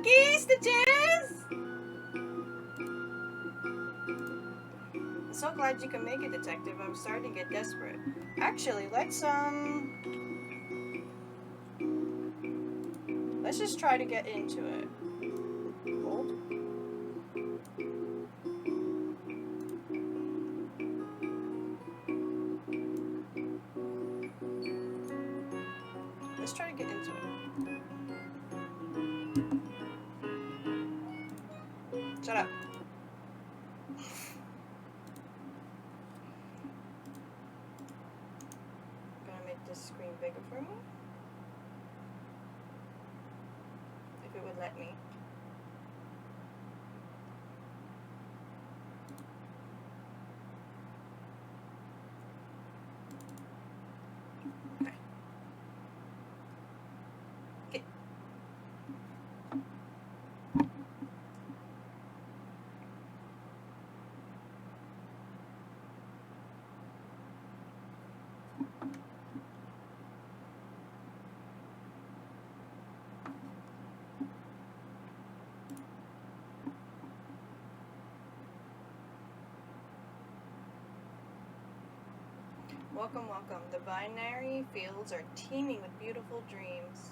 Happy Stitches! I'm so glad you can make it, Detective. I'm starting to get desperate. Actually, let's just try to get into it. Hold. Let's try to get into it. Shut up. Gonna make this screen bigger for me. If it would let me. Okay. Okay. Welcome, welcome. The binary fields are teeming with beautiful dreams.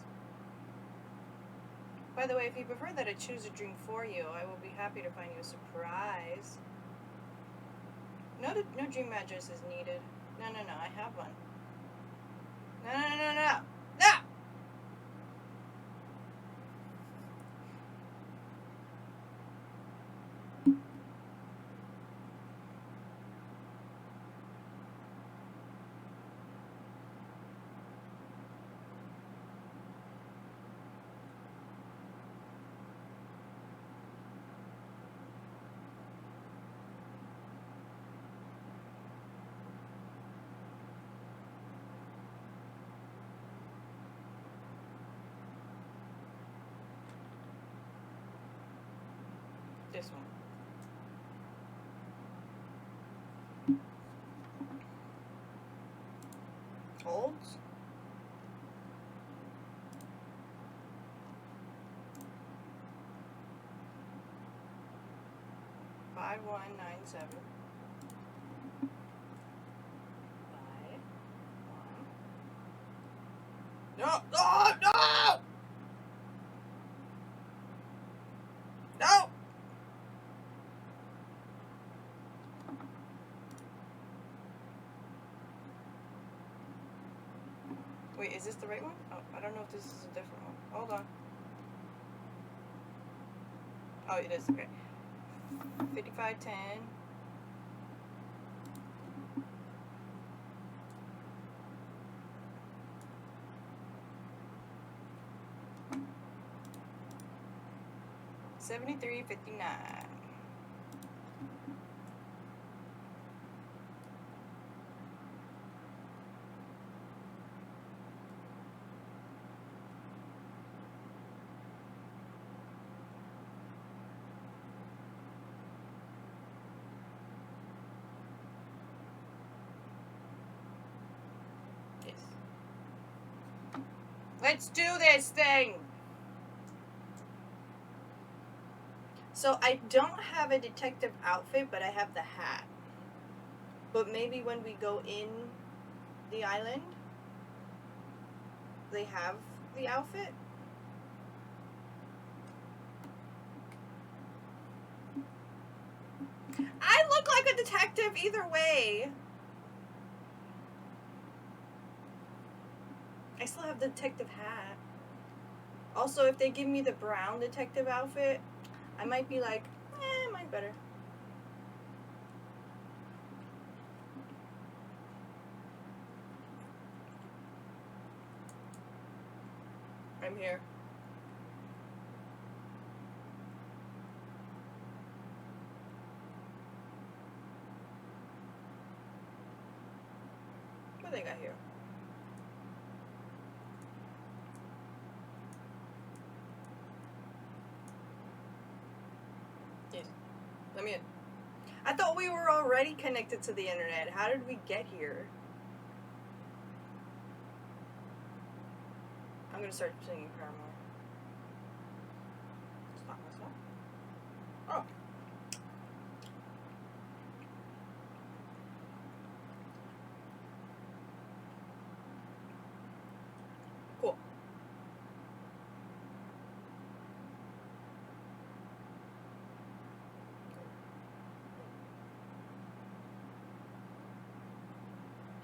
By the way, if you prefer that I choose a dream for you, I will be happy to find you a surprise. No dream address is needed. No, I have one. No! This one. Holds. Five 197. 5 1. No! No! Wait, is this the right one? Oh, I don't know if this is a different one. Hold on. Oh, it is. Okay. 5510. $73.59. Yes. Let's do this thing. So I don't have a detective outfit, but I have the hat. But maybe when we go in the island, they have the outfit. I look like a detective either way. I still have the detective hat. Also, if they give me the brown detective outfit, I might be like, mine's better. I'm here. What do they got here? Yes. Let me in. I thought we were already connected to the internet. How did we get here? I'm gonna start singing Paramore.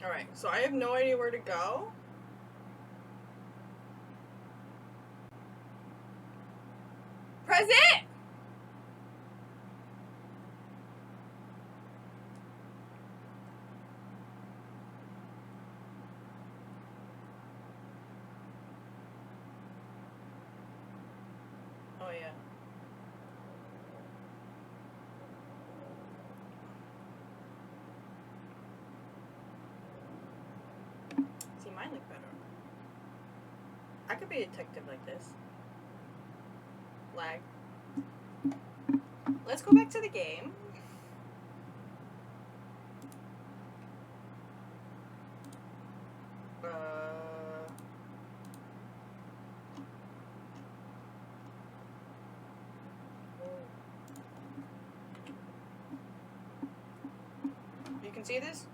Alright, so I have no idea where to go. Press it! Oh yeah. See, mine look better. I could be a detective like this. Lag. Let's go back to the game. You can see this?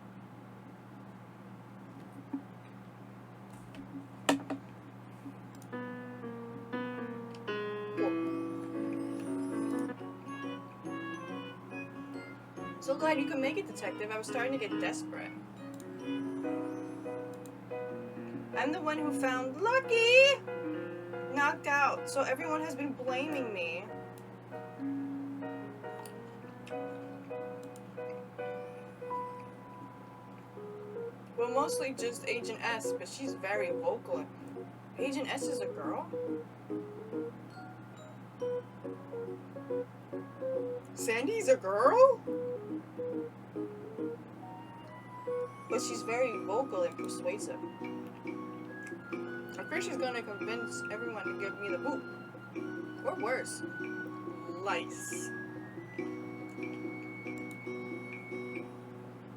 So glad you could make it, detective. I was starting to get desperate. I'm the one who found Lucky knocked out, so everyone has been blaming me. Well, mostly just Agent S, but she's very vocal. Agent S is a girl? Sandy's a girl? But she's very vocal and persuasive. I'm sure she's gonna convince everyone to give me the boot. Or worse, lice.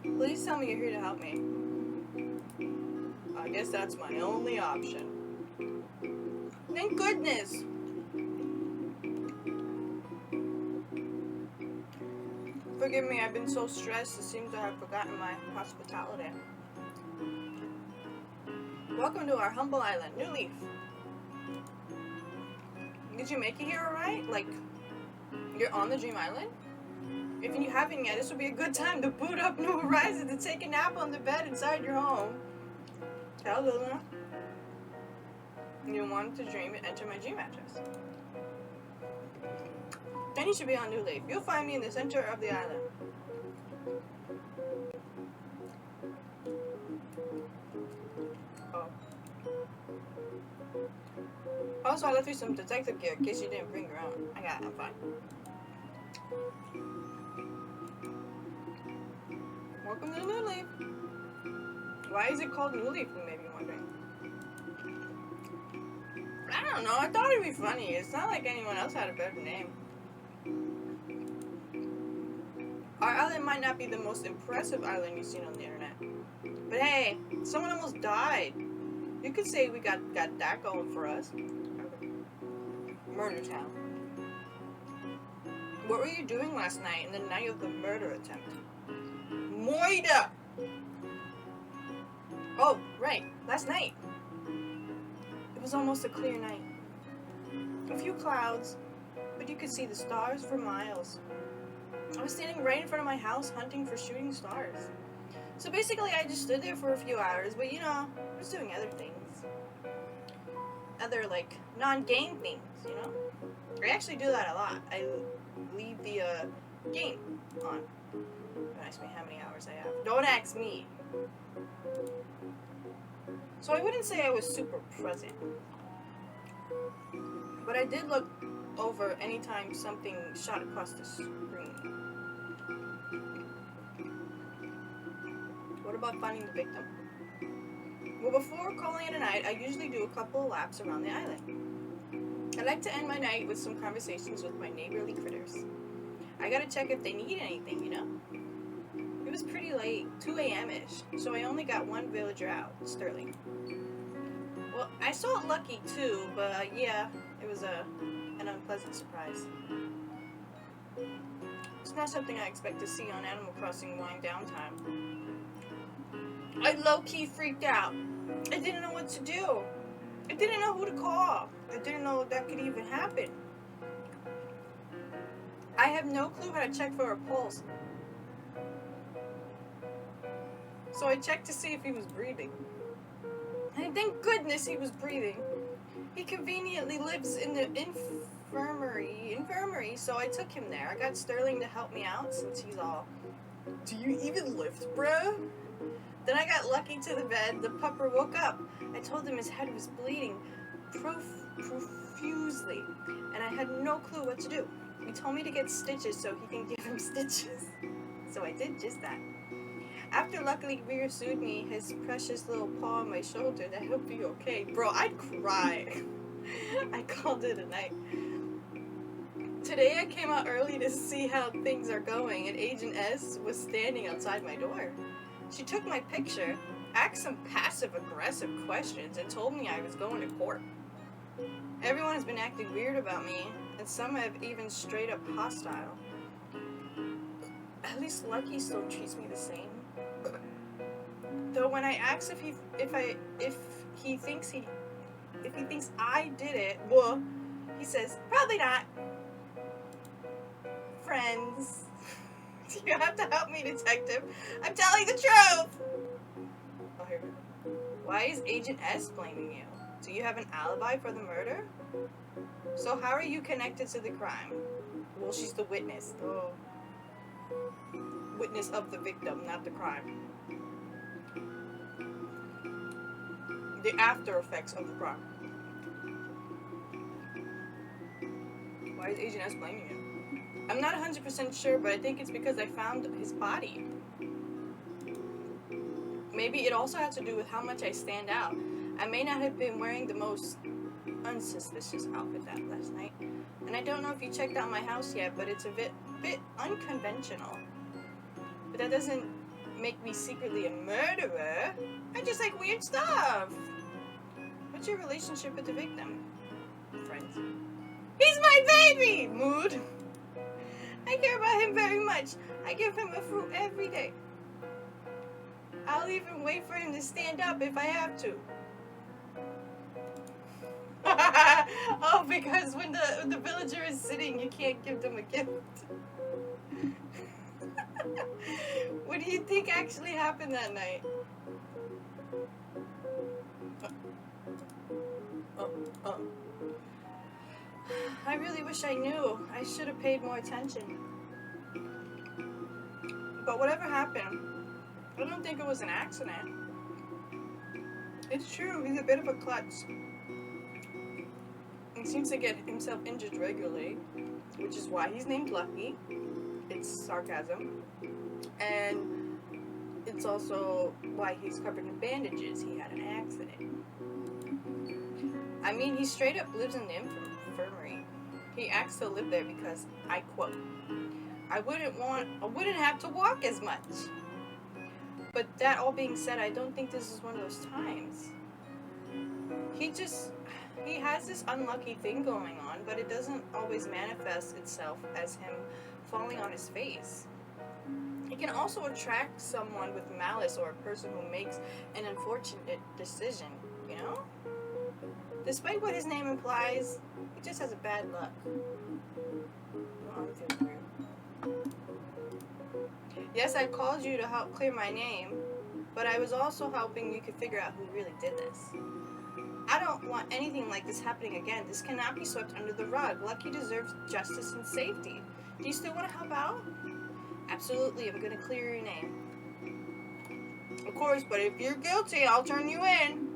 Please tell me you're here to help me. I guess that's my only option. Thank goodness! Forgive me, I've been so stressed, it seems I have forgotten my hospitality. Welcome to our humble island, New Leaf. Did you make it here alright? Like, you're on the Dream Island? If you haven't yet, this would be a good time to boot up New Horizons and take a nap on the bed inside your home. Tell Luna you wanted to dream and enter my dream address. Then you should be on New Leaf. You'll find me in the center of the island. Oh. Also, I left you some detective gear in case you didn't bring your own. I got it, I'm fine. Welcome to New Leaf. Why is it called New Leaf, you may be wondering? I don't know, I thought it'd be funny. It's not like anyone else had a better name. Our island might not be the most impressive island you've seen on the internet. But hey, someone almost died. You could say we got that going for us. Murder Town. What were you doing last night in the night of the murder attempt? Moida! Oh, right, last night. It was almost a clear night. A few clouds, but you could see the stars for miles. I was standing right in front of my house hunting for shooting stars. So basically I just stood there for a few hours, but you know, I was doing other things. Other, like, non-game things, you know? I actually do that a lot. I leave the game on. Don't ask me how many hours I have. Don't ask me. So I wouldn't say I was super present. But I did look over anytime something shot across the screen. What about finding the victim? Well, before calling it a night, I usually do a couple of laps around the island. I like to end my night with some conversations with my neighborly critters. I gotta check if they need anything, you know? It was pretty late, 2 a.m.-ish, so I only got one villager out, Sterling. Well, I saw Lucky too, but yeah, it was an unpleasant surprise. It's not something I expect to see on Animal Crossing wind down time. I low-key freaked out. I didn't know what to do. I didn't know who to call. I didn't know that could even happen. I have no clue how to check for a pulse. So I checked to see if he was breathing. And thank goodness he was breathing. He conveniently lives in the infirmary, so I took him there. I got Sterling to help me out since he's all, "Do you even lift, bruh?" Then I got lucky to the bed. The pupper woke up. I told him his head was bleeding profusely, and I had no clue what to do. He told me to get stitches so he can give him stitches. So I did just that. After luckily reassured me his precious little paw on my shoulder that he'll be okay. Bro, I'd cry. I called it a night. Today I came out early to see how things are going, and Agent S was standing outside my door. She took my picture, asked some passive-aggressive questions, and told me I was going to court. Everyone has been acting weird about me, and some have even straight up hostile. At least Lucky still treats me the same. Though when I ask if he thinks I did it, well, he says probably not. Friends, you have to help me, detective. I'm telling the truth. Oh, here we go. Why is Agent S blaming you? Do you have an alibi for the murder? So how are you connected to the crime? Well, she's the witness. Oh. Witness of the victim, not the crime. The after effects of the crime. Why is Agent S blaming you? I'm not 100% sure, but I think it's because I found his body. Maybe it also has to do with how much I stand out. I may not have been wearing the most unsuspicious outfit that last night. And I don't know if you checked out my house yet, but it's a bit unconventional. But that doesn't make me secretly a murderer. I just like weird stuff. What's your relationship with the victim? Friends. He's my baby! Mood. I care about him very much. I give him a fruit every day. I'll even wait for him to stand up if I have to. Oh, because when the villager is sitting, you can't give them a gift. What do you think actually happened that night? I really wish I knew. I should have paid more attention. But whatever happened, I don't think it was an accident. It's true, he's a bit of a klutz. He seems to get himself injured regularly, which is why he's named Lucky. It's sarcasm. And it's also why he's covered in bandages. He had an accident. I mean, he straight up lives in the infirmary. He asks to live there because, I quote, I wouldn't have to walk as much. But that all being said, I don't think this is one of those times. He has this unlucky thing going on, but it doesn't always manifest itself as him falling on his face. It can also attract someone with malice or a person who makes an unfortunate decision, you know? Despite what his name implies, he just has a bad luck. Oh, it feels weird. Yes, I called you to help clear my name, but I was also hoping you could figure out who really did this. I don't want anything like this happening again. This cannot be swept under the rug. Lucky deserves justice and safety. Do you still want to help out? Absolutely, I'm going to clear your name. Of course, but if you're guilty, I'll turn you in.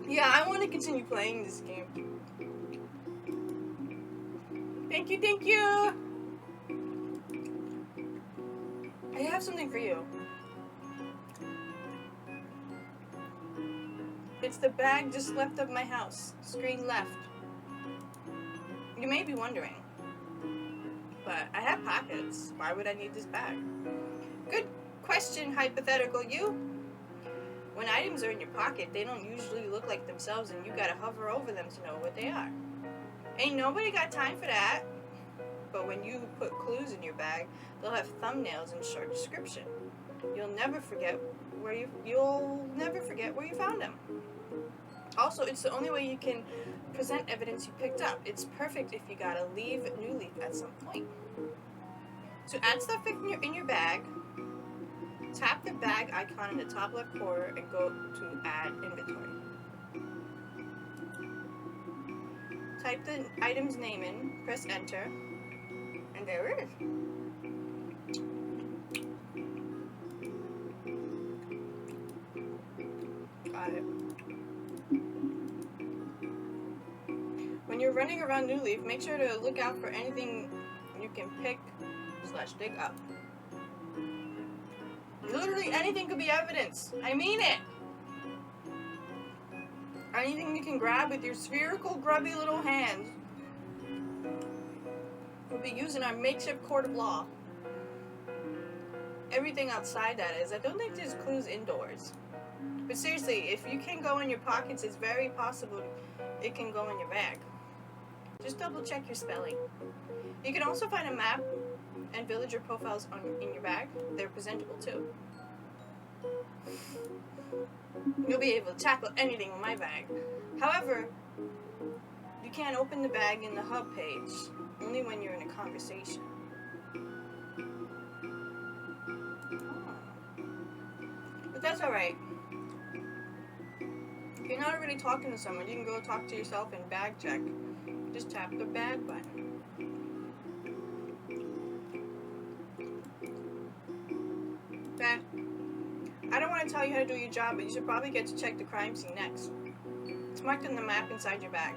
Yeah, I want to continue playing this game. Thank you, thank you! I have something for you. It's the bag just left of my house. Screen left. You may be wondering, but I have pockets. Why would I need this bag? Good question, hypothetical you. When items are in your pocket, they don't usually look like themselves, and you gotta hover over them to know what they are. Ain't nobody got time for that. But when you put clues in your bag, they'll have thumbnails and short description. You'll never forget where you found them. Also, it's the only way you can present evidence you picked up. It's perfect if you gotta leave New Leaf at some point. To add stuff in your bag, Tap the bag icon in the top left corner and go to Add Inventory. Type the item's name in, press enter, and there it is. Got it. When you're running around New Leaf, make sure to look out for anything you can pick/dig up. Literally anything could be evidence. I mean it. Anything you can grab with your spherical, grubby little hands will be used in our makeshift court of law. Everything outside that is. I don't think there's clues indoors. But seriously, if you can go in your pockets, it's very possible it can go in your bag. Just double check your spelling. You can also find a map and villager profiles in your bag. They're presentable too. You'll be able to tackle anything in my bag. However, you can't open the bag in the hub page, only when you're in a conversation. But that's alright. If you're not already talking to someone, you can go talk to yourself in bag check. Just tap the bag button. Okay. I don't want to tell you how to do your job, but you should probably get to check the crime scene next. It's marked on the map inside your bag.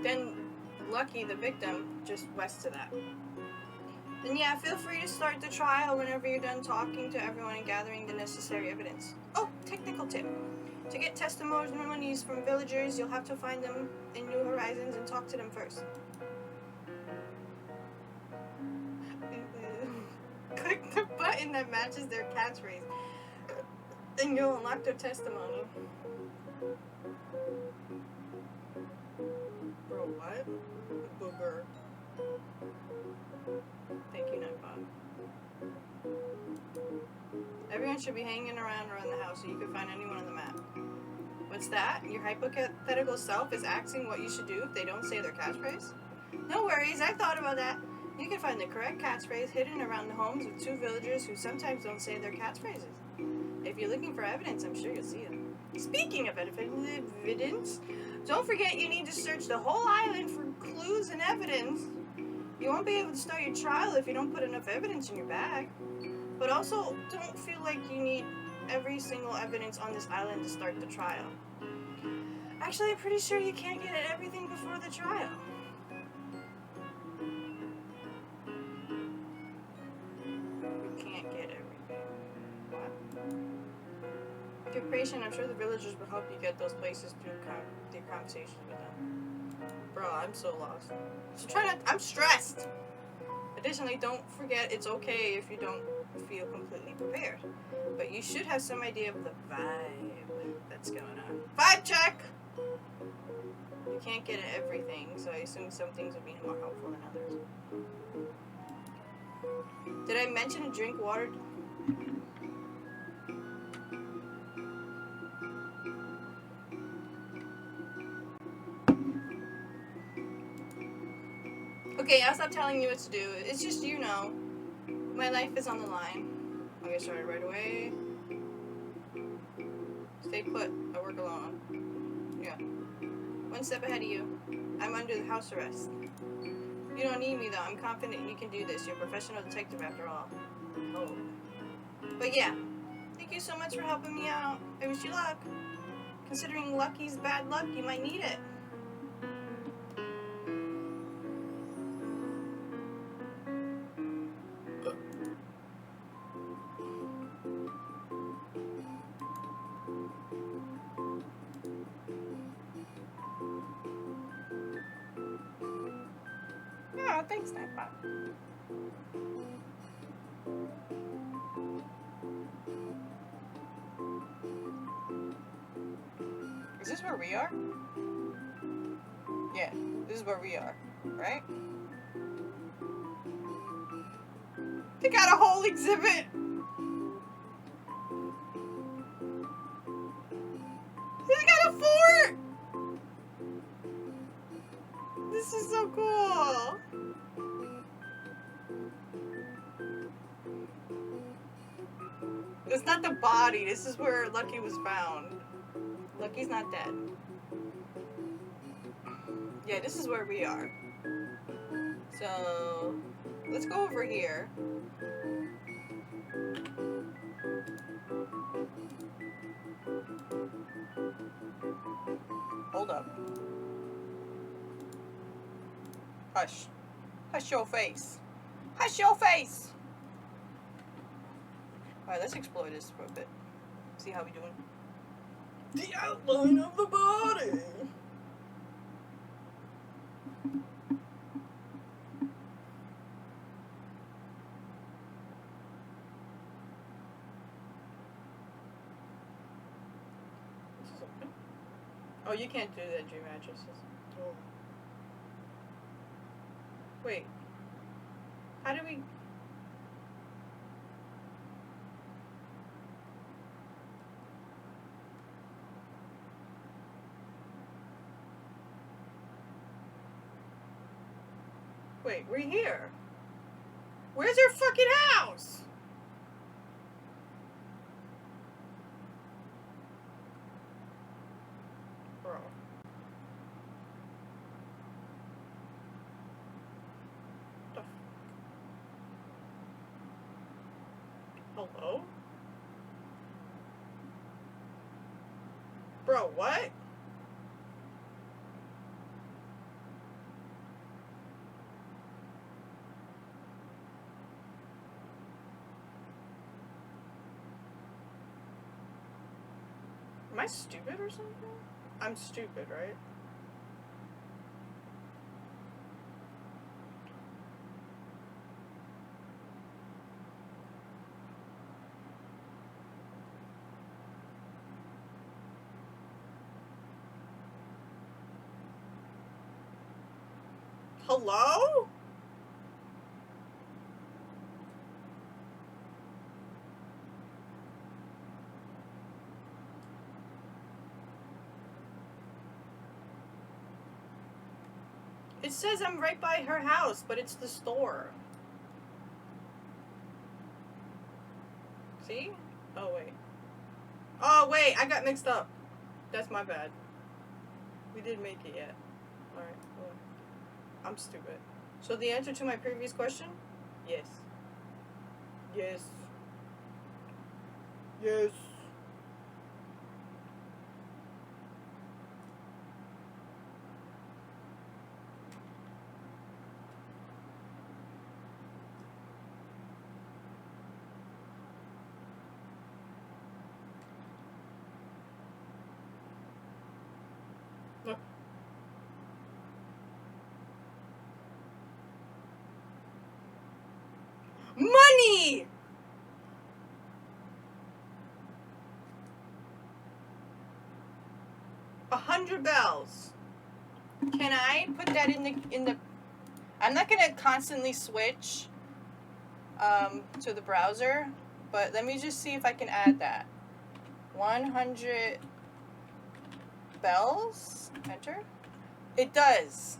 Then, Lucky, the victim, just west of that. Then yeah, feel free to start the trial whenever you're done talking to everyone and gathering the necessary evidence. Oh, technical tip. To get testimonies from villagers, you'll have to find them in New Horizons and talk to them first. Click the button that matches their catchphrase, and you'll unlock their testimony. Bro, what? Booger. Thank you, Nightbot. Everyone should be hanging around the house so you can find anyone on the map. What's that? Your hypothetical self is asking what you should do if they don't say their catchphrase? No worries, I've thought about that. You can find the correct catchphrase hidden around the homes of two villagers who sometimes don't say their catchphrases. If you're looking for evidence, I'm sure you'll see it. Speaking of evidence, don't forget you need to search the whole island for clues and evidence. You won't be able to start your trial if you don't put enough evidence in your bag. But also, don't feel like you need every single evidence on this island to start the trial. Actually, I'm pretty sure you can't get everything before the trial. You can't get everything. What? If you're patient, I'm sure the villagers will help you get those places through the conversations with them. Bro, I'm so lost. So I'm stressed. Additionally, don't forget it's okay if you don't feel completely prepared. But you should have some idea of the vibe that's going on. Vibe check! You can't get everything, so I assume some things will be more helpful than others. Did I mention to drink water? Okay, I'll stop telling you what to do. It's just, you know, my life is on the line. I'll get started right away. Stay put. I work alone. Yeah. One step ahead of you. I'm under the house arrest. You don't need me, though. I'm confident you can do this. You're a professional detective, after all. Oh. But yeah. Thank you so much for helping me out. I wish you luck. Considering Lucky's bad luck, you might need it. Oh, thanks, Nightbot. Is this where we are? Yeah, this is where we are, right? They got a whole exhibit! They got a fort! This is so cool! It's not the body. This is where Lucky was found. Lucky's not dead. Yeah, this is where we are. So, let's go over here. Hold up. Hush. Hush your face. Hush your face! Alright, let's explore this for a bit. See how we doing. The outline of the body! This is open. Oh, you can't do that, dream mattresses. Oh. Wait. How do we... Wait, we're here. Where's your fucking house? Bro. Hello? Bro, what? Am I stupid or something? I'm stupid, right? Hello? It says I'm right by her house, but it's the store. See? Oh, wait. Oh, wait, I got mixed up. That's my bad. We didn't make it yet. Alright, well, I'm stupid. So the answer to my previous question? Yes. Yes. Yes. Look. Money! $100. Can I put that in the I'm not gonna constantly switch to the browser, but let me just see if I can add that. 100 bells. Enter. It does.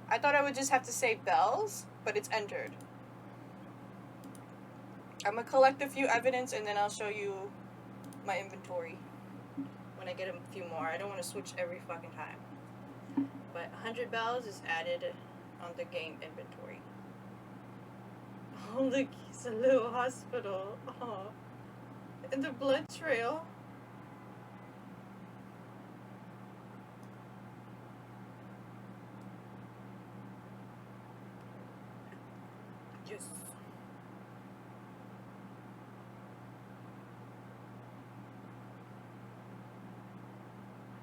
I thought I would just have to say bells, but it's entered. I'm gonna collect a few evidence and then I'll show you my inventory when I get a few more. I don't want to switch every fucking time. But 100 bells is added on the game inventory. Oh, look, it's a little hospital. Oh, and the blood trail. Yes.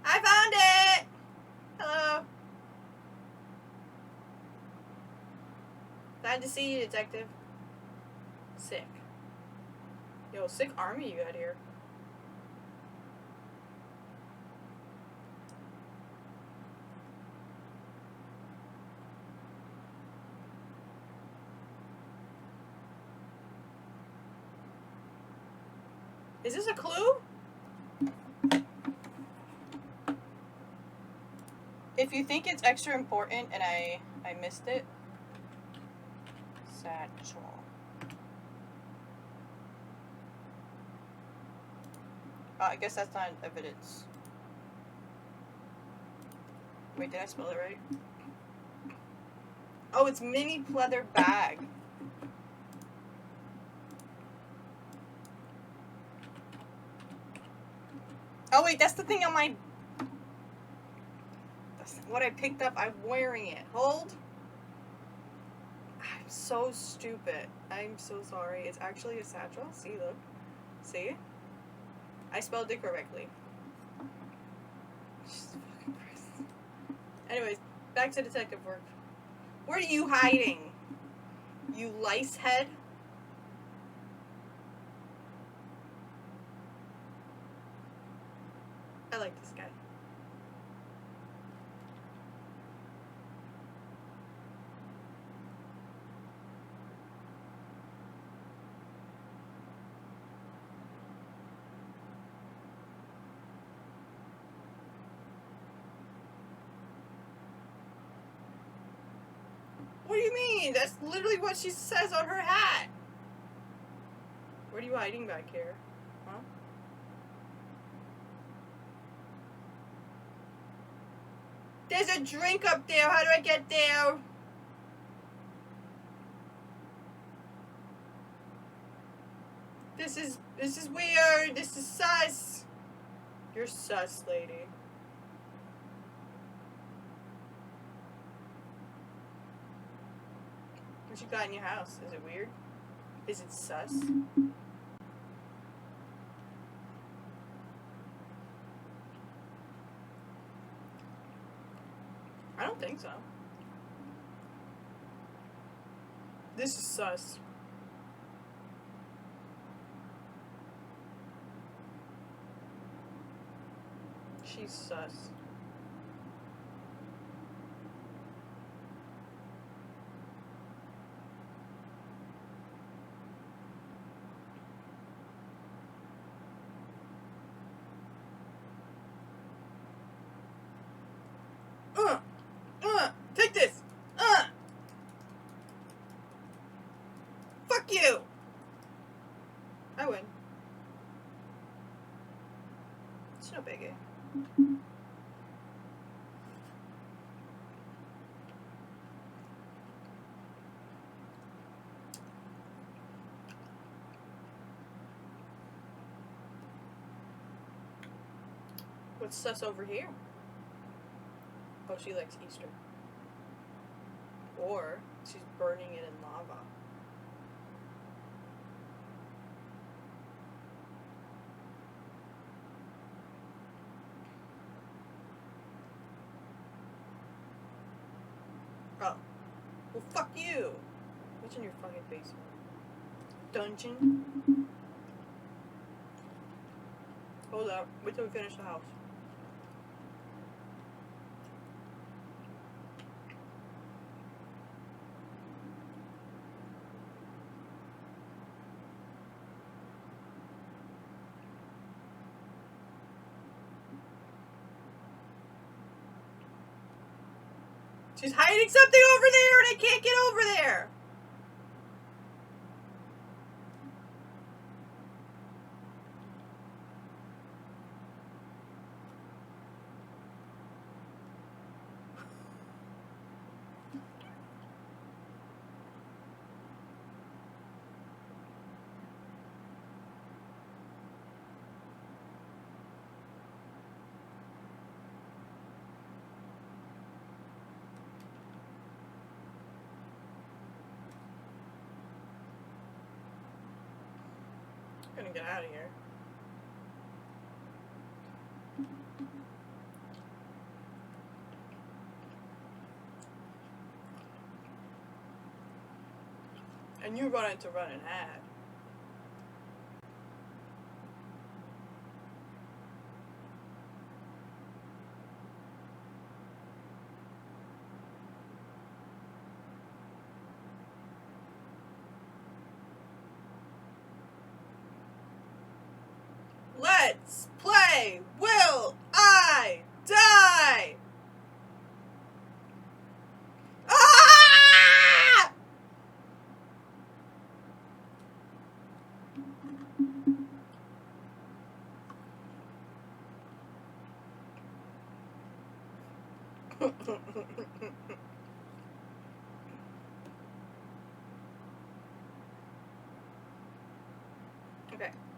I found it! Hello. Glad to see you, detective. Sick. Yo, sick army you got here. Is this a clue? If you think it's extra important and I missed it. Satchel. I guess that's not evidence. Wait, did I spell it right? Oh, it's mini pleather bag. Oh wait, that's the thing on my... That's what I picked up. I'm wearing it. Hold. I'm so stupid. I'm so sorry. It's actually a satchel. See, look. See? I spelled it correctly. Jesus fucking Christ. Anyways, back to detective work. Where are you hiding? You lice head? I like this guy. What do you mean? That's literally what she says on her hat. What are you hiding back here? Huh? There's a drink up there. How do I get there? This is weird. This is sus. You're sus, lady. What you got in your house? Is it weird? Is it sus? I don't think so. This is sus. She's sus. Take this. Fuck you. I win. It's no biggie. What's sus over here? Oh, she likes Easter. Or she's burning it in lava. Oh. Well, fuck you. What's in your fucking basement? Dungeon? Hold up. Wait till we finish the house. She's hiding something over there and I can't get over there. I'm gonna get out of here. And you're going to run an ad. Let's play Will I Die? Ah! Okay.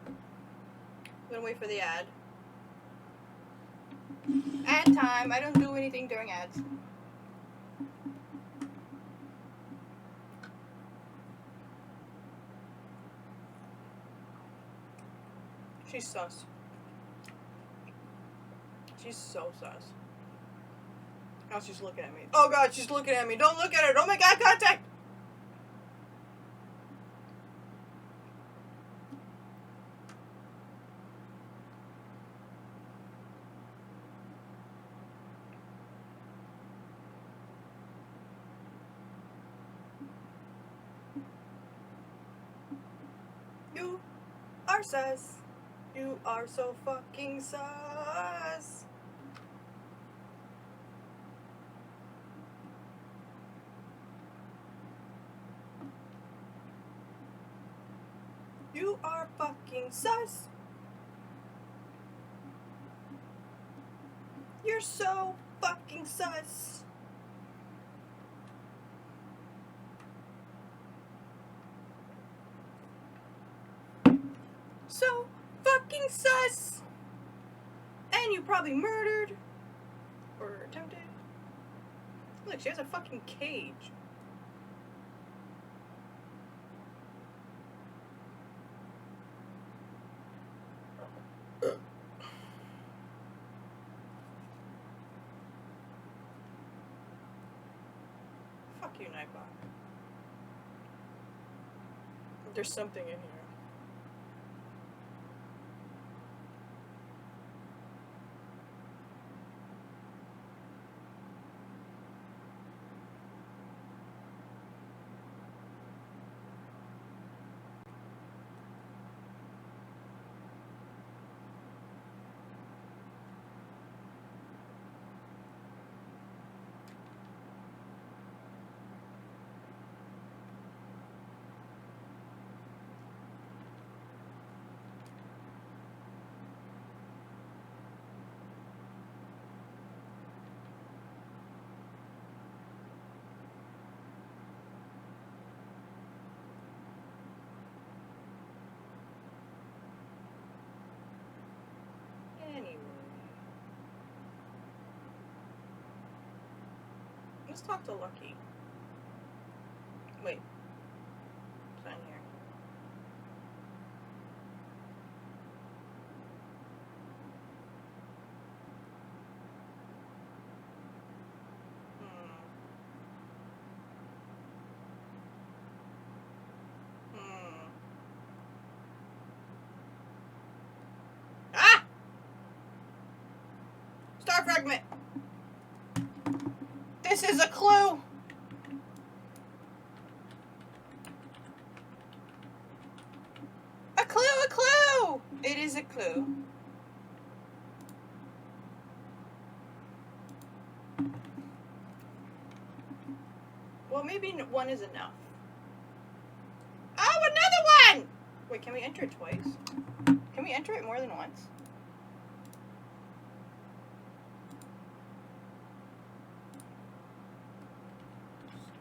I'm gonna wait for the ad. Ad time. I don't do anything during ads. She's sus. She's so sus. Now she's looking at me. Oh god, she's looking at me. Don't look at her. Don't make eye contact. You are sus. You are so fucking sus. You are fucking sus. You're so fucking sus. So fucking sus. And you probably murdered or attempted. Look, she has a fucking cage. Fuck you, Nightbot. There's something in here. Anyway. Let's talk to Lucky. Wait. It's not here. Ah! Star fragment! This is a clue! A clue, a clue! It is a clue. Well, maybe one is enough. Oh, another one! Wait, can we enter it twice? Can we enter it more than once?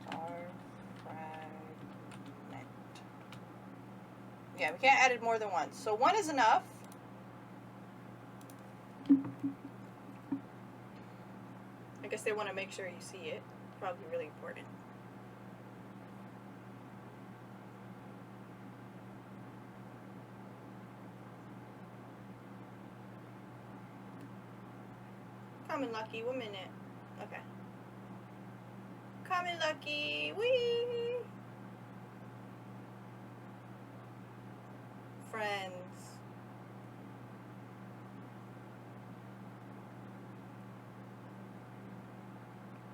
Star fragment. Yeah, we can't add it more than once. So one is enough. I guess they want to make sure you see it. Probably really important. Coming, Lucky. 1 minute. Okay. Coming, Lucky. Wee. Friends.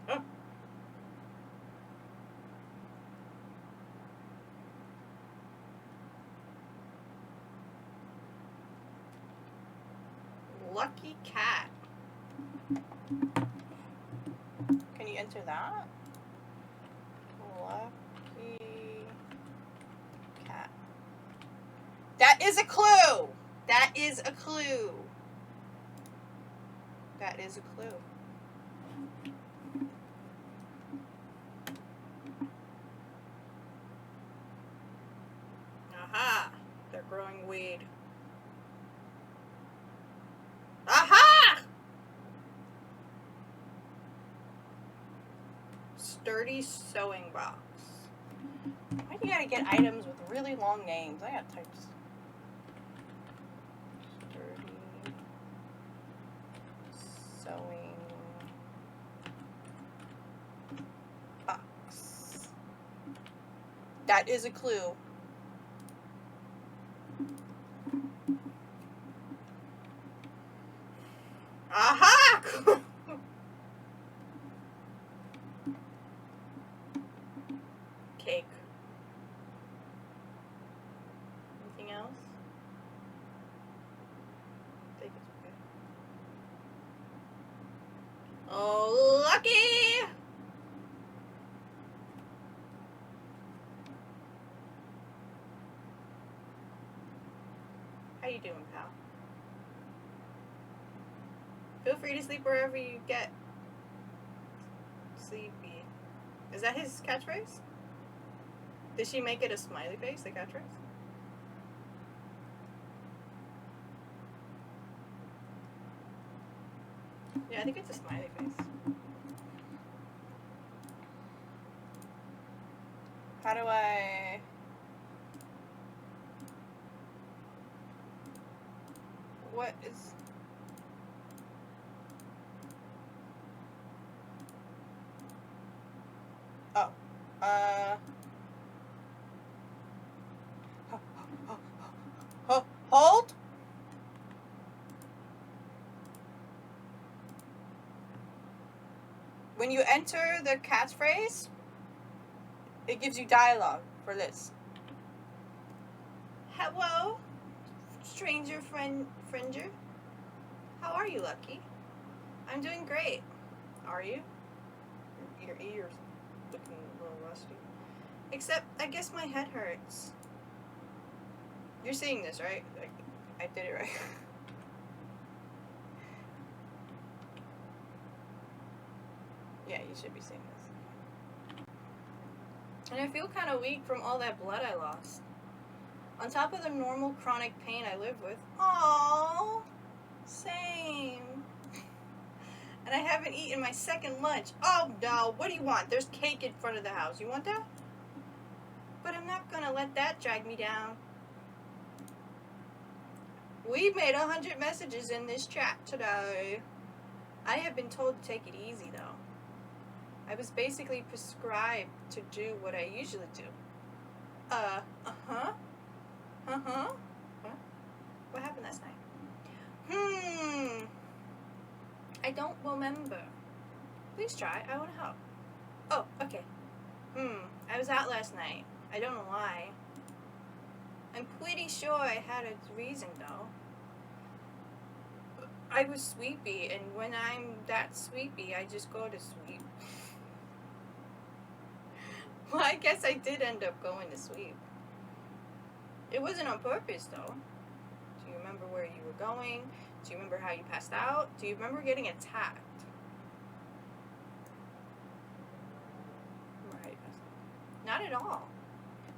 Oh. Lucky cat. Can you enter that? Lucky cat. That is a clue! That is a clue. That is a clue. Sturdy sewing box. Why do you gotta get items with really long names? I got types. Sturdy sewing box. That is a clue. Aha! Cake. Anything else? I think it's okay. Oh, lucky! How you doing, pal? Feel free to sleep wherever you get sleepy. Is that his catchphrase? Did she make it a smiley face, the catchphrase? Yeah, I think it's a smiley face. How do I... What is... Oh. Hold? When you enter the catchphrase, it gives you dialogue for this. Hello, stranger fringer. How are you, Lucky? I'm doing great. Are you? Your ears looking a little rusty. Except, I guess my head hurts. You're seeing this, right? Like, I did it right. Yeah, you should be seeing this. And I feel kind of weak from all that blood I lost. On top of the normal chronic pain I live with. Aww, same. And I haven't eaten my second lunch. Oh no, what do you want? There's cake in front of the house. You want that? But I'm not gonna let that drag me down. We've made 100 messages in this chat today. I have been told to take it easy though. I was basically prescribed to do what I usually do. What happened last night? I don't remember. Please try, I want to help. Oh, okay. I was out last night. I don't know why. I'm pretty sure I had a reason though. I was sleepy, and when I'm that sleepy, I just go to sleep. Well, I guess I did end up going to sleep. It wasn't on purpose though. Do you remember where you were going? Do you remember how you passed out? Do you remember getting attacked? Right. Not at all.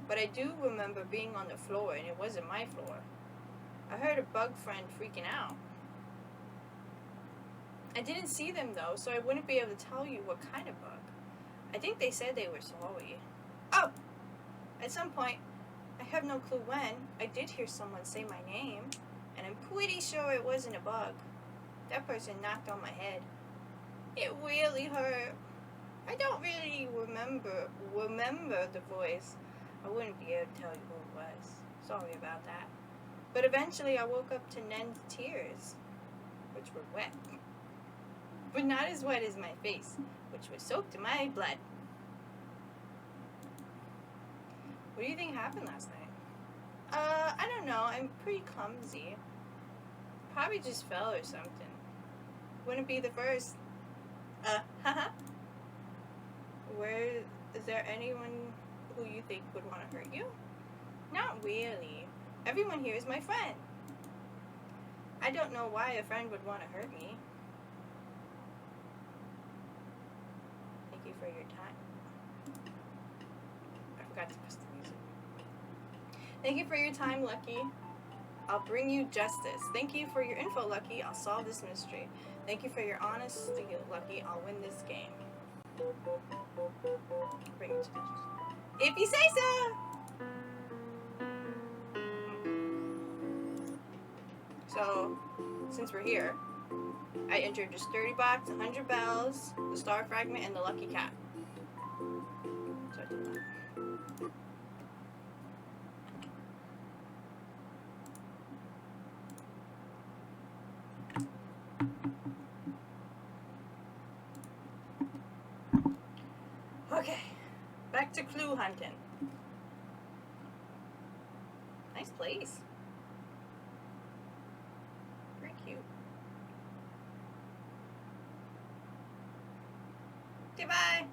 But I do remember being on the floor, and it wasn't my floor. I heard a bug friend freaking out. I didn't see them though, so I wouldn't be able to tell you what kind of bug. I think they said they were sorry. Oh! At some point, I have no clue when, I did hear someone say my name, and I'm pretty sure it wasn't a bug. That person knocked on my head. It really hurt. I don't really remember the voice. I wouldn't be able to tell you who it was. Sorry about that. But eventually I woke up to Nen's tears, which were wet. But not as wet as my face, which was soaked in my blood. What do you think happened last night? I don't know. I'm pretty clumsy. Probably just fell or something. Wouldn't be the first. Where is there anyone who you think would want to hurt you? Not really. Everyone here is my friend. I don't know why a friend would want to hurt me. Thank you for your time. I forgot to press the music. Thank you for your time, Lucky. I'll bring you justice. Thank you for your info, Lucky. I'll solve this mystery. Thank you for your honesty, Lucky. I'll win this game. If you say so. So, since we're here, I entered just 30 bucks, 100 bells, the star fragment, and the lucky cat. So I did that. Okay, back to clue hunting. Nice place. Very cute. Goodbye.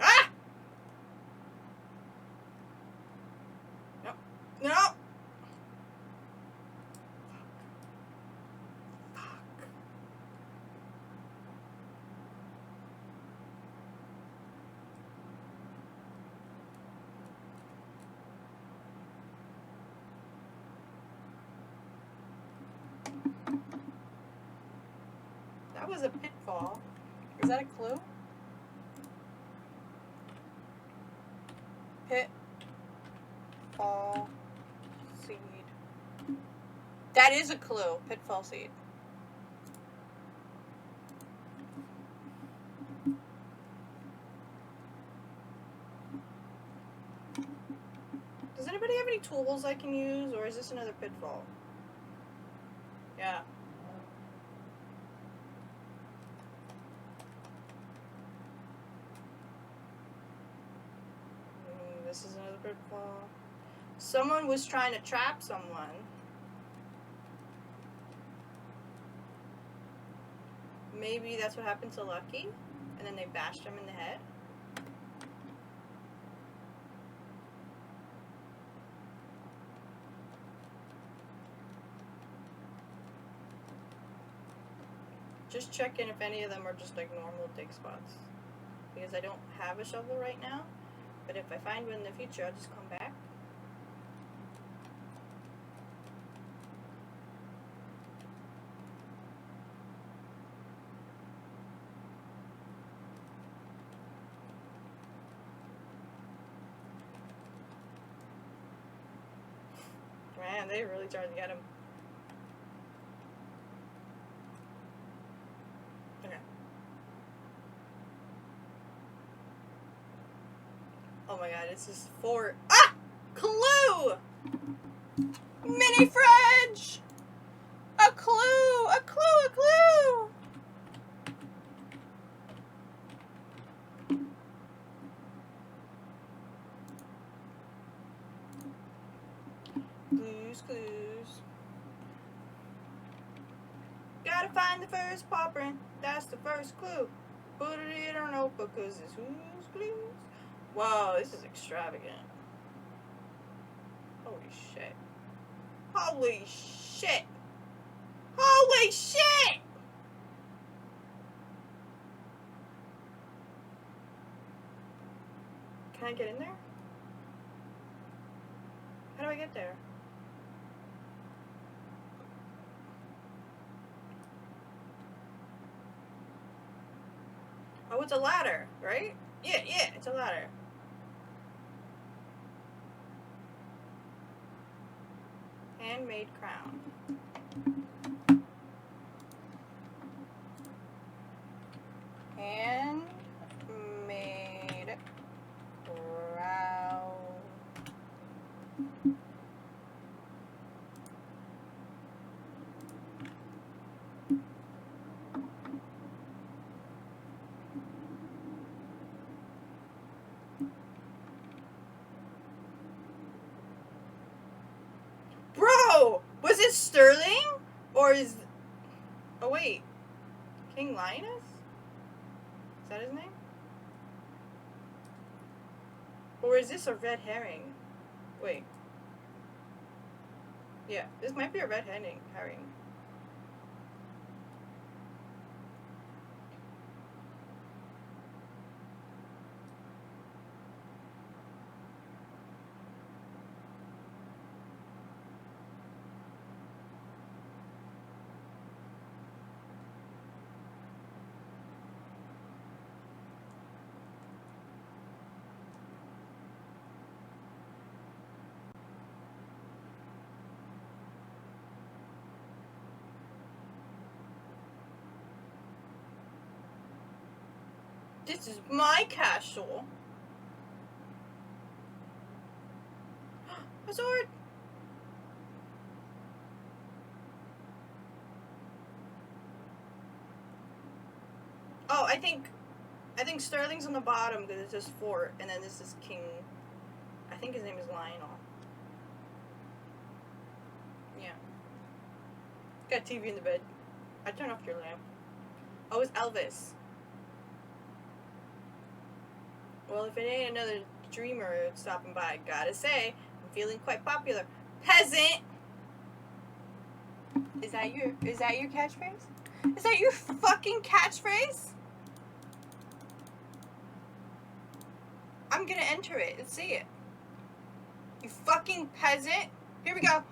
Ah! No. No! That was a pitfall. Is that a clue? Pitfall seed. That is a clue. Pitfall seed. Does anybody have any tools I can use, or is this another pitfall? Yeah. This is another pitfall. Someone was trying to trap someone. Maybe that's what happened to Lucky, and then they bashed him in the head. Just checking if any of them are just like normal dig spots. Because I don't have a shovel right now. But if I find one in the future, I'll just come back. Man, they really tried to get him. Okay. Oh my god, it's just four. Ah! Clue! Mini fridge! A clue! A clue! A clue! Clues, clues. Gotta find the first paw print. That's the first clue. Put it in our notebook because it's who's clues. Whoa, this is extravagant. Holy shit. Holy shit. Holy shit! Can I get in there? How do I get there? Oh, it's a ladder, right? Yeah, it's a ladder. Handmade crown. Handmade crown. Bro! Was it Sterling? Or is... Oh, wait. King Linus? Is that his name? Or is this a red herring? Wait. Yeah, this might be a red herring. This is my castle. A sword. Oh, I think Sterling's on the bottom because it says fort, and then this is King. I think his name is Lionel. Yeah. Got TV in the bed. I turn off your lamp. Oh, it's Elvis. Well, if it ain't another dreamer stopping by, I gotta say, I'm feeling quite popular. Peasant! Is that your catchphrase? Is that your fucking catchphrase? I'm gonna enter it. Let's see it. You fucking peasant. Here we go.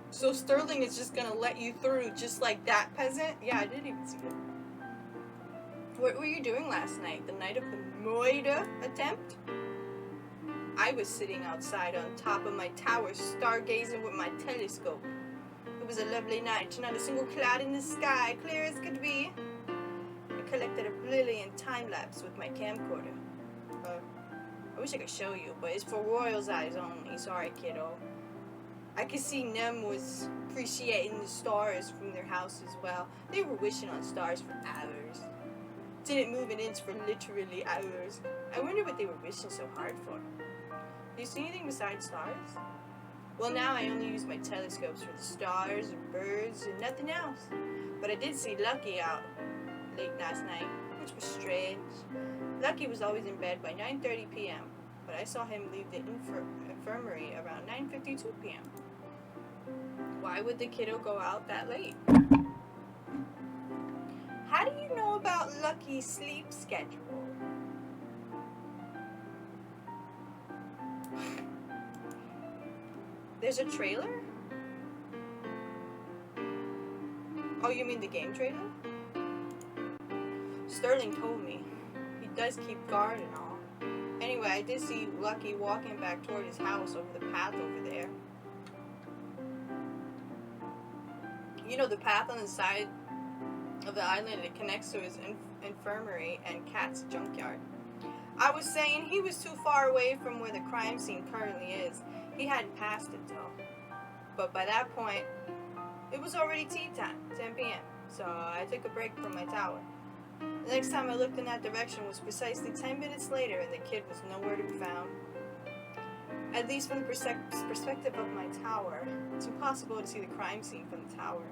So Sterling is just gonna let you through just like that, peasant? Yeah, I didn't even see it. What were you doing last night? The night of the Moida attempt? I was sitting outside on top of my tower, stargazing with my telescope. It was a lovely night, not a single cloud in the sky, clear as could be. I collected a brilliant time-lapse with my camcorder. I wish I could show you, but it's for royals' eyes only. Sorry, kiddo. I could see Nem was appreciating the stars from their house as well. They were wishing on stars for hours. Didn't move an inch for literally hours. I wonder what they were wishing so hard for. Do you see anything besides stars? Well, now I only use my telescopes for the stars and birds and nothing else. But I did see Lucky out late last night, which was strange. Lucky was always in bed by 9:30 p.m., but I saw him leave the infirmary around 9:52 p.m. Why would the kiddo go out that late? How do you know about Lucky's sleep schedule? There's a trailer? Oh, you mean the game trailer? Sterling told me. He does keep guard and all. Anyway, I did see Lucky walking back toward his house over the path over there. You know, the path on the side of the island, it connects to his infirmary and Cat's junkyard. I was saying he was too far away from where the crime scene currently is. He hadn't passed it though. But by that point, it was already tea time, 10 p.m. So I took a break from my tower. The next time I looked in that direction was precisely 10 minutes later, and the kid was nowhere to be found. At least from the perspective of my tower, it's impossible to see the crime scene from the tower.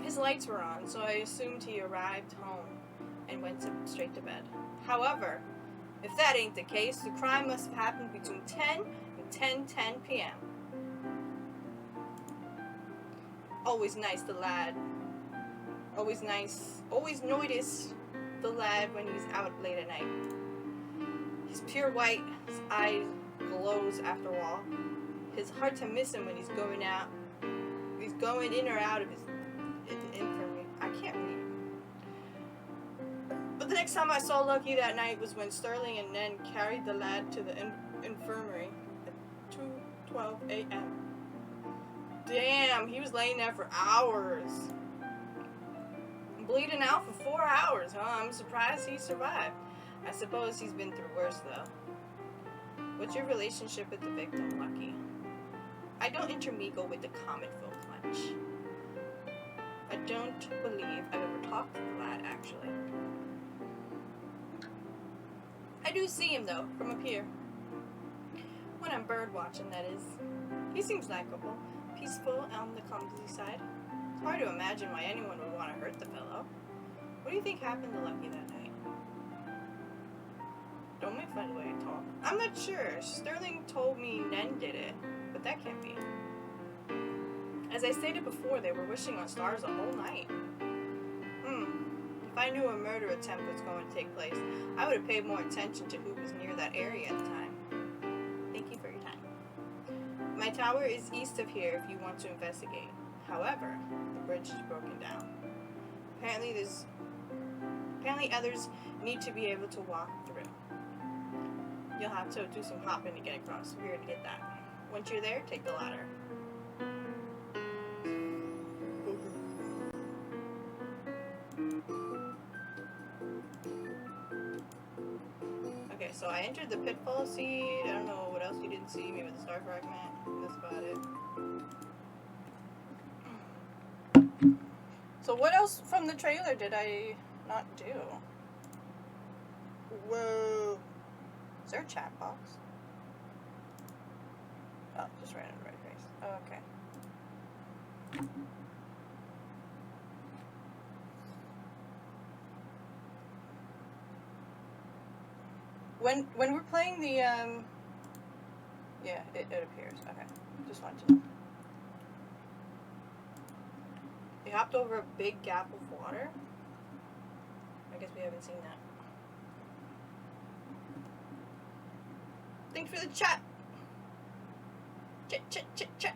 His lights were on, so I assumed he arrived home and went straight to bed. However, if that ain't the case, the crime must have happened between 10 and 10:10 p.m. Always nice, the lad. Always notice the lad when he's out late at night. He's pure white, his eyes glows after all. It's hard to miss him when he's going out. He's going in or out of his infirmary. I can't read. But the next time I saw Lucky that night was when Sterling and Nen carried the lad to the infirmary at 2:12 a.m. Damn, he was laying there for hours. Bleeding out for 4 hours, huh? I'm surprised he survived. I suppose he's been through worse, though. What's your relationship with the victim, Lucky? I don't intermingle with the common folk much. I don't believe I've ever talked to the lad, actually. I do see him, though, from up here. When I'm bird watching, that is. He seems likable, peaceful on the clumsy side. It's hard to imagine why anyone would want to hurt the fellow. What do you think happened to Lucky that night? Don't make fun of the way I talk. I'm not sure. Sterling told me Nen did it, but that can't be. As I stated before, they were wishing on stars the whole night. If I knew a murder attempt was going to take place, I would have paid more attention to who was near that area at the time. Thank you for your time. My tower is east of here if you want to investigate. However, the bridge is broken down. Apparently others need to be able to walk through. You'll have to do some hopping to get across here to get that. Once you're there, take the ladder. Okay, so I entered the pitfall seed. I don't know what else you didn't see. Maybe the star fragment. That's about it. So what else from the trailer did I not do? Whoa. Is there a chat box? Oh, just right on the right face. Oh, okay. When we're playing the yeah, it appears. Okay. Just wanted to know. We hopped over a big gap of water. I guess we haven't seen that. Thanks for the chat. Chat.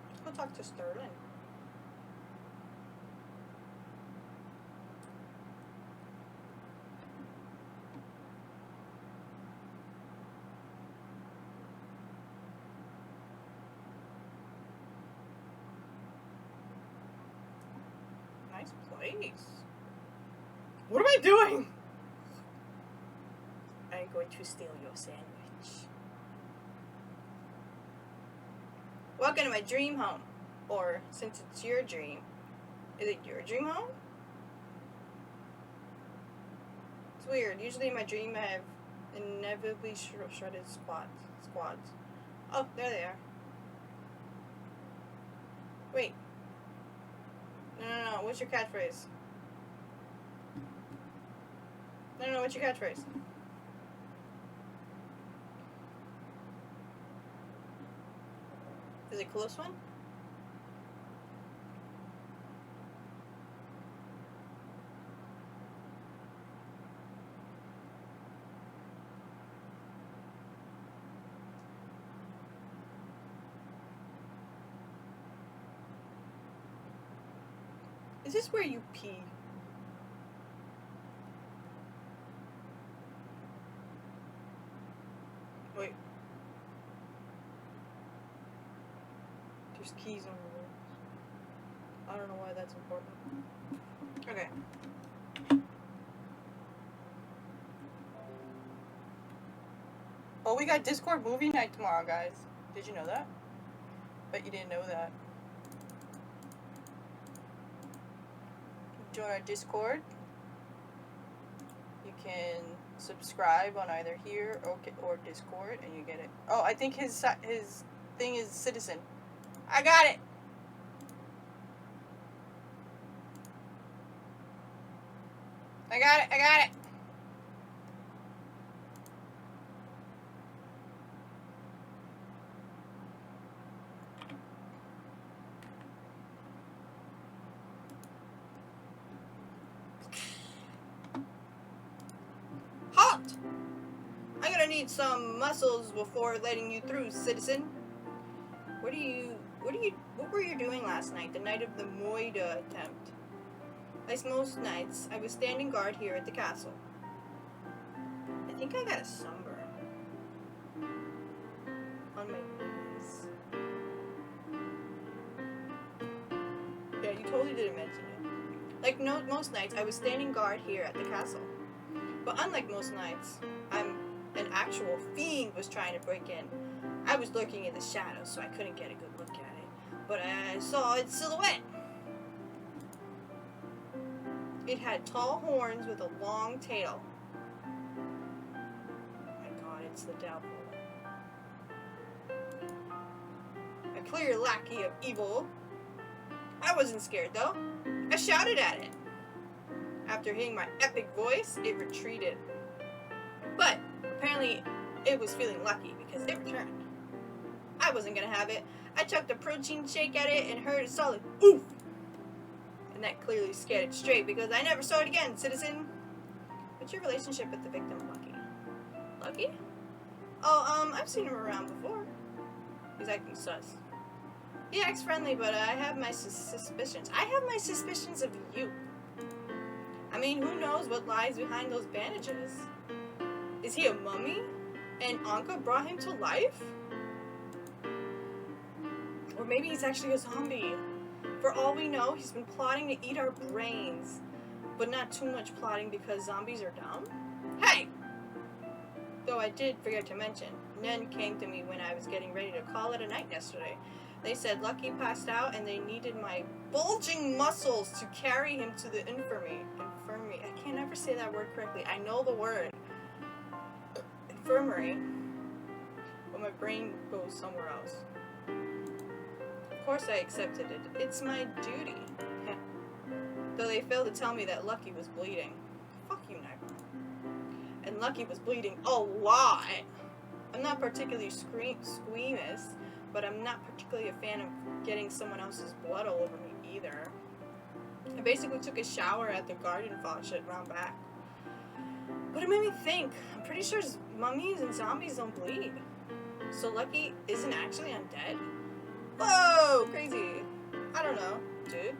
Let's go talk to Sterling. Nice place. What am I doing? I'm going to steal your sandwich. Welcome to my dream home. Or, since it's your dream, is it your dream home? It's weird. Usually in my dream I have inevitably shredded squads. Oh, there they are. Wait. No. What's your catchphrase? No. What's your catchphrase? Is it a close one? Is this where you pee? Wait. There's keys on the walls. I don't know why that's important. Okay. Oh, we got Discord movie night tomorrow, guys. Did you know that? Bet you didn't know that. Join our Discord. You can subscribe on either here or Discord, and you get it. Oh, I think his thing is Citizen. I got it. I got it. I'm gonna need some muscles before letting you through, citizen. What were you doing last night, the night of the Moida attempt? Like most nights, I was standing guard here at the castle. I think I got a sunburn on my knees. Yeah, you totally didn't mention it. Like most nights, I was standing guard here at the castle. But unlike most nights, an actual fiend was trying to break in. I was lurking in the shadows, so I couldn't get a good look at it. But I saw its silhouette. It had tall horns with a long tail. Oh my god, it's the devil. A clear lackey of evil. I wasn't scared though. I shouted at it. After hearing my epic voice, it retreated. But apparently, it was feeling lucky because it returned. I wasn't gonna have it. I chucked a protein shake at it and heard a solid oof. And that clearly scared it straight because I never saw it again, citizen. What's your relationship with the victim, Lucky? Lucky? Oh, I've seen him around before. He's acting sus. He acts friendly, but I have my suspicions. I have my suspicions of you. I mean, who knows what lies behind those bandages? Is he a mummy? And Anka brought him to life? Or maybe he's actually a zombie. For all we know, he's been plotting to eat our brains. But not too much plotting because zombies are dumb. Hey! Though I did forget to mention, Nen came to me when I was getting ready to call it a night yesterday. They said Lucky passed out and they needed my bulging muscles to carry him to the infirmary. I can't ever say that word correctly. I know the word. Infirmary. But my brain goes somewhere else. Of course I accepted it. It's my duty. Though they failed to tell me that Lucky was bleeding. Fuck you, Nightmare. And Lucky was bleeding a lot. I'm not particularly squeamish, but I'm not particularly a fan of getting someone else's blood all over me either. I basically took a shower at the garden faucet round back. But it made me think, I'm pretty sure mummies and zombies don't bleed. So Lucky isn't actually undead? Whoa, crazy. I don't know, dude.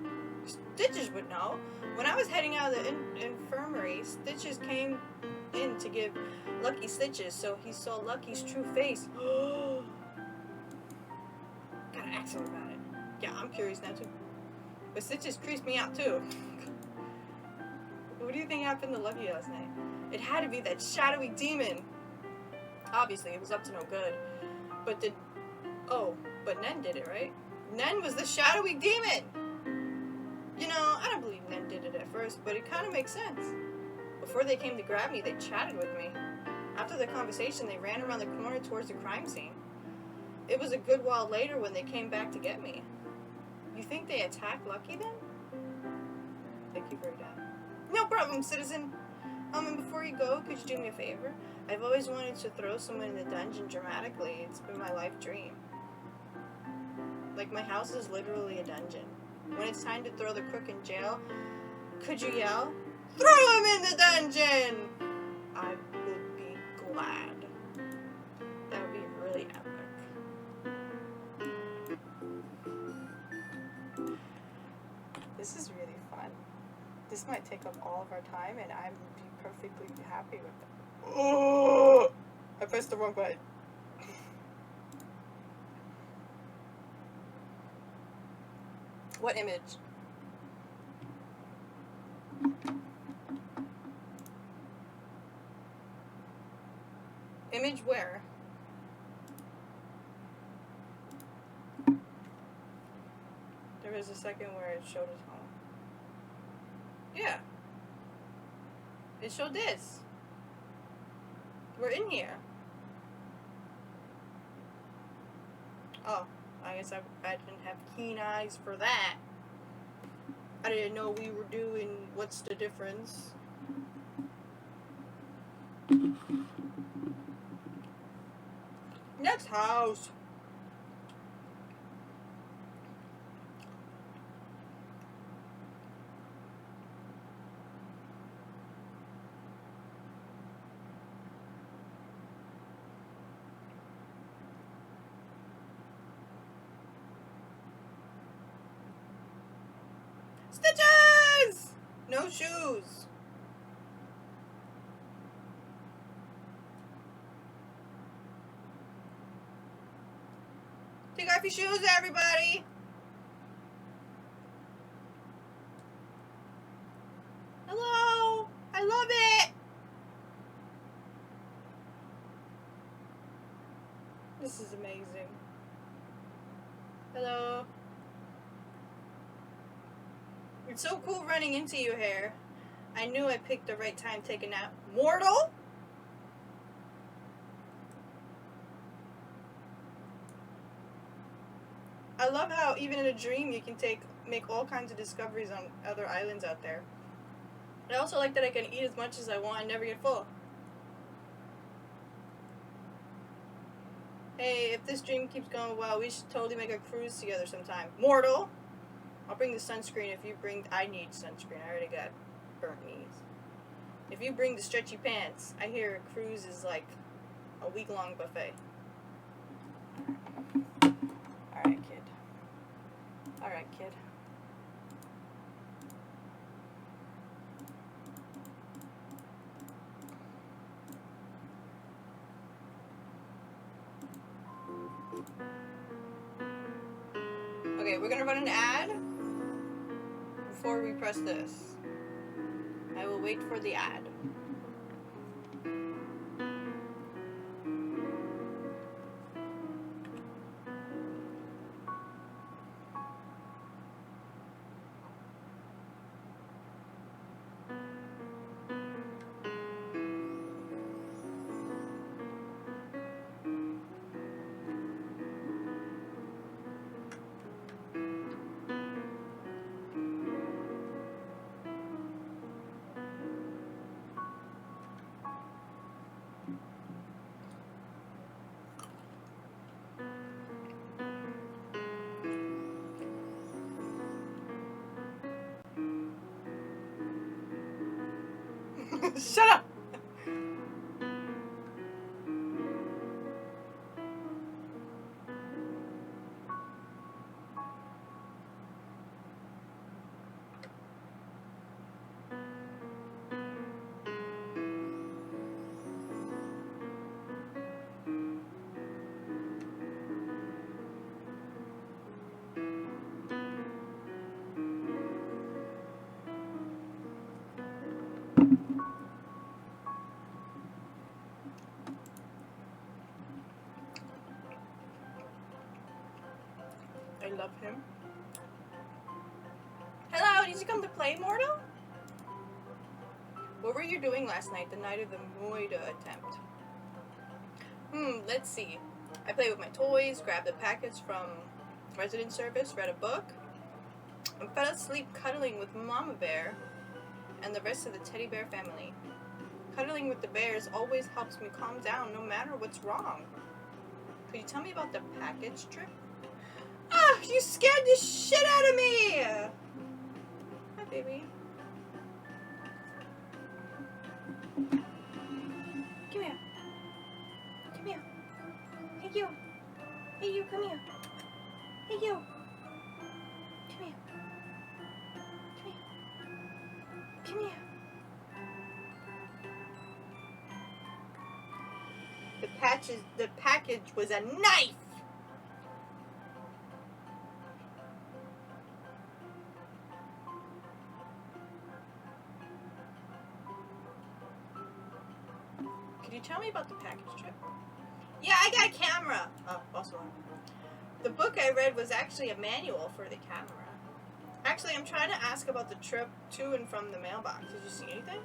Stitches would know. When I was heading out of the infirmary, Stitches came in to give Lucky stitches, so he saw Lucky's true face. Gotta ask him about it. Yeah, I'm curious now too. But Stitches creeps me out too. What do you think happened to Lucky last night? It had to be that shadowy demon. Obviously, it was up to no good. But but Nen did it, right? Nen was the shadowy demon! You know, I don't believe Nen did it at first, but it kind of makes sense. Before they came to grab me, they chatted with me. After the conversation, they ran around the corner towards the crime scene. It was a good while later when they came back to get me. You think they attacked Lucky then? Thank you for your time. No problem, citizen. And before you go, could you do me a favor? I've always wanted to throw someone in the dungeon dramatically. It's been my life dream. Like, my house is literally a dungeon. When it's time to throw the crook in jail, could you yell, "Throw him in the dungeon!" I would be glad. That would be really epic. This is really fun. This might take up all of our time, and I would be perfectly happy with it. Oh! I pressed the wrong button. What image? Image where? There was a second where it showed his home. Yeah. It showed this. We're in here. Oh, I guess I didn't have keen eyes for that. I didn't know we were doing What's the Difference. Next house. Stitches! No shoes. Take off your shoes, everybody. Hello. I love it. This is amazing. Hello. It's so cool running into you here. I knew I picked the right time to take a nap. Mortal? I love how even in a dream you can make all kinds of discoveries on other islands out there. I also like that I can eat as much as I want and never get full. Hey, if this dream keeps going well, we should totally make a cruise together sometime. Mortal? I'll bring the sunscreen if you bring... I need sunscreen. I already got burnt knees. If you bring the stretchy pants, I hear a cruise is like a week-long buffet. Alright, kid. Alright, kid. Okay, we're gonna run an ad before we press this. I will wait for the ad. Shut up! I love him. Hello, did you come to play, Mortal? What were you doing last night, the night of the Moida attempt? Let's see. I played with my toys, grabbed a package from resident service, read a book, and fell asleep cuddling with Mama Bear and the rest of the teddy bear family. Cuddling with the bears always helps me calm down no matter what's wrong. Could you tell me about the package trip? Ah, you scared the shit out of me! Hi, baby. Come here. Come here. Hey, you. Hey, you, come here. Hey, you. Come here. Come here. Come here. The package was a knife! Could you tell me about the package trip? Yeah, I got a camera! Oh, also on. The book I read was actually a manual for the camera. Actually, I'm trying to ask about the trip to and from the mailbox. Did you see anything?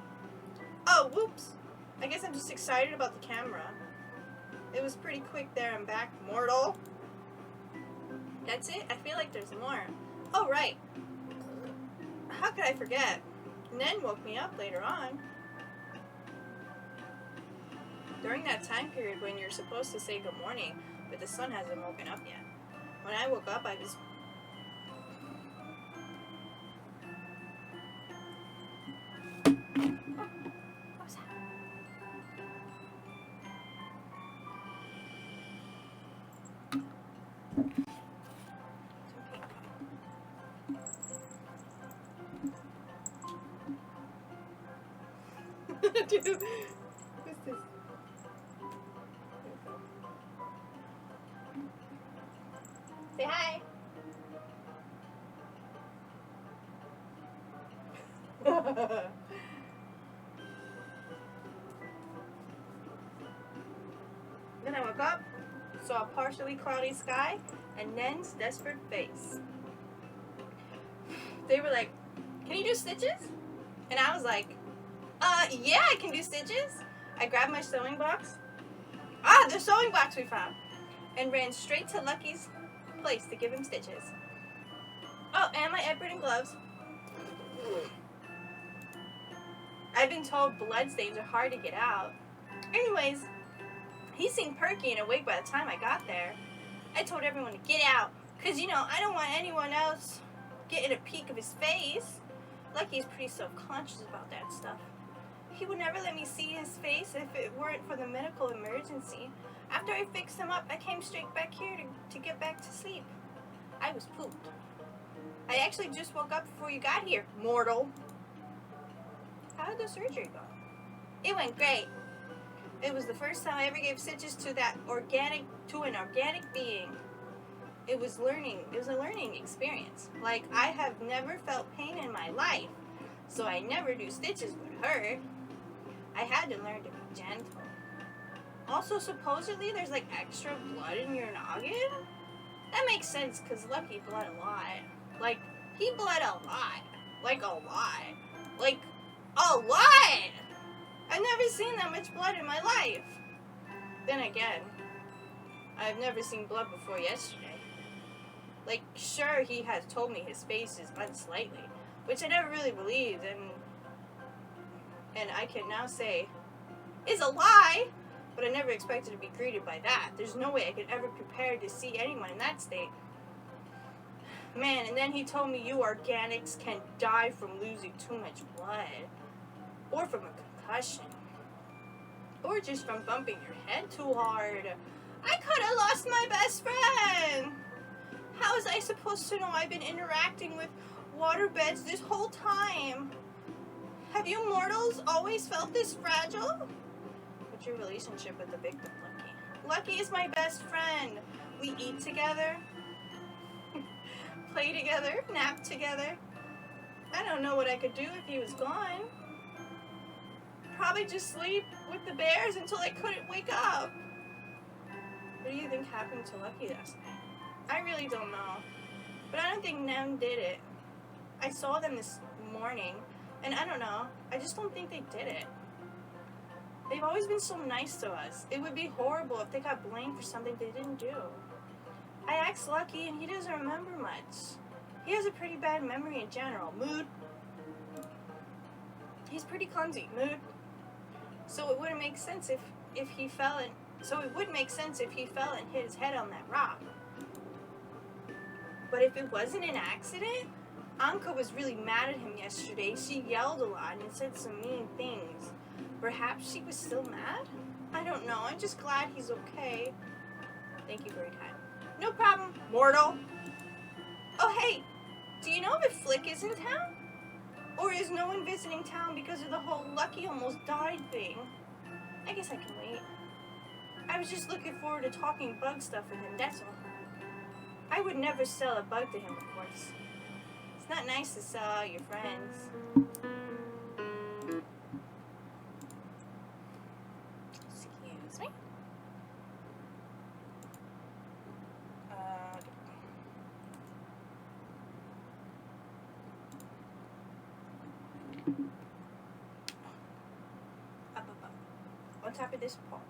Oh, whoops! I guess I'm just excited about the camera. It was pretty quick there and back, Mortal. That's it? I feel like there's more. Oh, right. How could I forget? Nen woke me up later on. During that time period when you're supposed to say good morning, but the sun hasn't woken up yet. When I woke up, I was... What was that? Dude, what's this? Say hi. Then I woke up, saw a partially cloudy sky, and Nen's desperate face. They were like, "Can you do stitches?" And I was like, yeah, I can do stitches. I grabbed my sewing box. Ah, the sewing box we found. And ran straight to Lucky's place to give him stitches. Oh, and my apron and gloves. I've been told bloodstains are hard to get out. Anyways, he seemed perky and awake by the time I got there. I told everyone to get out, because, you know, I don't want anyone else getting a peek of his face. Lucky's pretty self-conscious about that stuff. He would never let me see his face if it weren't for the medical emergency. After I fixed him up, I came straight back here to get back to sleep. I was pooped. I actually just woke up before you got here, mortal. How did the surgery go? It went great. It was the first time I ever gave stitches to an organic being. It was a learning experience. Like, I have never felt pain in my life, so I never do stitches with her. I had to learn to be gentle. Also, supposedly there's like extra blood in your noggin. That makes sense because Lucky bled a lot. Like, he bled a lot. Like, a lot. Like, a lot! I've never seen that much blood in my life. Then again, I've never seen blood before yesterday. Like, sure, he has told me his face is unsightly, which I never really believed, and I can now say is a lie, but I never expected to be greeted by that. There's no way I could ever prepare to see anyone in that state. Man, and then he told me you organics can die from losing too much blood, or from a concussion, or just from bumping your head too hard. I could have lost my best friend. How was I supposed to know I've been interacting with waterbeds this whole time? Have you mortals always felt this fragile? What's your relationship with the victim, Lucky? Lucky is my best friend. We eat together, play together, nap together. I don't know what I could do if he was gone. Probably just sleep with the bears until I couldn't wake up. What do you think happened to Lucky last night? I really don't know. But I don't think Nem did it. I saw them this morning, and I don't know. I just don't think they did it. They've always been so nice to us. It would be horrible if they got blamed for something they didn't do. I asked Lucky, and he doesn't remember much. He has a pretty bad memory in general. Mood. He's pretty clumsy. Mood. So it wouldn't make sense if he fell and hit his head on that rock. But if it wasn't an accident, Anka was really mad at him yesterday. She yelled a lot and said some mean things. Perhaps she was still mad? I don't know. I'm just glad he's okay. Thank you for your time. No problem, mortal. Oh, hey, do you know if Flick is in town? Or is no one visiting town because of the whole Lucky almost died thing? I guess I can wait. I was just looking forward to talking bug stuff with him, that's all. I would never sell a bug to him, of course. It's not nice to sell out your friends. Excuse me. Up. On top of this pole.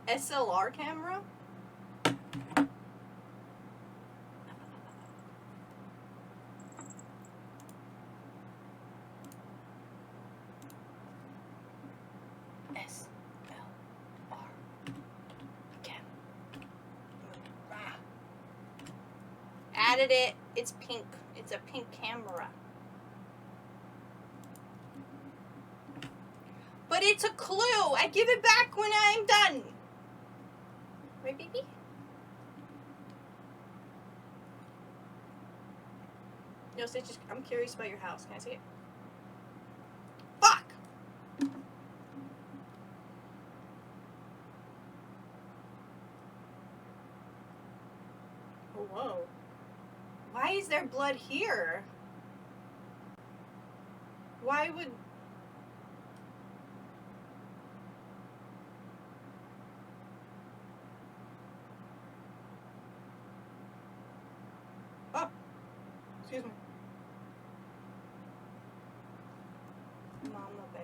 SLR camera? SLR camera. Added it. It's pink. It's a pink camera. But it's a clue. I give it back when I'm done. Right, baby? No, Stitch, I'm curious about your house. Can I see it? Fuck! Oh, whoa. Why is there blood here? Why would... Oh! Excuse me. Mama bear.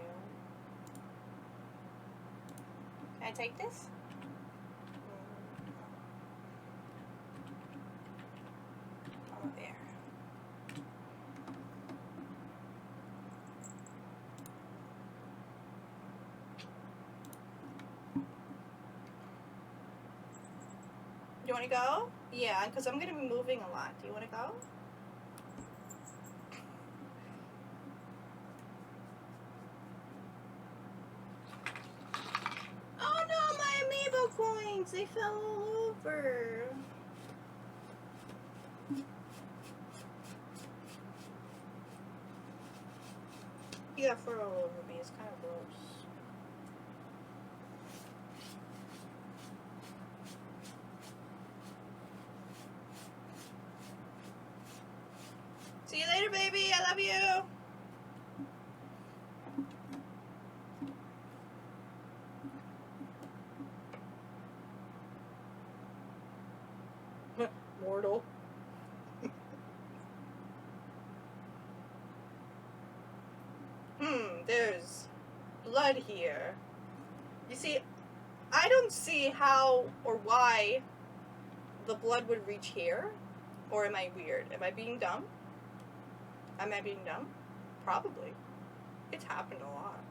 Can I take this? Mama bear. You want to go? Yeah, because I'm going to be moving a lot. Do you want to go? Oh no, my amiibo coins! They fell all over. You got fur all over me. It's kind of gross. See you later, baby. I love you. Mortal. There's blood here. You see, I don't see how or why the blood would reach here. Or am I weird? Am I being dumb? Am I being dumb? Probably. It's happened a lot.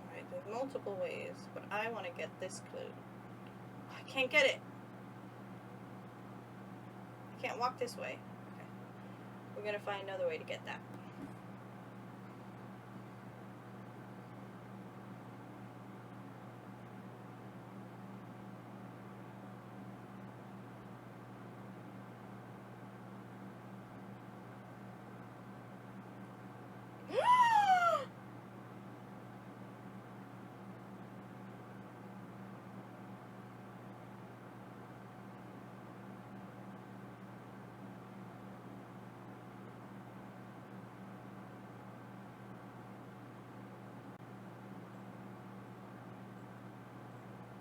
Alright, there's multiple ways, but I want to get this clue. I can't get it. I can't walk this way. Okay. We're going to find another way to get that.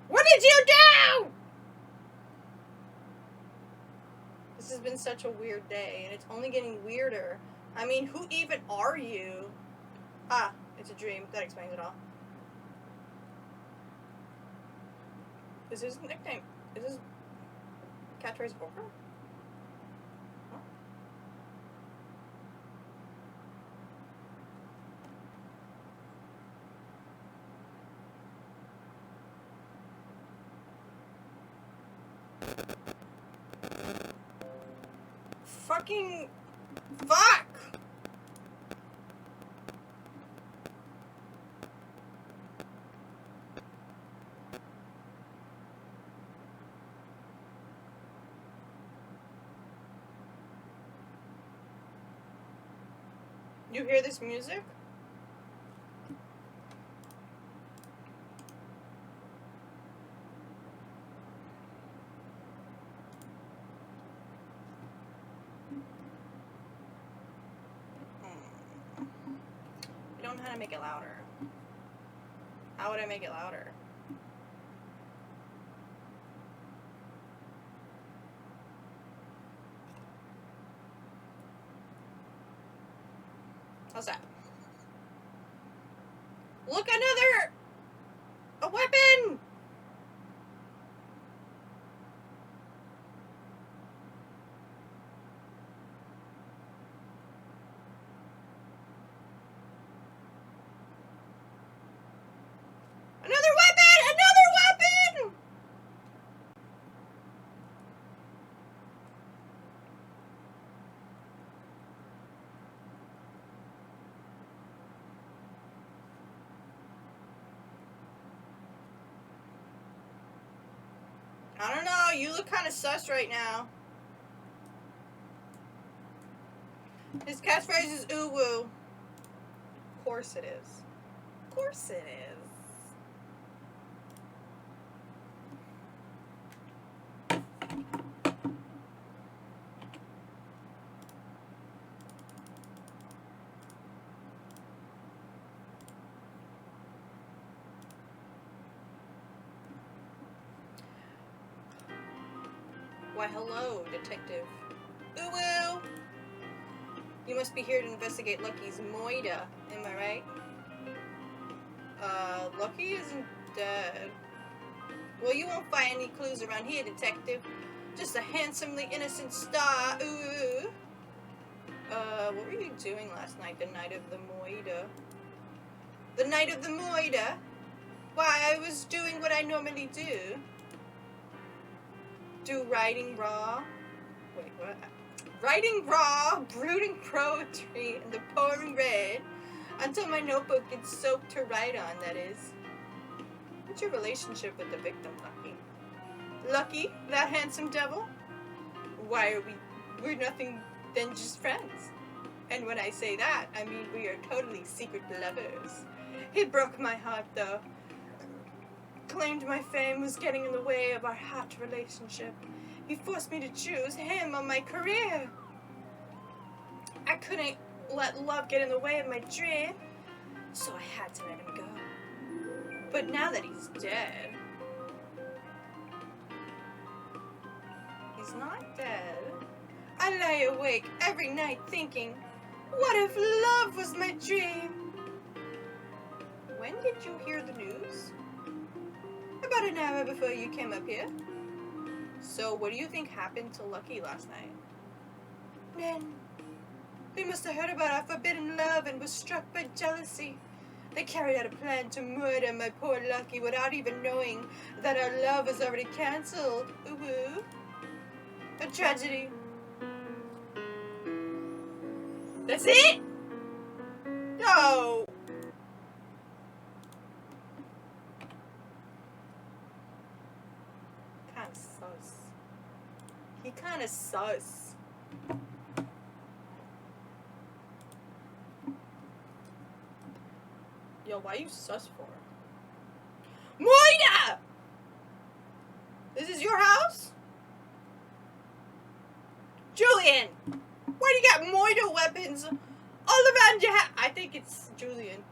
What did you do? This has been such a weird day, and it's only getting weirder. I mean, who even are you? Ah, it's a dream. That explains it all. Is his nickname? Is his catchphrase Booker? Huh? Fucking fuck! You hear this music? I don't know how to make it louder. How would I make it louder? How's that? Look, a weapon! Another weapon! Another weapon! I don't know, you look kind of sus right now. His catchphrase is ooh woo. Of course it is. Of course it is. Why, hello, detective. Ooh woo! You must be here to investigate Lucky's moida, am I right? Lucky isn't dead. Well, you won't find any clues around here, detective. Just a handsomely innocent star. Ooh. What were you doing last night, the night of the Moida? The night of the Moida? Why, I was doing what I normally do. Writing raw. Wait, what? Writing raw, brooding poetry in the pouring rain until my notebook gets soaked to write on, that is. What's your relationship with the victim, Lucky? Lucky, that handsome devil? Why are we're nothing than just friends. And when I say that, I mean we are totally secret lovers. He broke my heart, though. Claimed my fame was getting in the way of our hot relationship. He forced me to choose him on my career. I couldn't let love get in the way of my dream, so I had to let him go. But now that he's dead... He's not dead. I lay awake every night thinking, what if love was my dream? When did you hear the news? About an hour before you came up here. So what do you think happened to Lucky last night? Then, they must have heard about our forbidden love and was struck by jealousy. They carried out a plan to murder my poor Lucky without even knowing that our love was already cancelled. Ooh, a tragedy. That's it? No. Kinda sus. He kinda sus. Yo, why you sus for? Moida! This is your house? Julian! Why do you got Moida weapons all around your house? I think it's Julian.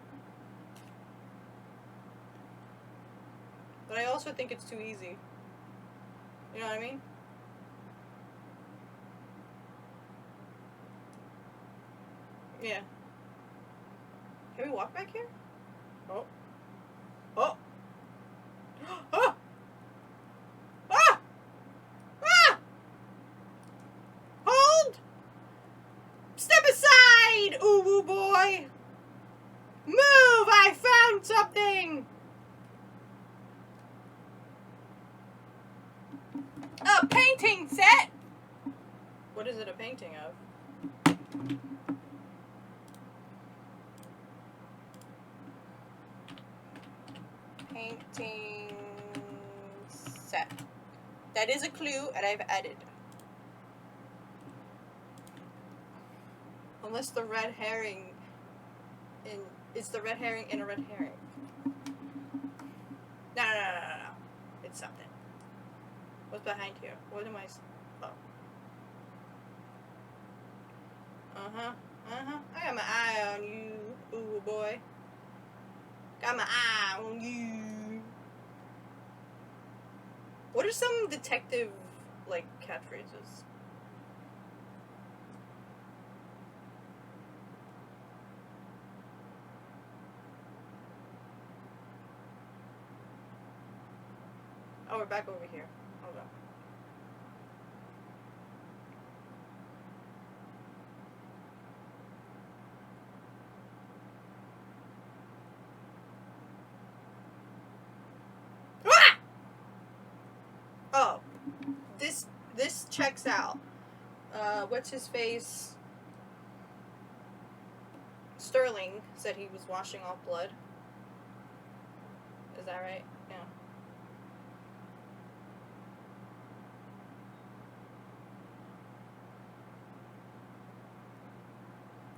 But I also think it's too easy. You know what I mean? Yeah. Can we walk back here? Oh. Oh. Oh. Ah! Ah! Hold! Step aside, ooh boy! Move! I found something! A painting set! What is it a painting of? Painting set. That is a clue, and I've added. Unless the red herring is the red herring in a red herring. No. It's something. What's behind here? What am I? Oh. I got my eye on you, ooh boy. Got my eye on you. What are some detective, like, catchphrases? Oh, we're back over here. Hold on. Oh, this checks out. What's his face? Sterling said he was washing off blood. Is that right? Yeah.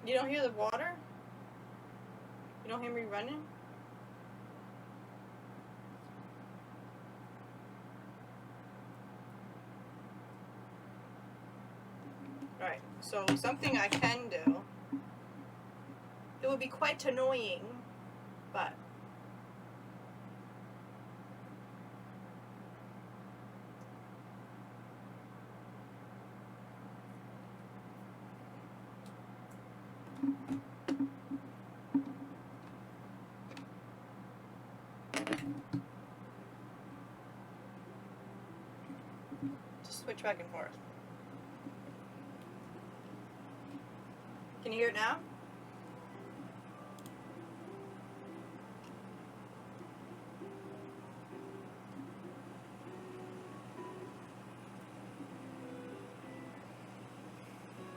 You don't hear the water? You don't hear me running? Right, so something I can do. It would be quite annoying, but... just switch back and forth. Can you hear it now?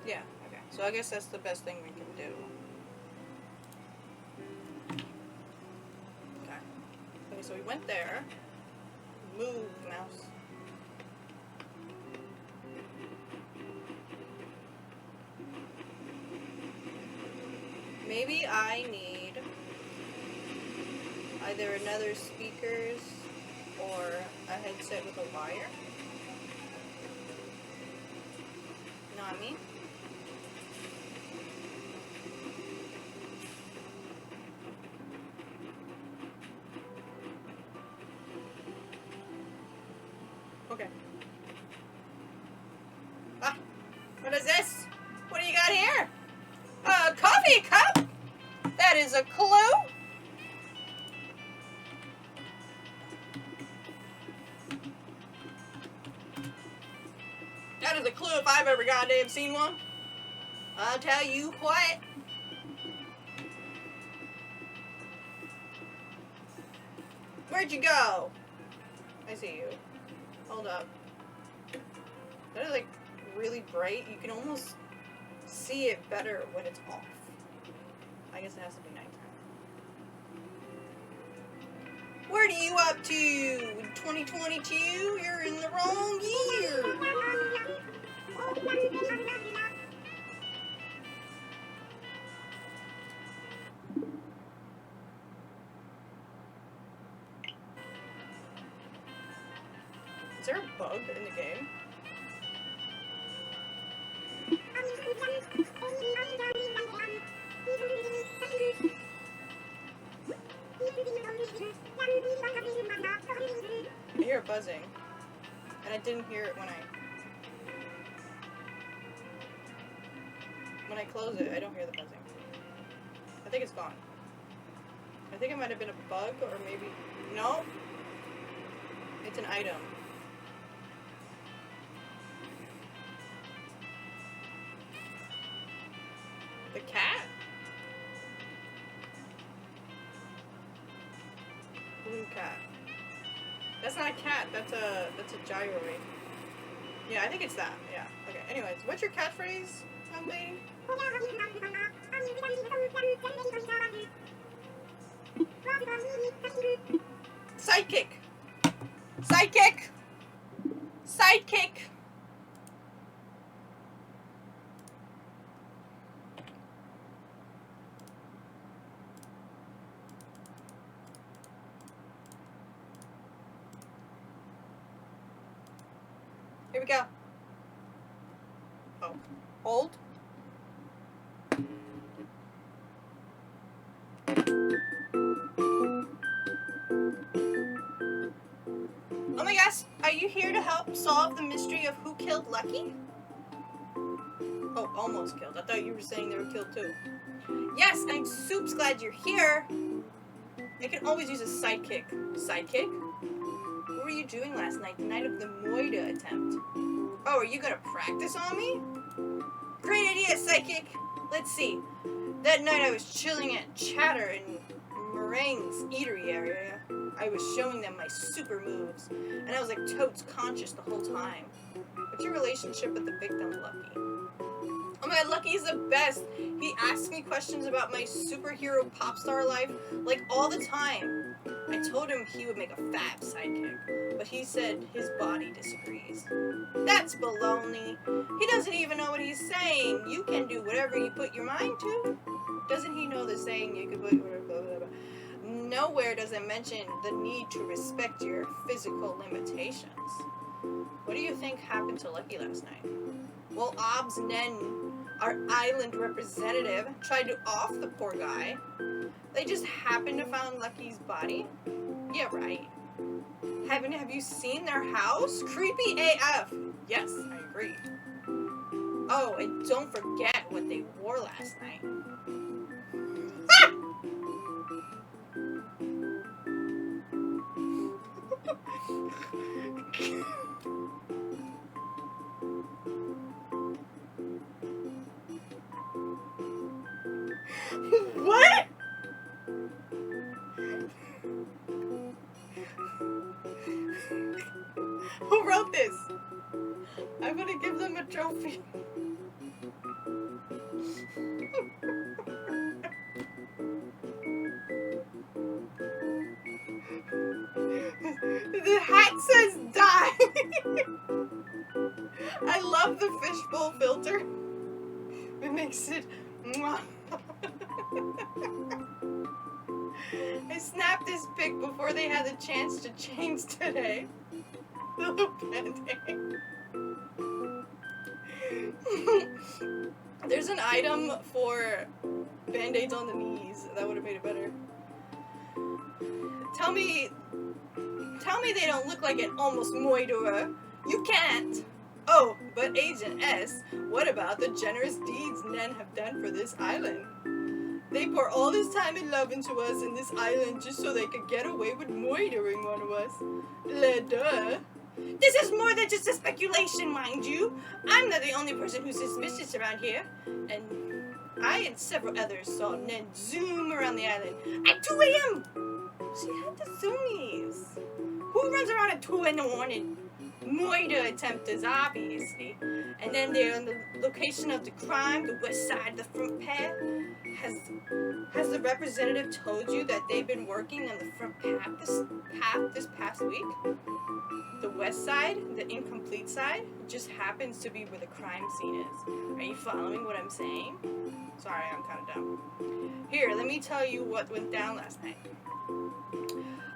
Yeah, okay. So I guess that's the best thing we can do. Okay. Okay, so we went there. Move, mouse. Maybe I need either another speakers or a headset with a wire. Know what I mean? Okay. Ah, what is this? What do you got here? A coffee cup? That is a clue? That is a clue if I've ever goddamn seen one. I'll tell you what. Where'd you go? I see you. Hold up. That is like really bright. You can almost see it better when it's off. I guess it has to be nighttime. What are you up to? In 2022? You're in the wrong year. Is there a bug in the game? I hear it buzzing, and I didn't hear it when I close it. I don't hear the buzzing. I think it's gone. I think it might have been a bug, or maybe no. It's an item. The cat? Blue cat. That's not a cat. That's a gyroid. Yeah, I think it's that. Yeah. Okay. Anyways, what's your catchphrase, young lady? Sidekick. Sidekick. Sidekick. Here we go. Oh. Hold. Oh my gosh, are you here to help solve the mystery of who killed Lucky? Oh, almost killed. I thought you were saying they were killed too. Yes, I'm soups glad you're here. I can always use a sidekick. Sidekick? What were you doing last night, the night of the Moida attempt? Oh, are you gonna practice on me? Great idea, Psychic! Let's see. That night I was chilling at Chatter in Meringue's eatery area. I was showing them my super moves, and I was like totes conscious the whole time. What's your relationship with the victim, Lucky? Oh my god, Lucky's the best! He asks me questions about my superhero pop star life, like all the time. I told him he would make a fab sidekick, but he said his body disagrees. That's baloney. He doesn't even know what he's saying. You can do whatever you put your mind to. Doesn't he know the saying you can put whatever, blah, blah, blah. Nowhere does it mention the need to respect your physical limitations. What do you think happened to Lucky last night? Well, Obs Nen, our island representative, tried to off the poor guy. They just happened to find Lucky's body? Yeah, right. Have you seen their house? Creepy AF. Yes, I agree. Oh, and don't forget what they wore last night. Ah! this. I'm gonna give them a trophy. The hat says die. I love the fishbowl filter. It makes it. Mwah. I snapped this pic before they had the chance to change today. The little Band-Aid. There's an item for Band-Aids on the knees. That would have made it better. Tell me they don't look like an almost moiderer. You can't. Oh, but Agent S, what about the generous deeds men have done for this island? They pour all this time and love into us in this island just so they could get away with moidering one of us. Duh. This is more than just a speculation, mind you. I'm not the only person who's suspicious around here. And I and several others saw Nen zoom around the island at 2 a.m. She had the zoomies. Who runs around at 2 in the morning? Moida attempters, obviously. And then they're on the location of the crime, the west side, the front path. Has the representative told you that they've been working on the front path this past week? The west side, the incomplete side, just happens to be where the crime scene is. Are you following what I'm saying? Sorry, I'm kind of dumb. Here, let me tell you what went down last night.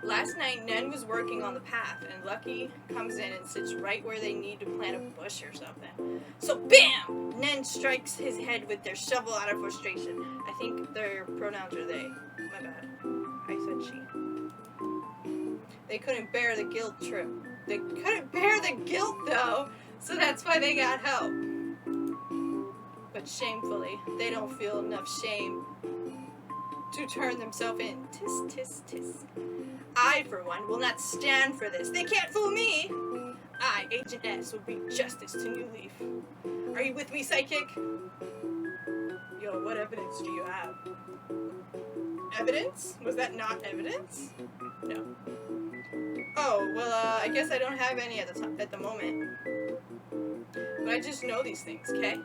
Last night, Nen was working on the path, and Lucky comes in and sits right where they need to plant a bush or something. So, BAM! Nen strikes his head with their shovel out of frustration. I think their pronouns are they. My bad. I said she. They couldn't bear the guilt trip. They couldn't bear the guilt, though, so that's why they got help. But shamefully, they don't feel enough shame to turn themselves in. Tis, tis, tis. I, for one, will not stand for this. They can't fool me. I, Agent S, will bring justice to New Leaf. Are you with me, Psychic? Yo, what evidence do you have? Evidence? Was that not evidence? No. Oh, well, I guess I don't have any at the moment. But I just know these things, okay?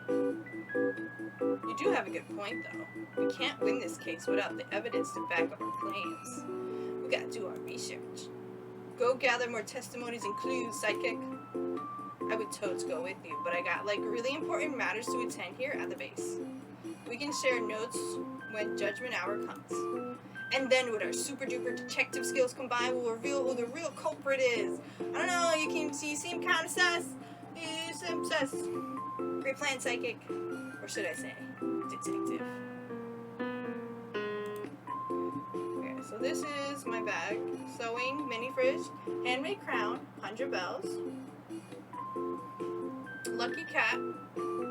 You do have a good point, though. We can't win this case without the evidence to back up our claims. We gotta do our research. Go gather more testimonies and clues, Psychic. I would totes go with you, but I got, really important matters to attend here at the base. We can share notes when judgment hour comes. And then with our super duper detective skills combined, we'll reveal who the real culprit is. I don't know, you seem kind of sus. You seem sus. Great plan, Psychic. Or should I say, detective. Okay, so this is my bag. Sewing, mini fridge, handmade crown, 100 bells. Lucky cat,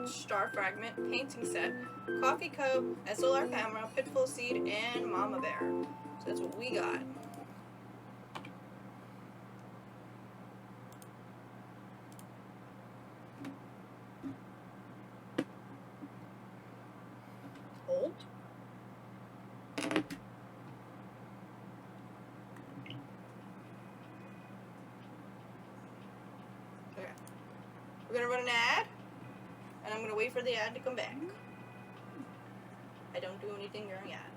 star fragment, painting set, coffee cup, SLR camera, pitfall seed, and mama bear. So that's what we got. Hold. Okay. We're gonna run an ad, and I'm gonna wait for the ad to come back. I don't do anything during ads.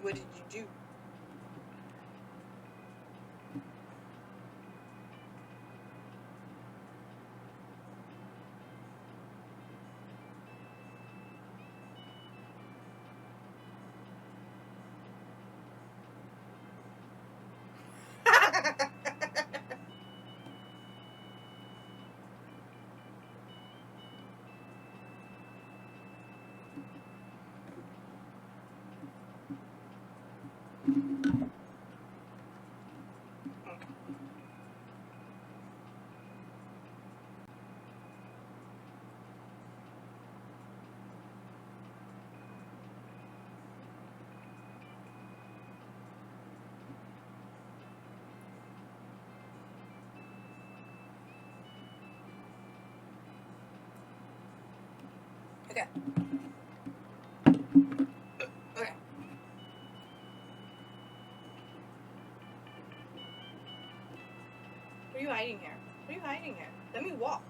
What did you do? Okay. Okay. What are you hiding here? What are you hiding here? Let me walk.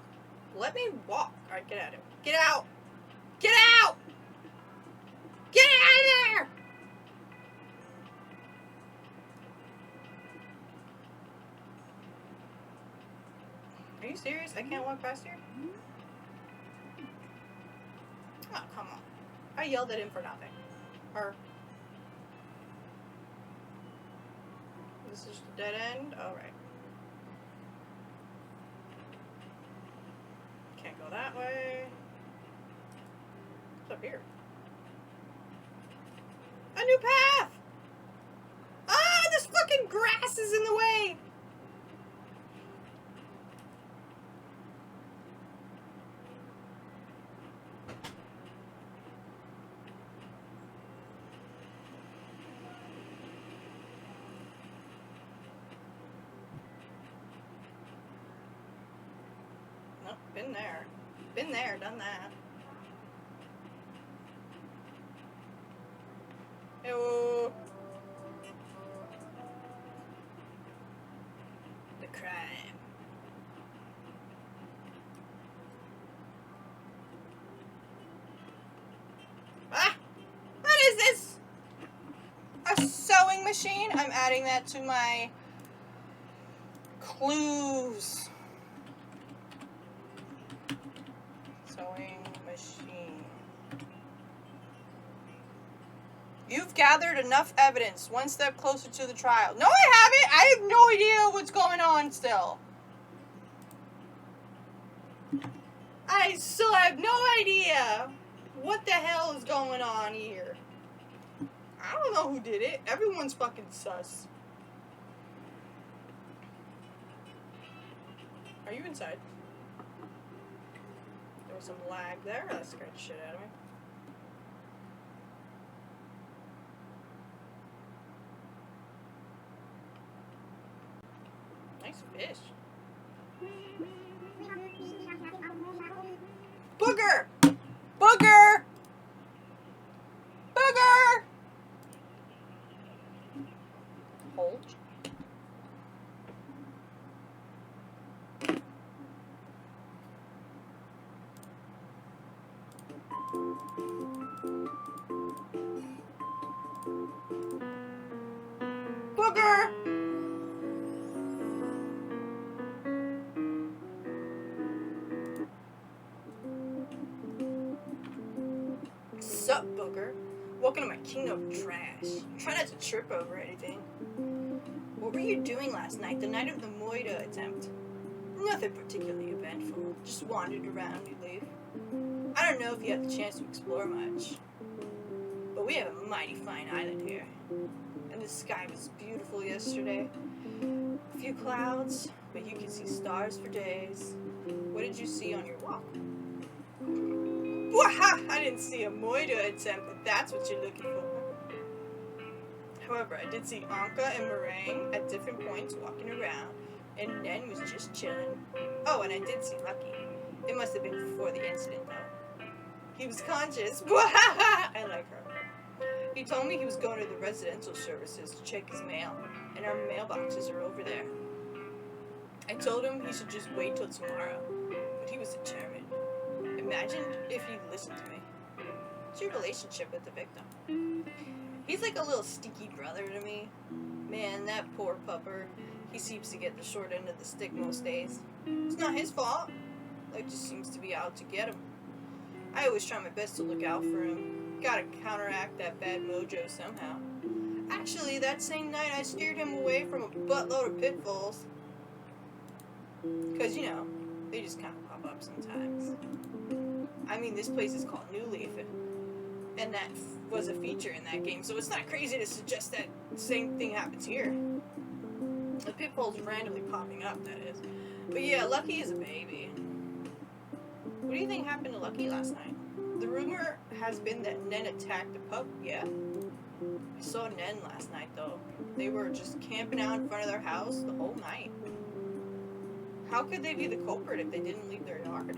Let me walk. Alright, get out of here. Get out! Get out! Get out of there! Are you serious? I can't walk past here? Oh, come on. I yelled at him for nothing. Or... This is the dead end? Alright. Can't go that way. What's up here? A new path! Ah, this fucking grass is in the way! Nope, been there. Been there, done that. Ew. The crime. Ah! What is this? A sewing machine? I'm adding that to my clues. Sewing machine. You've gathered enough evidence. One step closer to the trial. No, I haven't. I have no idea what's going on still. I still have no idea what the hell is going on here. I don't know who did it. Everyone's fucking sus. Are you inside? There was some lag there. That scared the shit out of me. Nice fish. Booger! Booger! Booger! Hold. Booger! Sup, Booger? Welcome to my kingdom of trash. Try not to trip over anything. What were you doing last night, the night of the Moida attempt? Nothing particularly eventful. Just wandered around New Leaf. I don't know if you had the chance to explore much, but we have a mighty fine island here. And the sky was beautiful yesterday. A few clouds, but you could see stars for days. What did you see on your walk? Waha! I didn't see a Moida attempt, if that's what you're looking for. However, I did see Anka and Meringue at different points walking around, and Nen was just chilling. Oh, and I did see Lucky. It must have been before the incident, though. He was conscious. I like her. He told me he was going to the residential services to check his mail, and our mailboxes are over there. I told him he should just wait till tomorrow, but he was determined. Imagine if he listened to me. What's your relationship with the victim? He's like a little stinky brother to me. Man, that poor pupper. He seems to get the short end of the stick most days. It's not his fault. Life just seems to be out to get him. I always try my best to look out for him. Gotta counteract that bad mojo somehow. Actually, that same night I steered him away from a buttload of pitfalls. Cause, you know, they just kind of pop up sometimes. I mean, this place is called New Leaf, and that was a feature in that game, so it's not crazy to suggest that the same thing happens here. The pitfalls randomly popping up, that is. But yeah, Lucky is a baby. What do you think happened to Lucky last night? The rumor has been that Nen attacked the pup, yeah. I saw Nen last night, though. They were just camping out in front of their house the whole night. How could they be the culprit if they didn't leave their yard?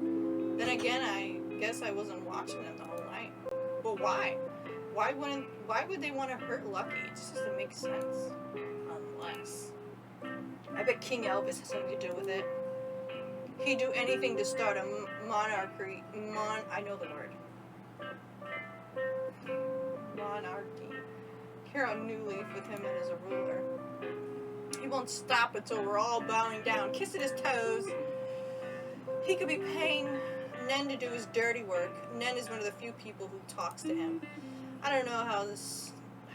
Then again, I Guess I wasn't watching them the whole night. But why? Why would they want to hurt Lucky? It just doesn't make sense. Unless I bet King Elvis has something to do with it. He'd do anything to start a monarchy. I know the word. Monarchy. Here on New Leaf with him as a ruler. He won't stop until we're all bowing down, kissing his toes. He could be paying Nen to do his dirty work. Nen is one of the few people who talks to him. I don't know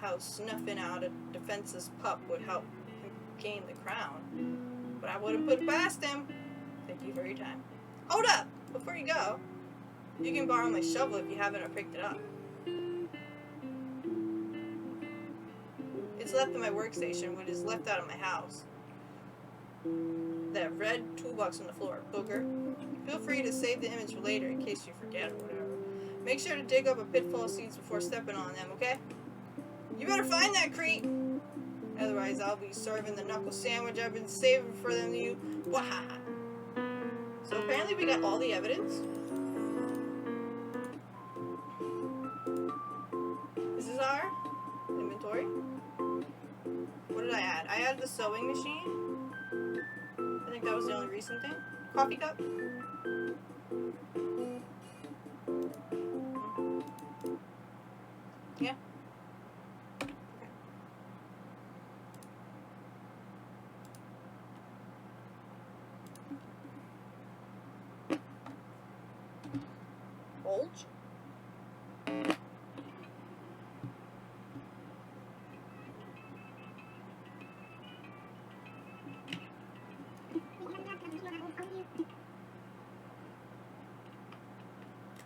how snuffing out a defenseless pup would help him gain the crown, but I wouldn't put it past him. Thank you for your time. Hold up! Before you go, you can borrow my shovel if you haven't or picked it up. It's left in my workstation, what is left out of my house. That red toolbox on the floor, booger. Feel free to save the image for later in case you forget or whatever. Make sure to dig up a pit full of seeds before stepping on them, okay? You better find that creep! Otherwise, I'll be serving the knuckle sandwich I've been saving for them to you. Waha! So apparently we got all the evidence. This is our inventory. What did I add? I added the sewing machine. I think that was the only recent thing. Coffee cup. Yeah. Okay. Bulge.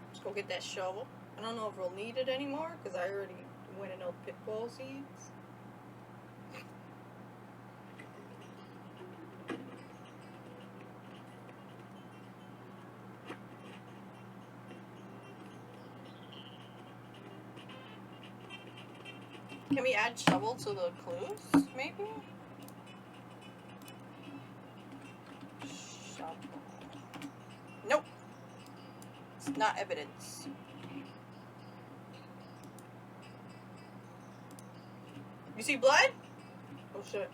Let's go get that shovel. I don't know if we'll need it anymore because I already went and no pitfall seeds. Can we add shovel to the clues, maybe? Shovel. Nope. It's not evidence. You see blood? Oh shit.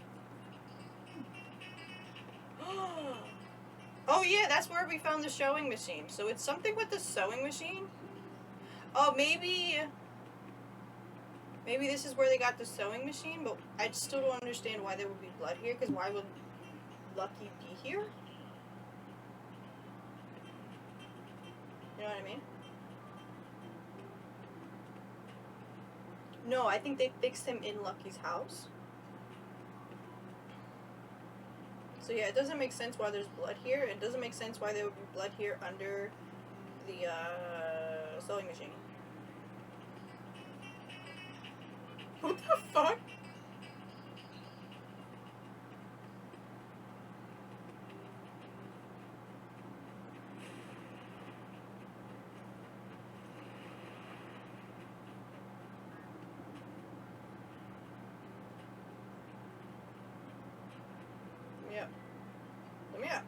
Oh yeah, that's where we found the sewing machine. So it's something with the sewing machine? Oh, maybe this is where they got the sewing machine, but I still don't understand why there would be blood here, because why would Lucky be here? You know what I mean? No, I think they fixed him in Lucky's house. So yeah, it doesn't make sense why there's blood here. It doesn't make sense why there would be blood here under the sewing machine. What the fuck? Yeah. Let me up.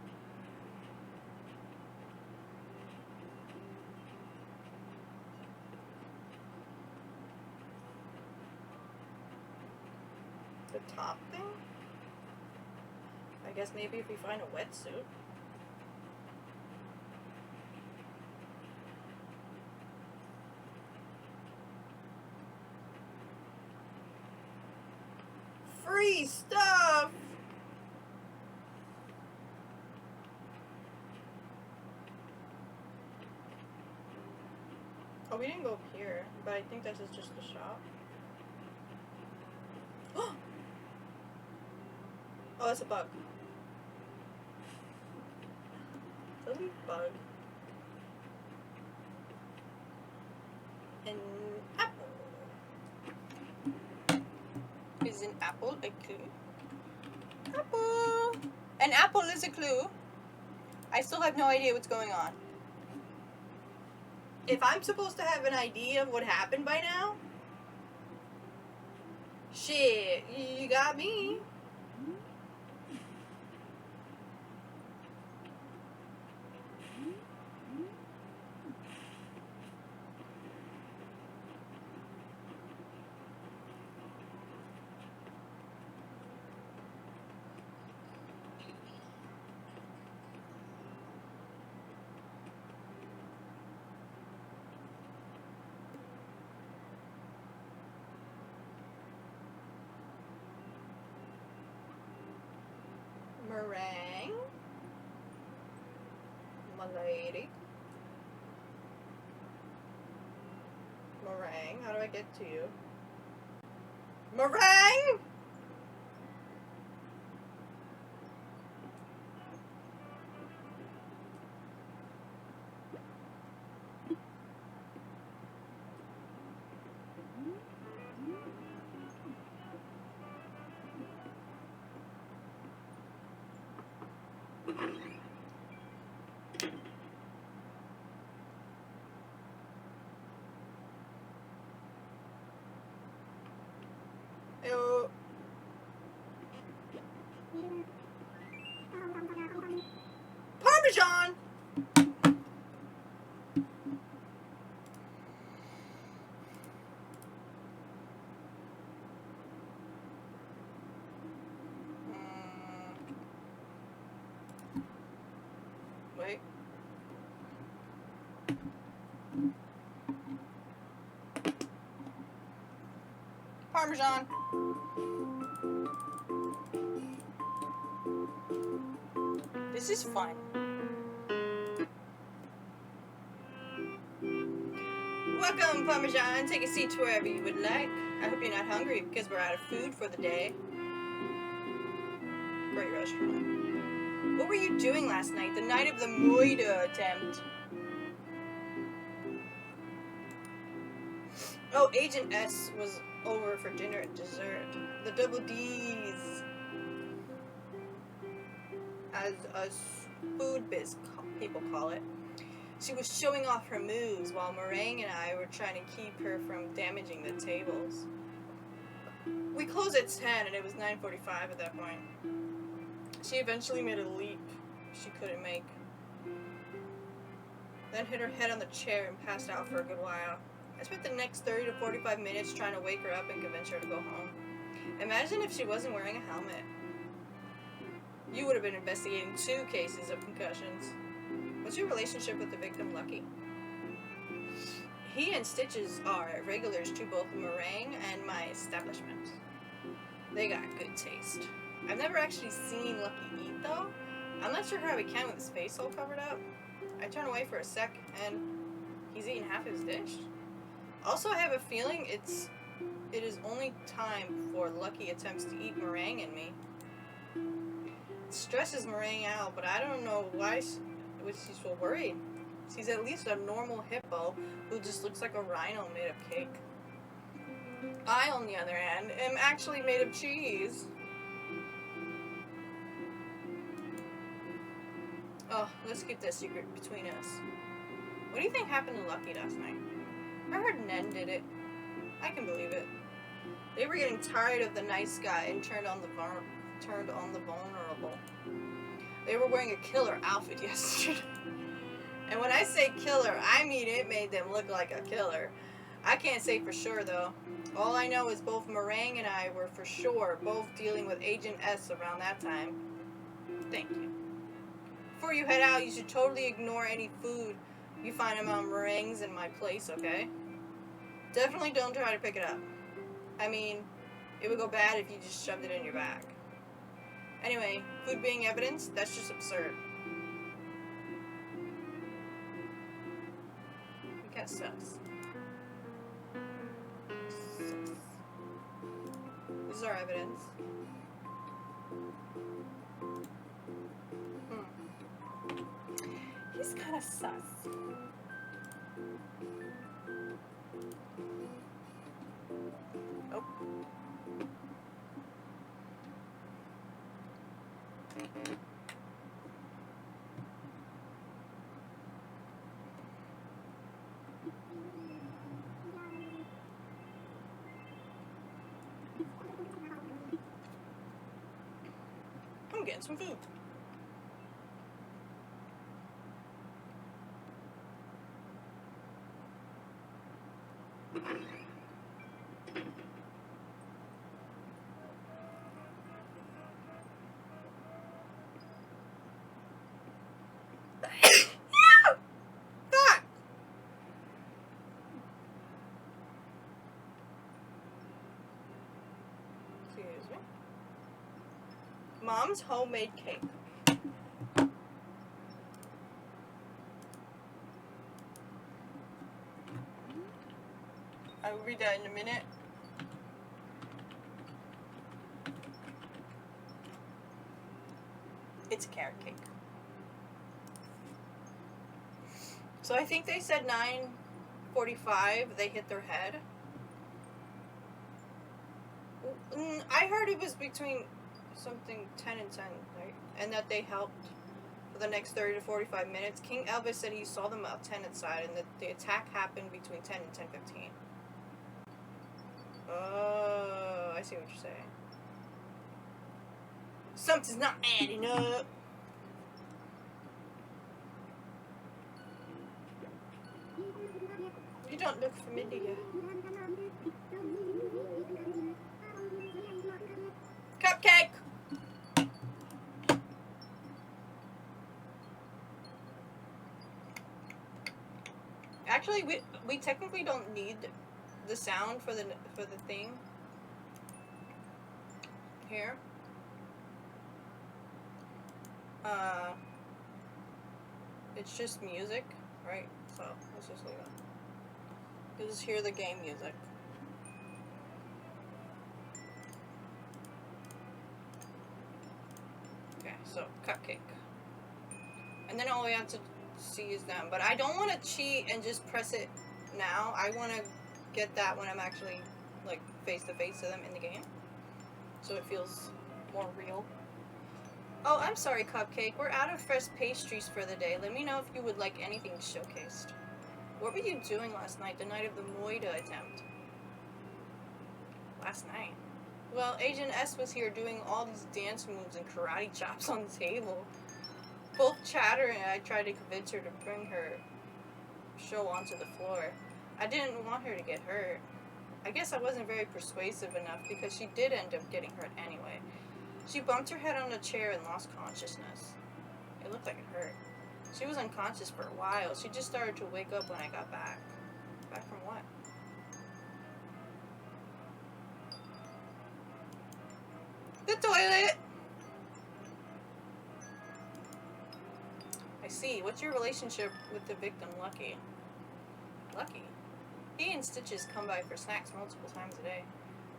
The top thing? I guess maybe if we find a wetsuit. Free stuff! Oh, we didn't go up here, but I think this is just the shop. Oh, that's a bug. It's a leaf bug. An apple. Is an apple a clue? Apple! An apple is a clue. I still have no idea what's going on. If I'm supposed to have an idea of what happened by now, shit, you got me. Meringue. My lady. Meringue. How do I get to you? Meringue! Ew. Parmesan! Wait. Parmesan. This is fun. Welcome, Parmesan. Take a seat wherever you would like. I hope you're not hungry because we're out of food for the day. Great restaurant. What were you doing last night? The night of the murder attempt. Oh, Agent S was over for dinner and dessert. The double D's. As us food biz people call it. She was showing off her moves while Meringue and I were trying to keep her from damaging the tables. We closed at 10 and it was 9:45 at that point. She eventually made a leap she couldn't make. Then hit her head on the chair and passed out for a good while. I spent the next 30 to 45 minutes trying to wake her up and convince her to go home. Imagine if she wasn't wearing a helmet. You would have been investigating 2 cases of concussions. What's your relationship with the victim, Lucky? He and Stitches are regulars to both Meringue and my establishment. They got good taste. I've never actually seen Lucky eat, though. I'm not sure how he can with his face all covered up. I turn away for a sec, and he's eaten half his dish. Also, I have a feeling it is only time before Lucky attempts to eat Meringue and me. It stresses Meringue out, but I don't know why she's so worried. She's at least a normal hippo who just looks like a rhino made of cake. I, on the other hand, am actually made of cheese. Oh, let's keep that secret between us. What do you think happened to Lucky last night? I heard Nen did it. I can believe it. They were getting tired of the nice guy and turned on the vulnerable. They were wearing a killer outfit yesterday. And when I say killer, I mean it made them look like a killer. I can't say for sure, though. All I know is both Meringue and I were for sure both dealing with Agent S around that time. Thank you. Before you head out, you should totally ignore any food you find among Meringue's in my place, okay? Definitely don't try to pick it up. I mean, it would go bad if you just shoved it in your bag. Anyway, food being evidence, that's just absurd. It kinda sucks. This is our evidence. He's kinda sus. Oh. I'm getting some food. Excuse me. Mom's homemade cake. I will read that in a minute. It's a carrot cake. So I think they said 9:45 they hit their head. I heard it was between something 10 and 10, right? And that they helped for the next 30 to 45 minutes. King Elvis said he saw them about 10 inside and that the attack happened between 10 and 10:15. Oh, I see what you're saying. Something's not adding up. You don't look familiar. Cupcake! Actually, we technically don't need the sound for the thing here. It's just music, right? So let's just leave it. You'll just hear the game music. Okay, so cupcake. And then all we have to see is them. But I don't want to cheat and just press it now. I want to get that when I'm actually like face to face to them in the game. So it feels more real. Oh, I'm sorry, Cupcake. We're out of fresh pastries for the day. Let me know if you would like anything showcased. What were you doing last night, the night of the Moida attempt? Last night? Well, Agent S was here doing all these dance moves and karate chops on the table. Both chattering, and I tried to convince her to bring her show onto the floor. I didn't want her to get hurt. I guess I wasn't very persuasive enough because she did end up getting hurt anyway. She bumped her head on a chair and lost consciousness. It looked like it hurt. She was unconscious for a while. She just started to wake up when I got back. Back from what? The toilet! I see. What's your relationship with the victim, Lucky? Lucky? He and Stitches come by for snacks multiple times a day.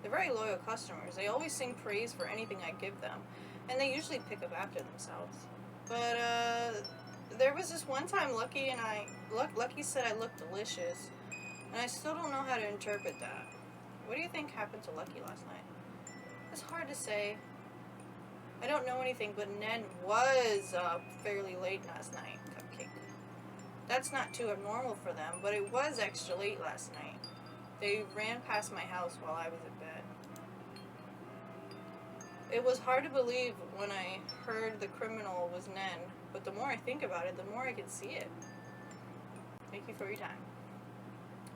They're very loyal customers. They always sing praise for anything I give them, and they usually pick up after themselves. But, there was this one time Lucky said I looked delicious, and I still don't know how to interpret that. What do you think happened to Lucky last night? It's hard to say. I don't know anything, but Nen was up fairly late last night, Cupcake. That's not too abnormal for them, but it was extra late last night. They ran past my house while I was in bed. It was hard to believe when I heard the criminal was Nen, but the more I think about it, the more I can see it. Thank you for your time.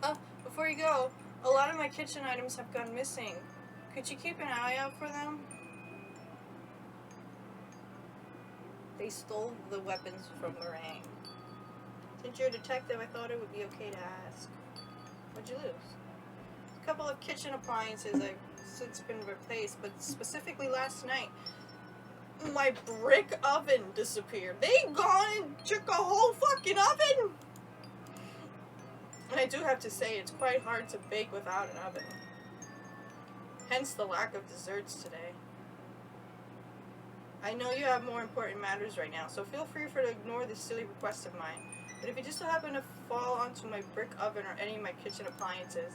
Oh, before you go, a lot of my kitchen items have gone missing. Could you keep an eye out for them? They stole the weapons from Lorraine. Since you're a detective, I thought it would be okay to ask. What'd you lose? A couple of kitchen appliances have since been replaced, but specifically last night, my brick oven disappeared. They gone and took a whole fucking oven! And I do have to say, it's quite hard to bake without an oven. Hence the lack of desserts today. I know you have more important matters right now, so feel free to ignore this silly request of mine. But if you just so happen to fall onto my brick oven or any of my kitchen appliances,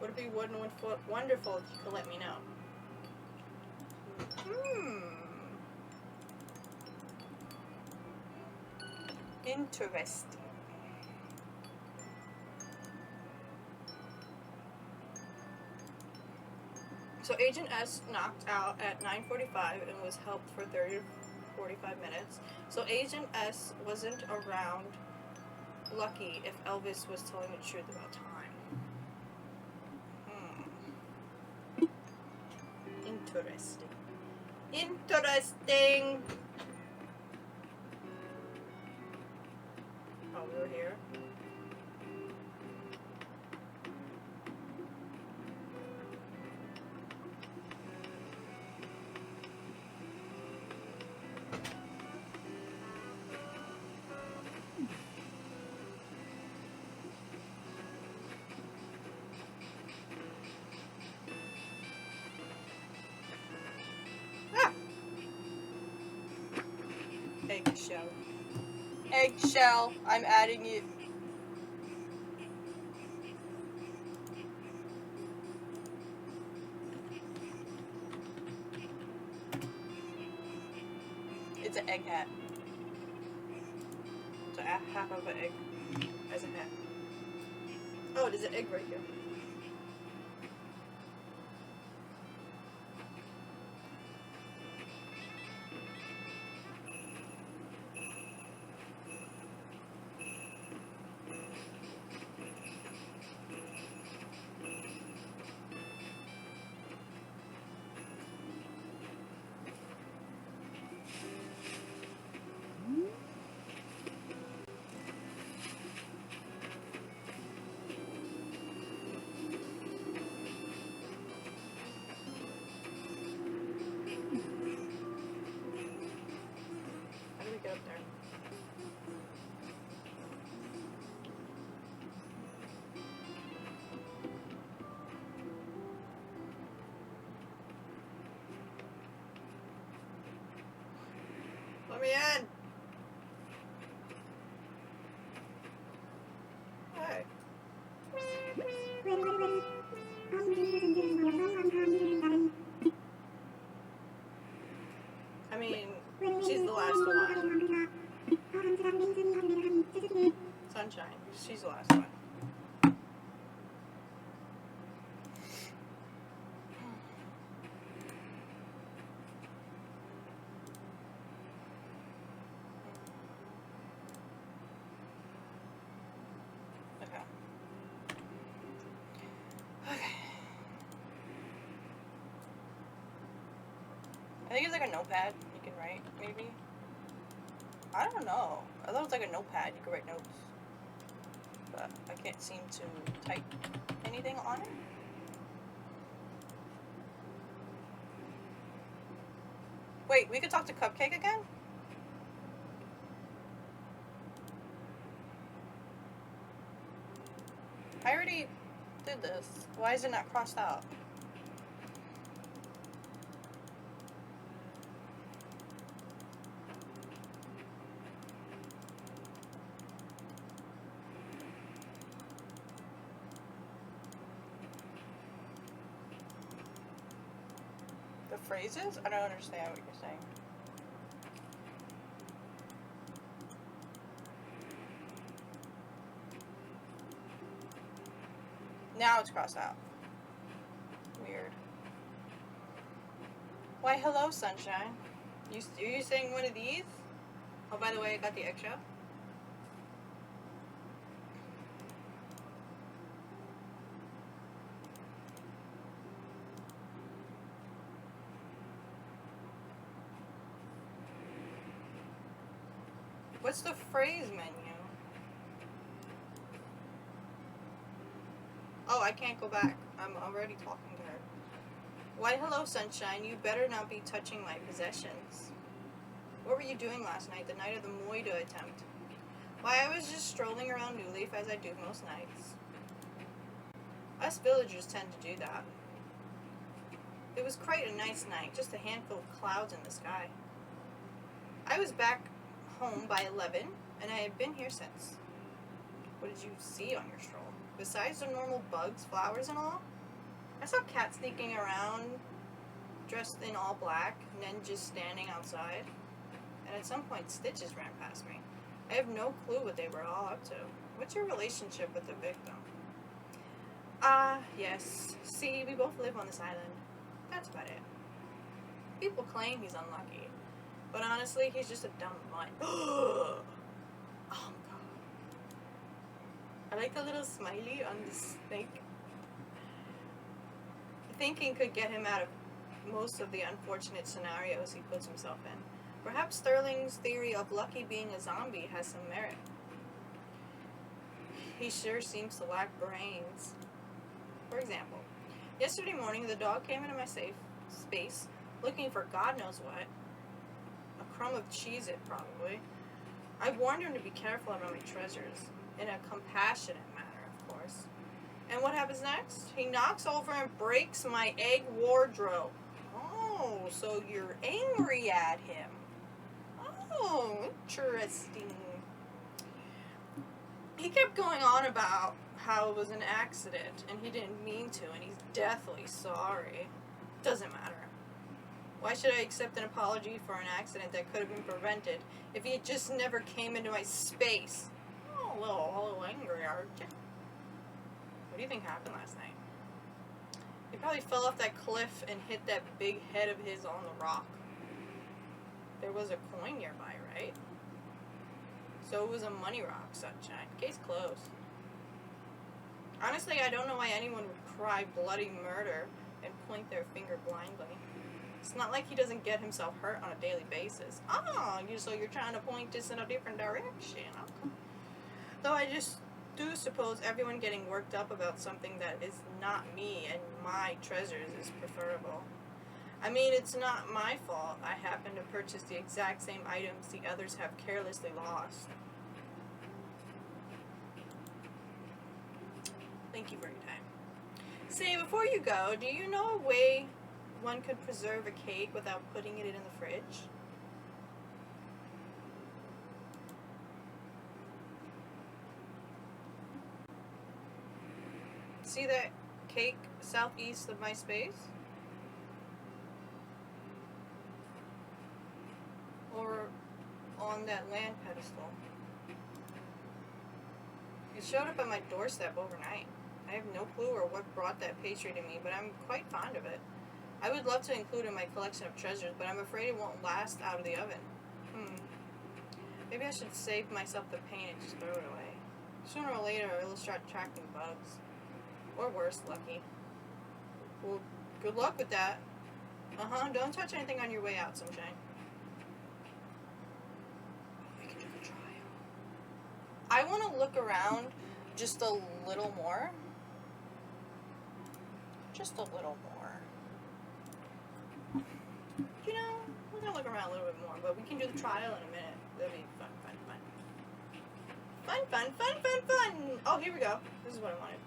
would it be wonderful if you could let me know? Interesting. So Agent S knocked out at 9:45 and was helped for 30 to 45 minutes. So Agent S wasn't around Lucky if Elvis was telling the truth about time. Interesting. Interesting! Oh, we're here. Eggshell. Eggshell. I'm adding it. It's an egg hat. It's a half of an egg as a hat. Oh, there's an egg right here. How do we get up there? Let me in! Hey. I mean, she's the last one. Sunshine. She's the last one. Okay. Okay. I think it's like a notepad you can write, maybe. I don't know. I thought it was like a notepad you could write notes. But I can't seem to type anything on it. Wait, we could talk to Cupcake again? I already did this. Why is it not crossed out? The phrases? I don't understand what you're saying. Now it's crossed out. Weird. Why, hello, sunshine. Are you saying one of these? Oh, by the way, I got the eggshell. What's the phrase menu? Oh, I can't go back. I'm already talking to her. Why, hello, sunshine. You better not be touching my possessions. What were you doing last night, the night of the Moida attempt? Why, I was just strolling around New Leaf as I do most nights. Us villagers tend to do that. It was quite a nice night, just a handful of clouds in the sky. I was back home by 11, and I have been here since. What did you see on your stroll? Besides the normal bugs, flowers, and all? I saw cats sneaking around, dressed in all black, and then just standing outside. And at some point, Stitches ran past me. I have no clue what they were all up to. What's your relationship with the victim? Yes. See, we both live on this island. That's about it. People claim he's unlucky. But honestly, he's just a dumb mutt. Oh, God. I like the little smiley on the snake. Thinking could get him out of most of the unfortunate scenarios he puts himself in. Perhaps Sterling's theory of Lucky being a zombie has some merit. He sure seems to lack brains. For example, yesterday morning the dog came into my safe space looking for God knows what. A crumb of Cheez-It, probably. I warned him to be careful about my treasures. In a compassionate manner, of course. And what happens next? He knocks over and breaks my egg wardrobe. Oh, so you're angry at him. Oh, interesting. He kept going on about how it was an accident and he didn't mean to and he's deathly sorry. Doesn't matter. Why should I accept an apology for an accident that could have been prevented if he just never came into my space? Oh, a little angry, aren't you? What do you think happened last night? He probably fell off that cliff and hit that big head of his on the rock. There was a coin nearby, right? So it was a money rock, sunshine. Case closed. Honestly, I don't know why anyone would cry bloody murder and point their finger blindly. It's not like he doesn't get himself hurt on a daily basis. Oh, so you're trying to point this in a different direction. Okay. Though I just do suppose everyone getting worked up about something that is not me and my treasures is preferable. I mean, it's not my fault I happen to purchase the exact same items the others have carelessly lost. Thank you for your time. Say, before you go, do you know a way one could preserve a cake without putting it in the fridge? See that cake southeast of my space? Or on that land pedestal. It showed up at my doorstep overnight. I have no clue or what brought that pastry to me, but I'm quite fond of it. I would love to include it in my collection of treasures, but I'm afraid it won't last out of the oven. Maybe I should save myself the pain and just throw it away. Sooner or later, it'll start attracting bugs. Or worse, Lucky. Well, good luck with that. Don't touch anything on your way out, Sunshine. We can do the trial. I want to look around just a little more. Just a little more. You know, we're going to look around a little bit more, but we can do the trial in a minute. That'll be fun, fun, fun. Fun, fun, fun, fun, fun! Oh, here we go. This is what I wanted.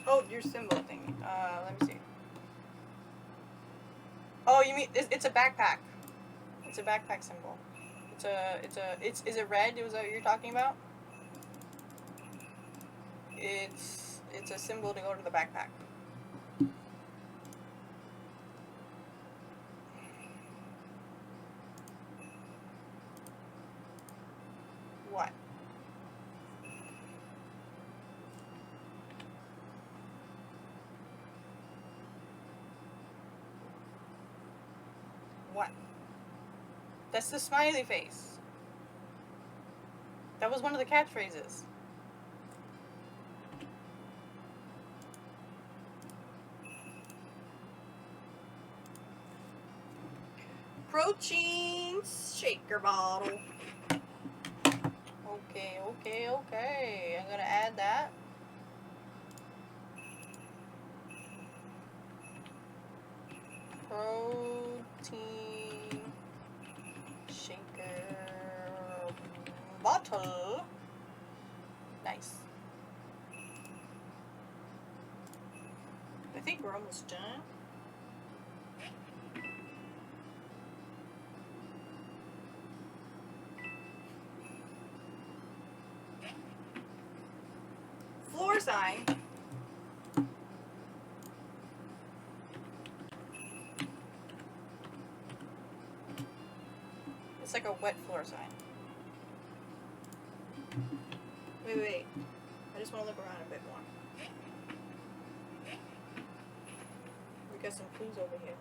Oh, your symbol thing. Let me see. Oh, you mean it's a backpack? It's a backpack symbol. Is it red? Was that what you're talking about? It's a symbol to go to the backpack. What? What? That's the smiley face. That was one of the catchphrases. Protein shaker bottle. Okay. I'm gonna add that. Protein shaker bottle. Nice. I think we're almost done. Floor sign. It's like a wet floor sign. Wait. I just want to look around a bit more. We got some clues over here.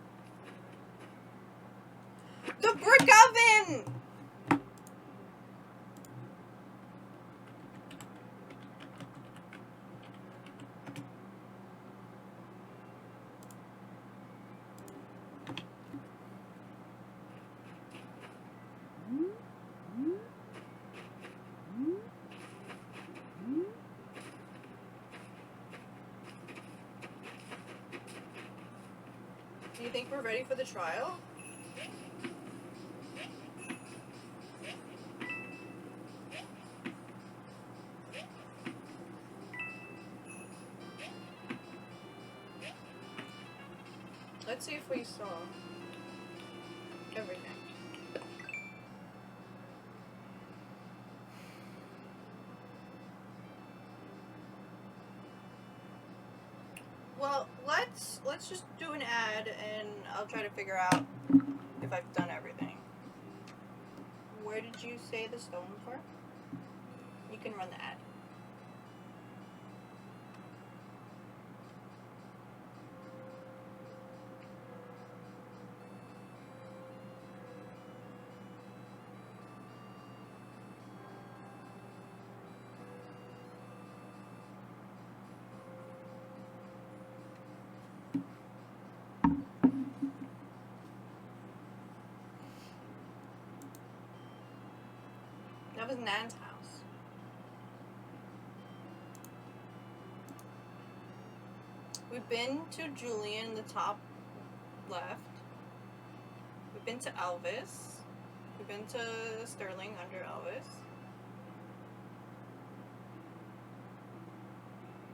The brick oven! Do you think we're ready for the trial? Let's see if we saw everything. Well, let's just do an ad, and I'll try to figure out if I've done everything. Where did you say the stones were? You can run the ad. That was Nan's house. We've been to Julian in the top left. We've been to Elvis. We've been to Sterling under Elvis.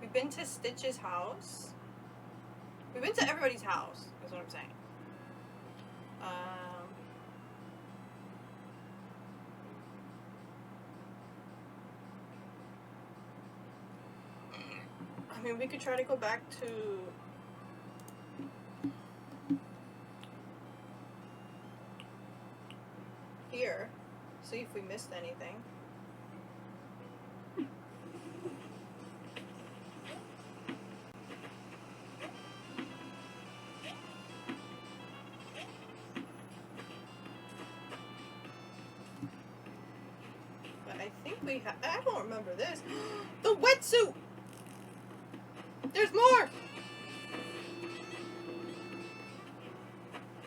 We've been to Stitch's house. We've been to everybody's house, is what I'm saying. I mean, we could try to go back to here, see if we missed anything. But I think we have, I don't remember this. The wetsuit! There's more!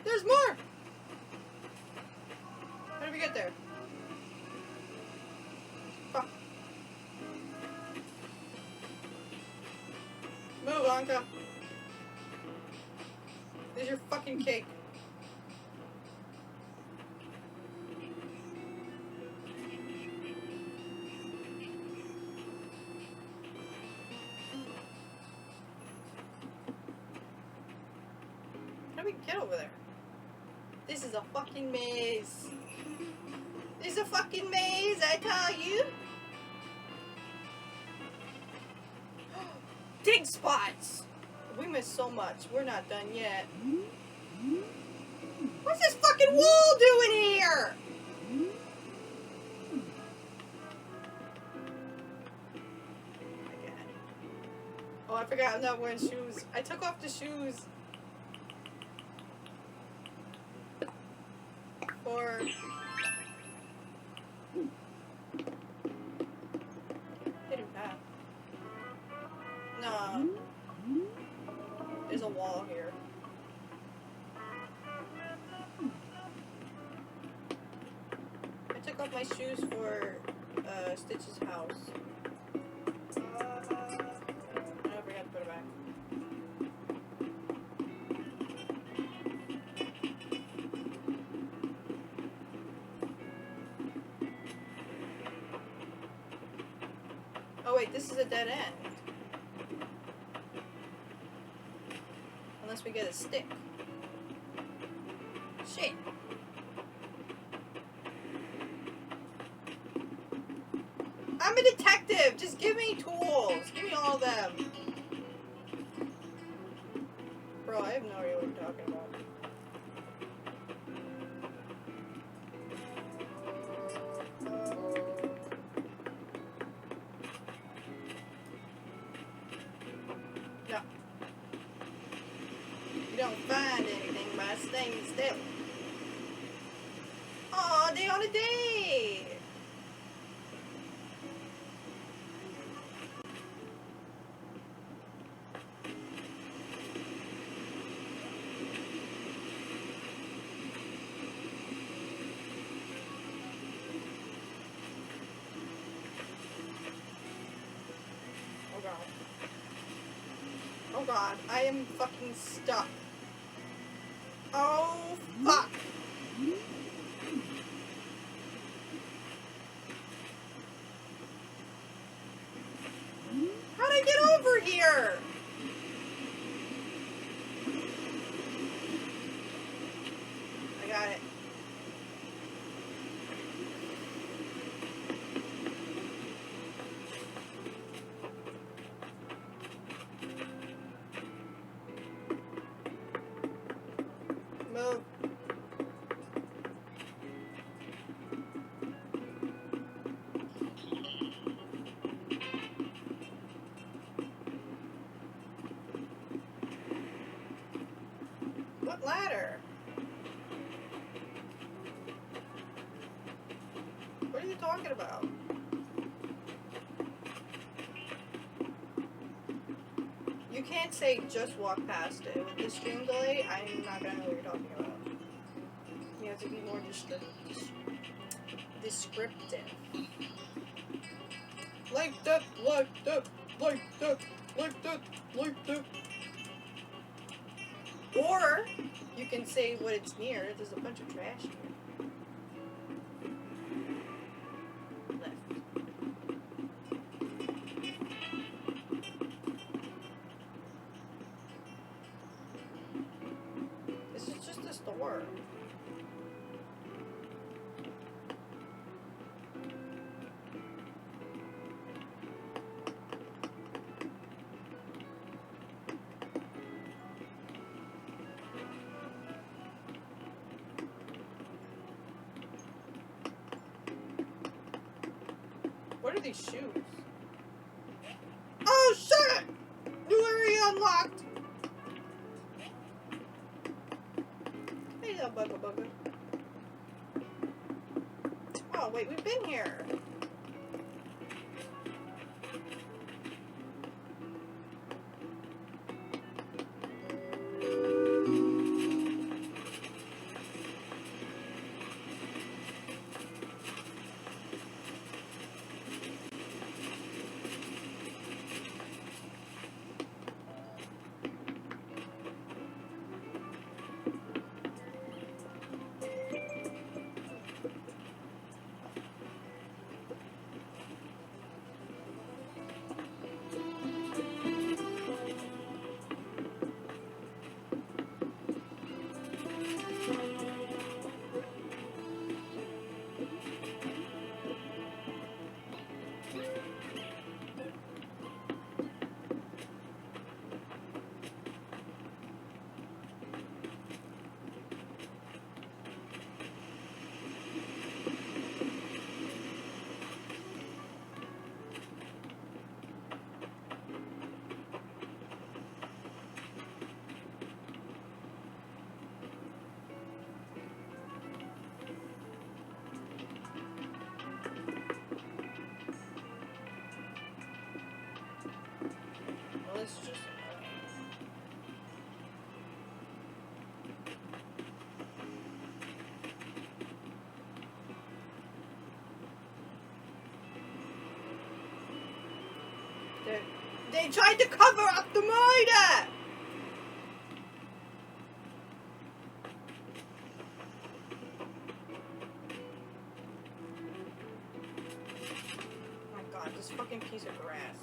There's more! How did we get there? Fuck. Move, Anka. There's your fucking cake. How do we get over there? This is a fucking maze. This is a fucking maze, I tell you. Dig spots! We missed so much. We're not done yet. What's this fucking wall doing here? Again. Oh, I forgot I'm not wearing shoes. I took off the shoes. Or hidden path. No. There's a wall here. I took off my shoes for Stitch's house. I forgot to put it back. Oh wait, this is a dead end. Unless we get a stick. Shit. I'm a detective! Just give me tools! Give me all of them! Bro, I have no idea what you're talking about. No. You don't find anything by staying still. Aw, day on a day! Oh god, I am fucking stuck. Oh fuck. How'd I get over here? ladder. What are you talking about? You can't say just walk past it. With the stream delay, I'm not gonna know what you're talking about. You have to be more descriptive. Like that, like that, like that, like that, like that. Or you can say what it's near. There's a bunch of trash here. Left. This is just a store. What are these shoes? Oh shit! New area unlocked! Hey little bugger bugger. Oh wait, we've been here. Well, it's just they tried to cover up the murder! Oh my god, this fucking piece of grass.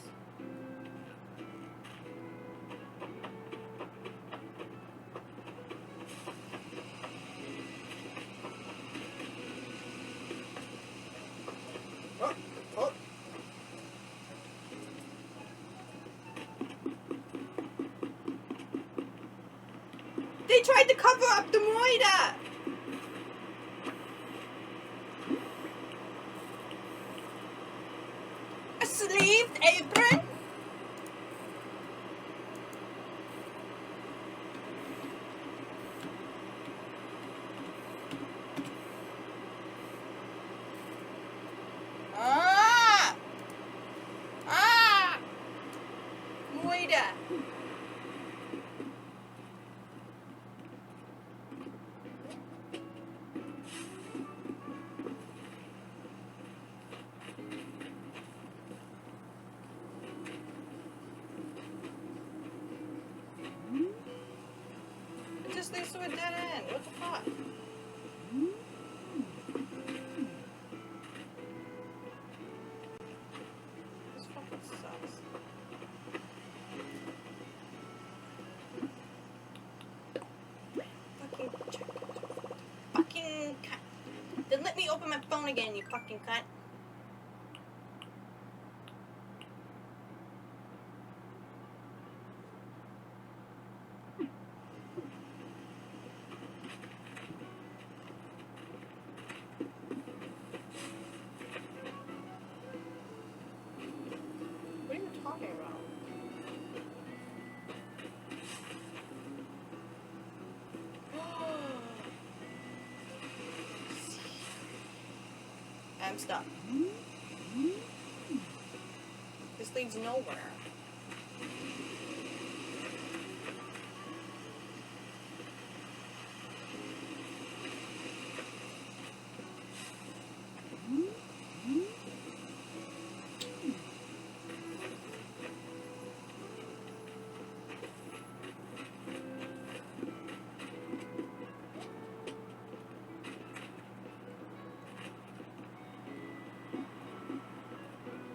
Oh, oh. They tried to cover up the murder! A sleeved apron? Ah! Ah! Moida. It just leads to a dead end. What the fuck? This fucking sucks. Fucking check. Fucking cunt. Then let me open my phone again, you fucking cunt. What are you talking about? I'm stuck. This leads nowhere.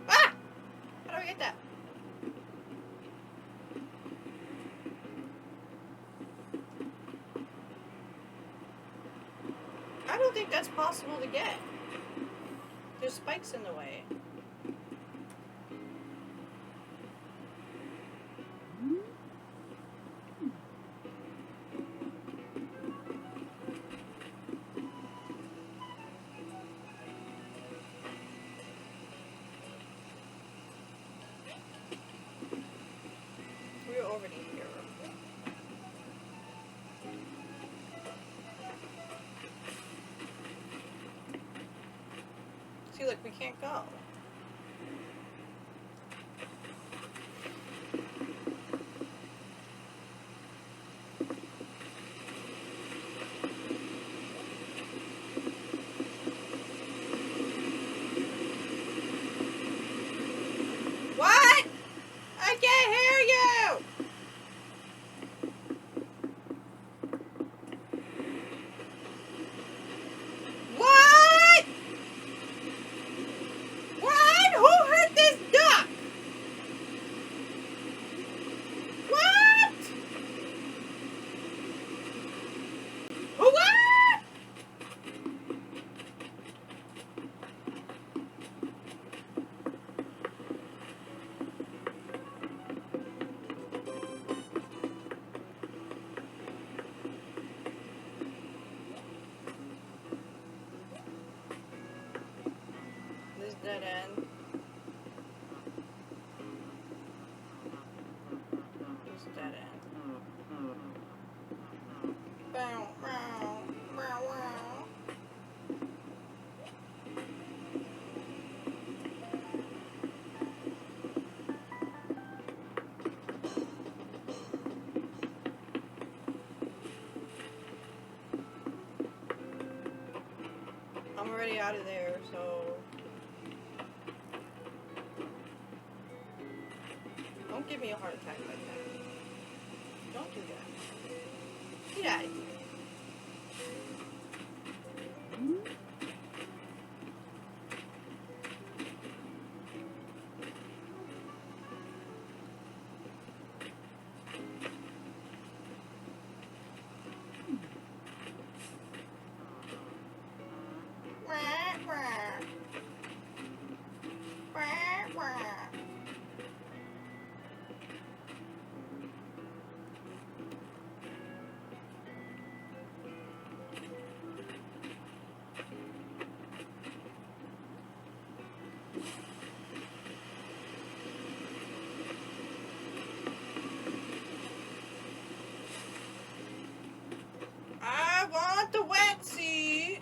Ah! How do I get that? I don't think that's possible to get. There's spikes in the way. We're already here. See, look, we can't go. What? I can't hear you! What? What? Who hurt this duck? What? Who what? This dead end. This dead end. Bow, bow, bow, wow. I'm already out of there, so don't give me a heart attack like that. Don't do that. Get out of here. Wah, wah. Wah, wah. I want the wet seat.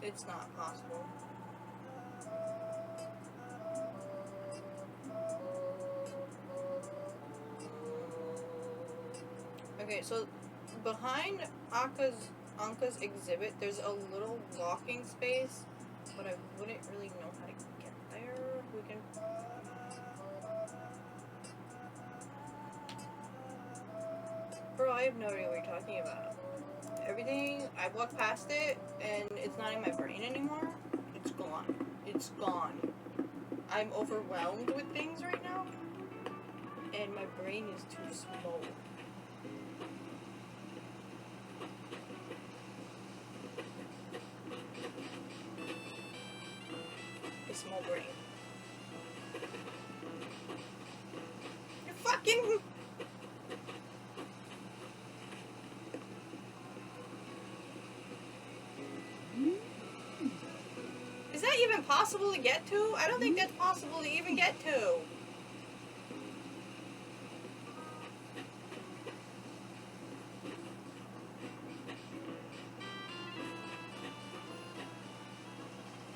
It's not possible. Okay, so behind Anka's exhibit, there's a little walking space, but I wouldn't really know how to get there. We can. Bro, I have no idea what you're talking about. Everything, I walked past it, and it's not in my brain anymore. It's gone. It's gone. I'm overwhelmed with things right now, and my brain is too small. A small brain. impossible to get to? I don't think that's possible to even get to.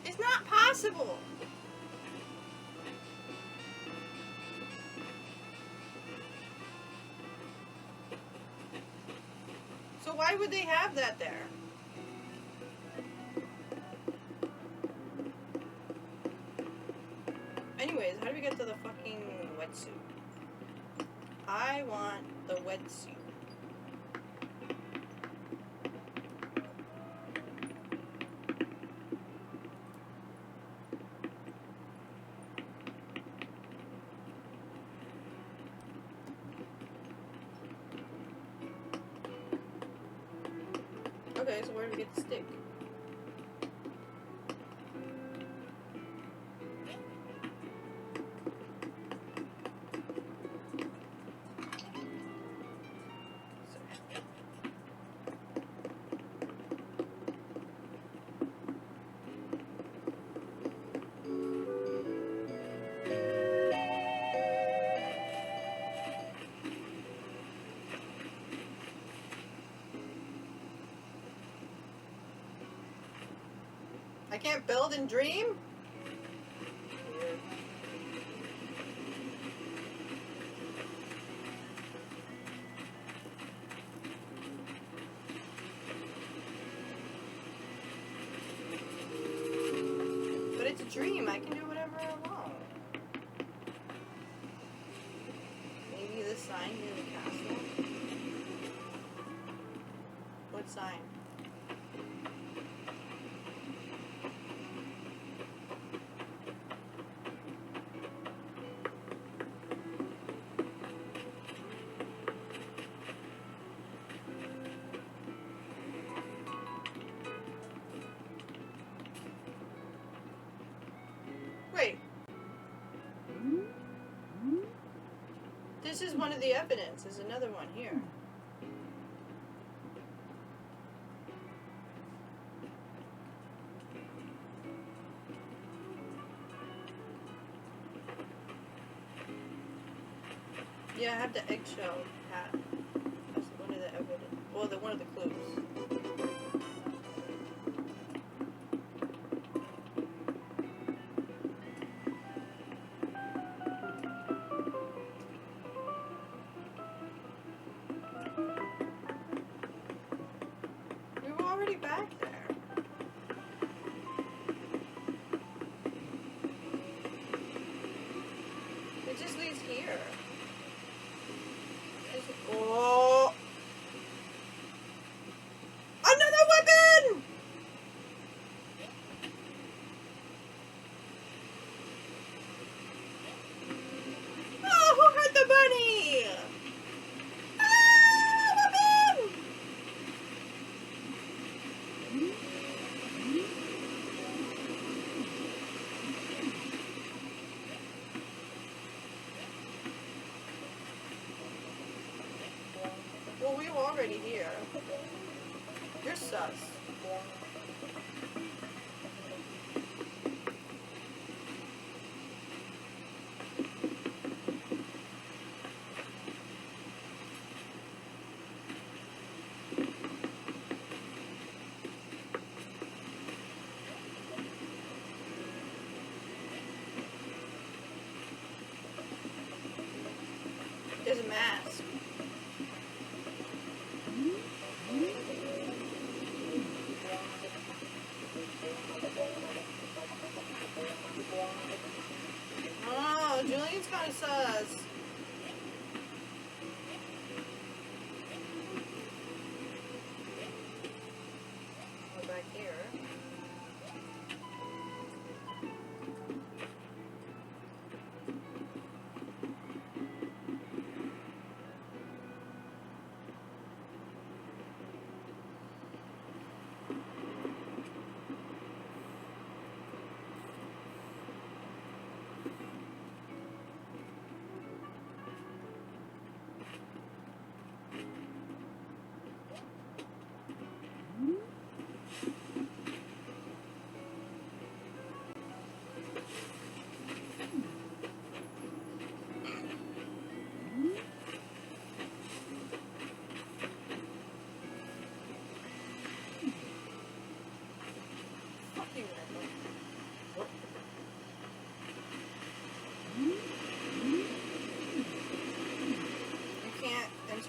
It's not possible. So why would they have that there? Anyways, how do we get to the fucking wetsuit? I want the wetsuit. Okay, so where do we get the stick? I can't build and dream? But it's a dream. I can do whatever I want. Maybe the sign near the castle? What sign? Wait. This is one of the evidence. There's another one here. Yeah, I have the eggshell hat. That's one of the evidence. Well, one of the clues. We were already back there. It just leads here. Oh! Another weapon! Oh, who hurt the bunny? Ah, weapon! Well, we were already here. You're sus. There's a mask.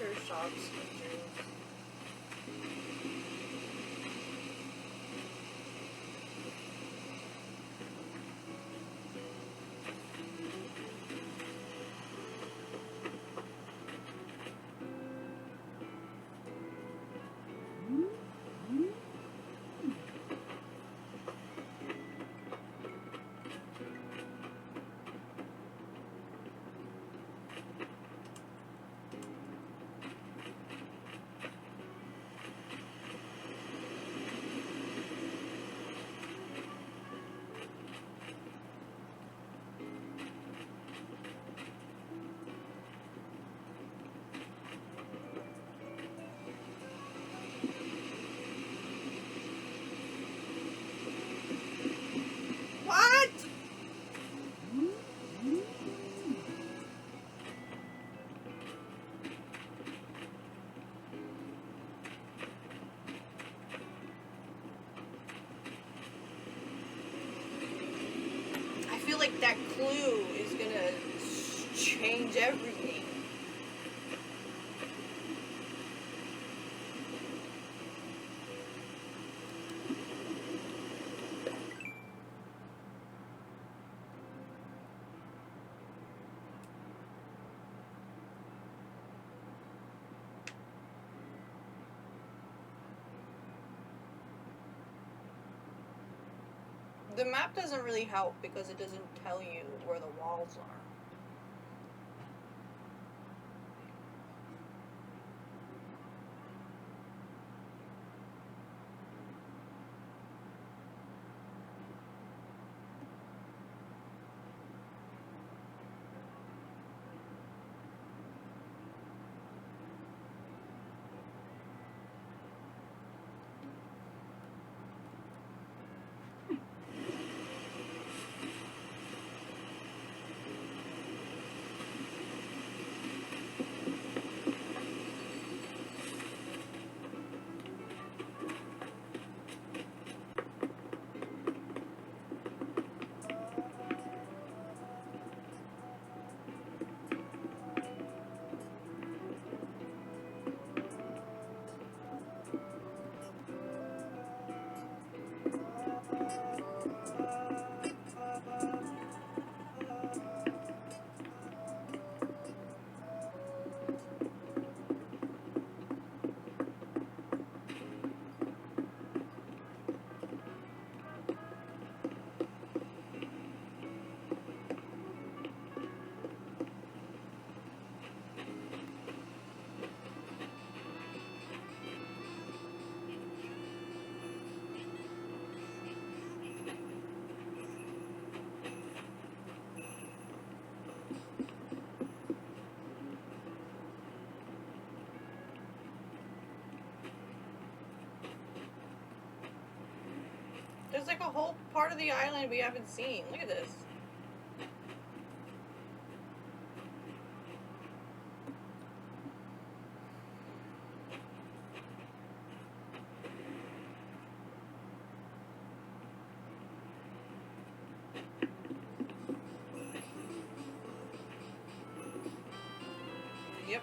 winter shops in June. What? I feel like that clue is gonna change everything. The map doesn't really help because it doesn't tell you where the walls are. There's like a whole part of the island we haven't seen. Look at this. Yep.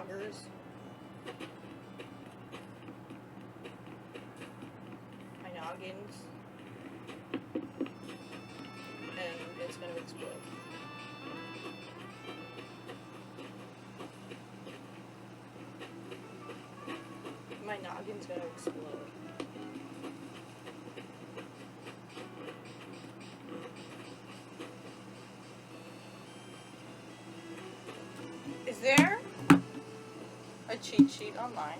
joggers. My noggins. And it's gonna explode. My noggin's gonna explode. Is there a cheat sheet online?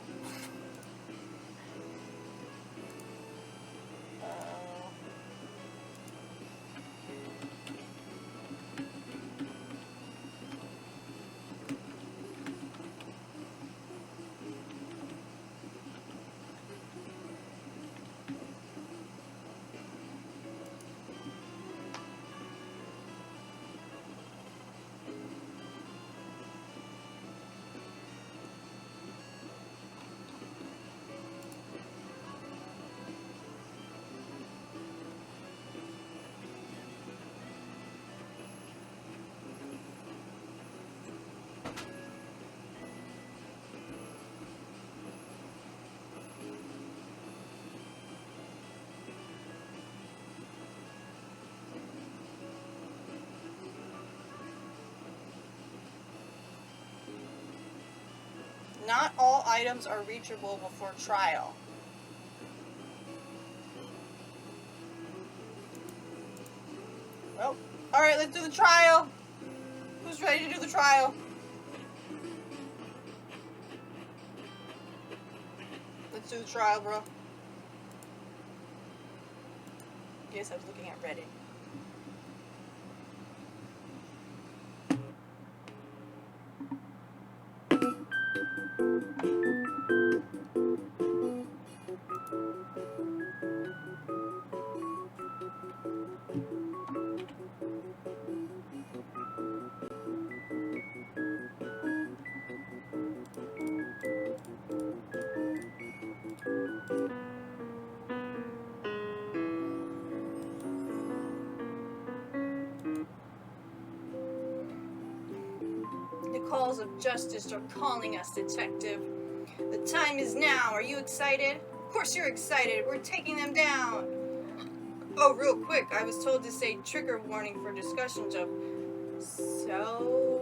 Not all items are reachable before trial. Well, alright, let's do the trial. Who's ready to do the trial? Let's do the trial, bro. Yes, I was looking at Reddit. The calls of justice are calling us, detective. The time is now. Are you excited? Of course you're excited. We're taking them down. Oh, real quick, I was told to say trigger warning for discussions of self-harm.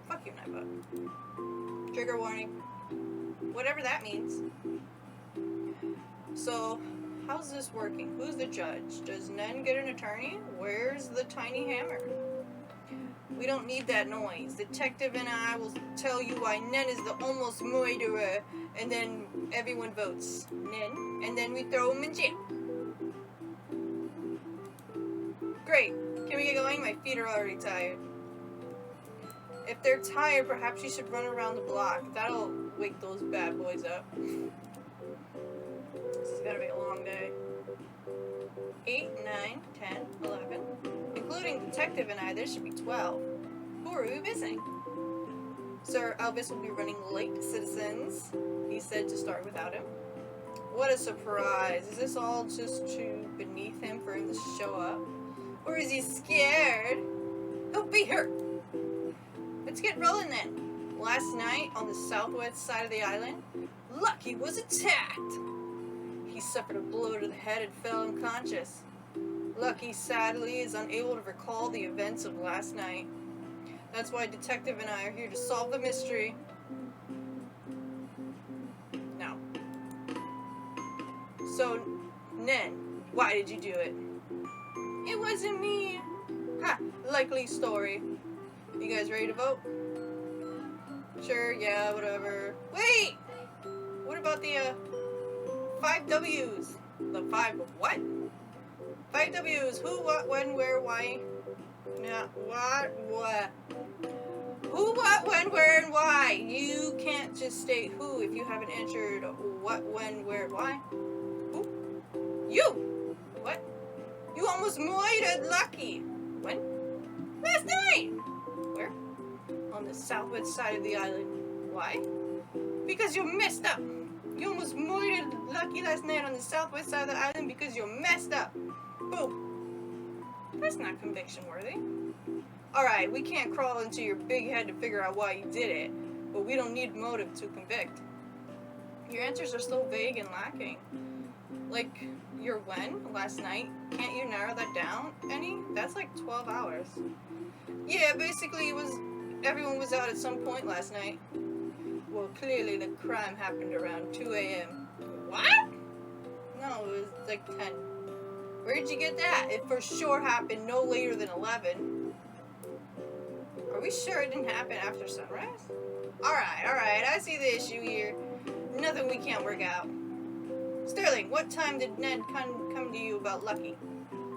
Fuck you, Nightbot. Trigger warning. Whatever that means. So, how's this working? Who's the judge? Does Nen get an attorney? Where's the tiny hammer? We don't need that noise. Detective and I will tell you why Nen is the almost murderer, and then everyone votes Nen, and then we throw him in jail. Great. Can we get going? My feet are already tired. If they're tired, perhaps you should run around the block. That'll wake those bad boys up. This is gonna be a long day. 8, 9, 10, 11. Including Detective and I, there should be 12. Who are we missing? Sir Elvis will be running late, citizens. He said to start without him. What a surprise. Is this all just too beneath him for him to show up? Or is he scared? He'll be hurt. Let's get rolling then. Last night, on the southwest side of the island, Lucky was attacked. He suffered a blow to the head and fell unconscious. Lucky, sadly, is unable to recall the events of last night. That's why Detective and I are here to solve the mystery. No. So, Nen, why did you do it? It wasn't me. Ha! Likely story. You guys ready to vote? Sure, yeah, whatever. Wait! What about the, 5 W's? The 5 what? 5 W's. Who, what, when, where, why? Yeah, what? Who, what, when, where, and why? You can't just state who if you haven't answered what, when, where, why. Who? You! What? You almost murdered Lucky. When? Last night! Where? On the southwest side of the island. Why? Because you messed up. You almost murdered Lucky last night on the southwest side of the island because you messed up. Boom. That's not conviction worthy. Alright, we can't crawl into your big head to figure out why you did it, but we don't need motive to convict. Your answers are still vague and lacking. Like, your when? Last night? Can't you narrow that down any? That's like 12 hours. Yeah, basically everyone was out at some point last night. Well, clearly the crime happened around 2 a.m. What? No, it was like 10. Where'd you get that? It for sure happened no later than 11. Are we sure it didn't happen after sunrise? Alright, I see the issue here. Nothing we can't work out. Sterling, what time did Ned come to you about Lucky?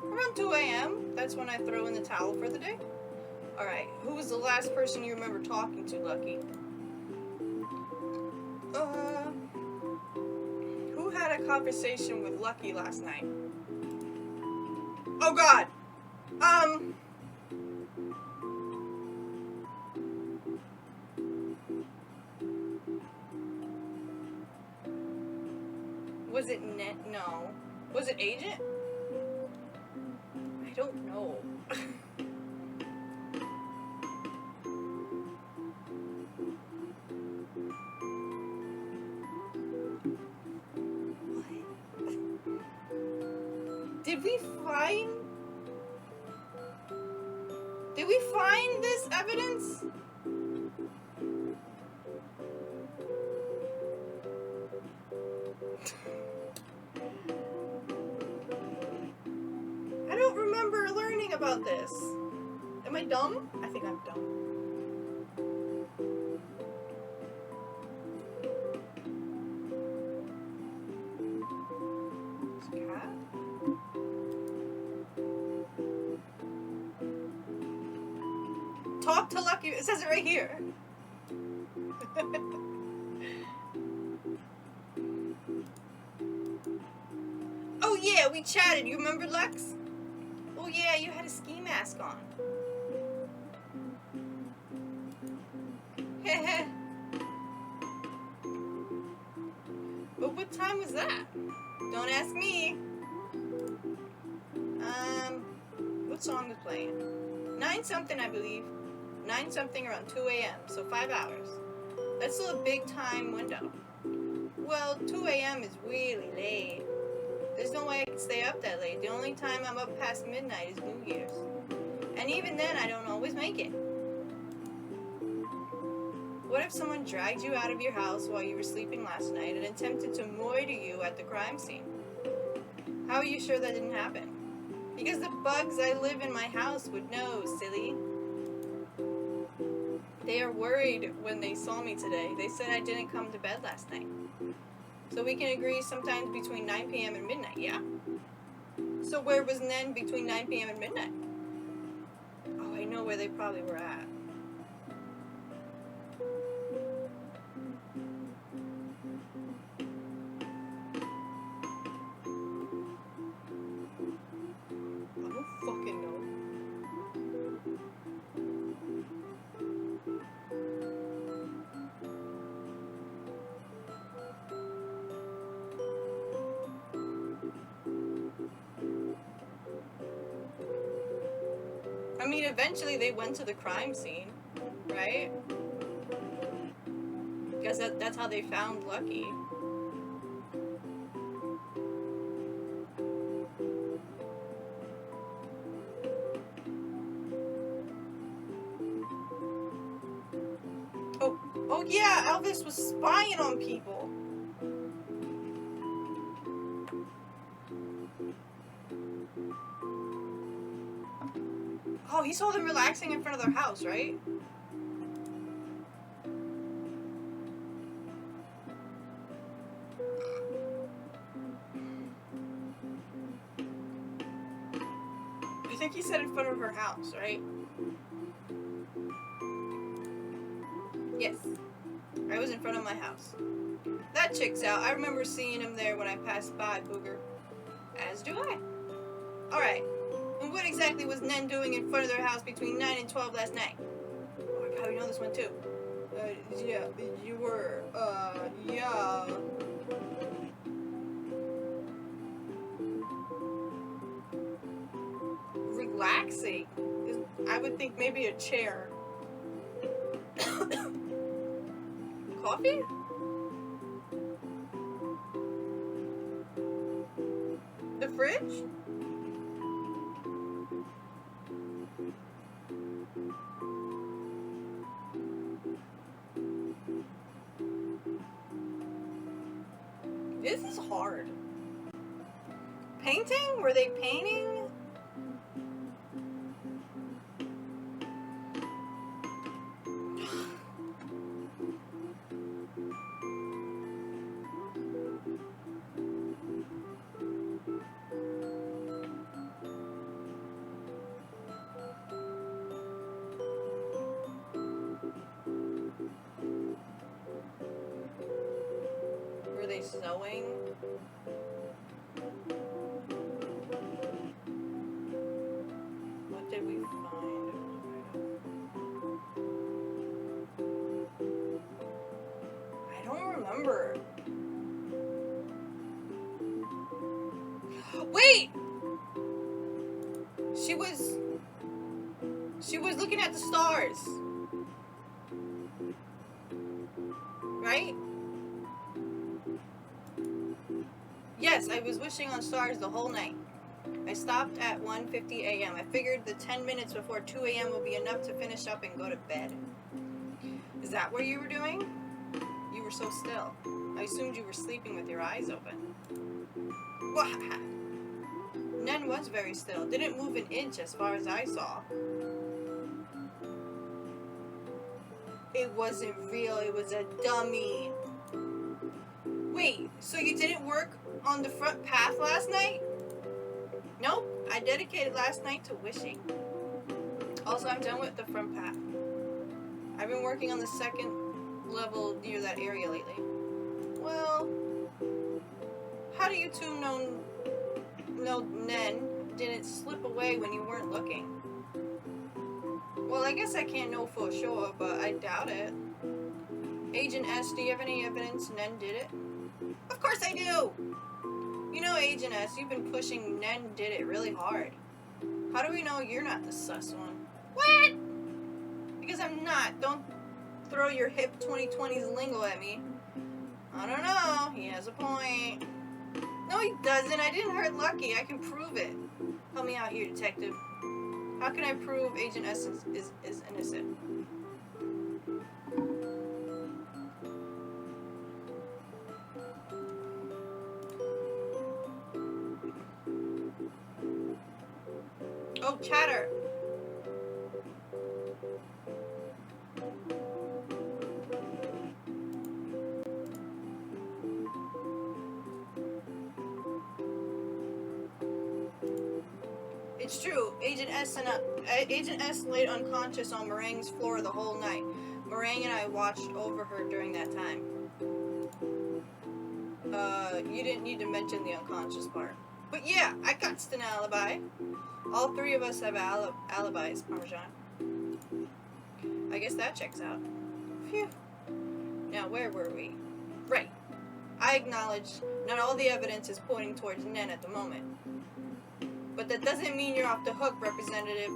Around 2 a.m. That's when I throw in the towel for the day. Alright, who was the last person you remember talking to, Lucky? Who had a conversation with Lucky last night? Oh God! Was it Ned? No. Was it Agent? I don't know. Did we find this evidence? I don't remember learning about this. Am I dumb? I think I'm dumb. Cat? Talk to Lucky. It says it right here. Oh yeah, we chatted. You remember, Lex? Oh yeah, you had a ski mask on. Heh. But what time was that? Don't ask me. What song was playing? 9 something, I believe. 9 something around 2 a.m. So 5 hours. That's still a big time window. Well, 2 a.m. is really late. There's no way I can stay up that late. The only time I'm up past midnight is New Year's. And even then, I don't always make it. What if someone dragged you out of your house while you were sleeping last night and attempted to moiter you at the crime scene? How are you sure that didn't happen? Because the bugs I live in my house would know, silly. They are worried when they saw me today. They said I didn't come to bed last night. So we can agree sometimes between 9 p.m. and midnight, yeah? So where was Nen between 9 p.m. and midnight? Oh, I know where they probably were at. I don't fucking know. I mean, eventually they went to the crime scene, right? Because that's how they found Lucky. Oh yeah, Elvis was spying on people. Oh, he saw them relaxing in front of their house, right? I think he said in front of her house, right? Yes. I was in front of my house. That checks out. I remember seeing him there when I passed by, Booger. As do I. Alright. And what exactly was Nen doing in front of their house between 9 and 12 last night? Oh, I probably know this one too. Yeah, you were, yeah. Relaxing? I would think maybe a chair. Coffee? The fridge? This is hard. Painting? Were they painting? Were they sewing? What did we find? I don't remember. Wait! She was looking at the stars. Right? Yes, I was wishing on stars the whole night. I stopped at 1:50 a.m. I figured the 10 minutes before 2 a.m. will be enough to finish up and go to bed. Is that what you were doing? You were so still. I assumed you were sleeping with your eyes open. Wah! Nen was very still. Didn't move an inch as far as I saw. It wasn't real. It was a dummy. Wait, so you didn't work on the front path last night? Nope. I dedicated last night to wishing. Also, I'm done with the front path. I've been working on the second level near that area lately. Well, how do you two know Nen didn't slip away when you weren't looking? Well, I guess I can't know for sure, but I doubt it. Agent S, do you have any evidence Nen did it? Of course I do! You know, Agent S, you've been pushing Nen did it really hard. How do we know you're not the sus one? What? Because I'm not. Don't throw your hip 2020s lingo at me. I don't know. He has a point. No, he doesn't. I didn't hurt Lucky. I can prove it. Help me out here, detective. How can I prove Agent S is innocent? Oh, chatter. It's true. Agent S laid unconscious on Meringue's floor the whole night. Meringue and I watched over her during that time. You didn't need to mention the unconscious part. But yeah, I got an alibi. All three of us have alibis, Parmesan. I guess that checks out. Phew. Now, where were we? Right. I acknowledge not all the evidence is pointing towards Nen at the moment. But that doesn't mean you're off the hook, Representative.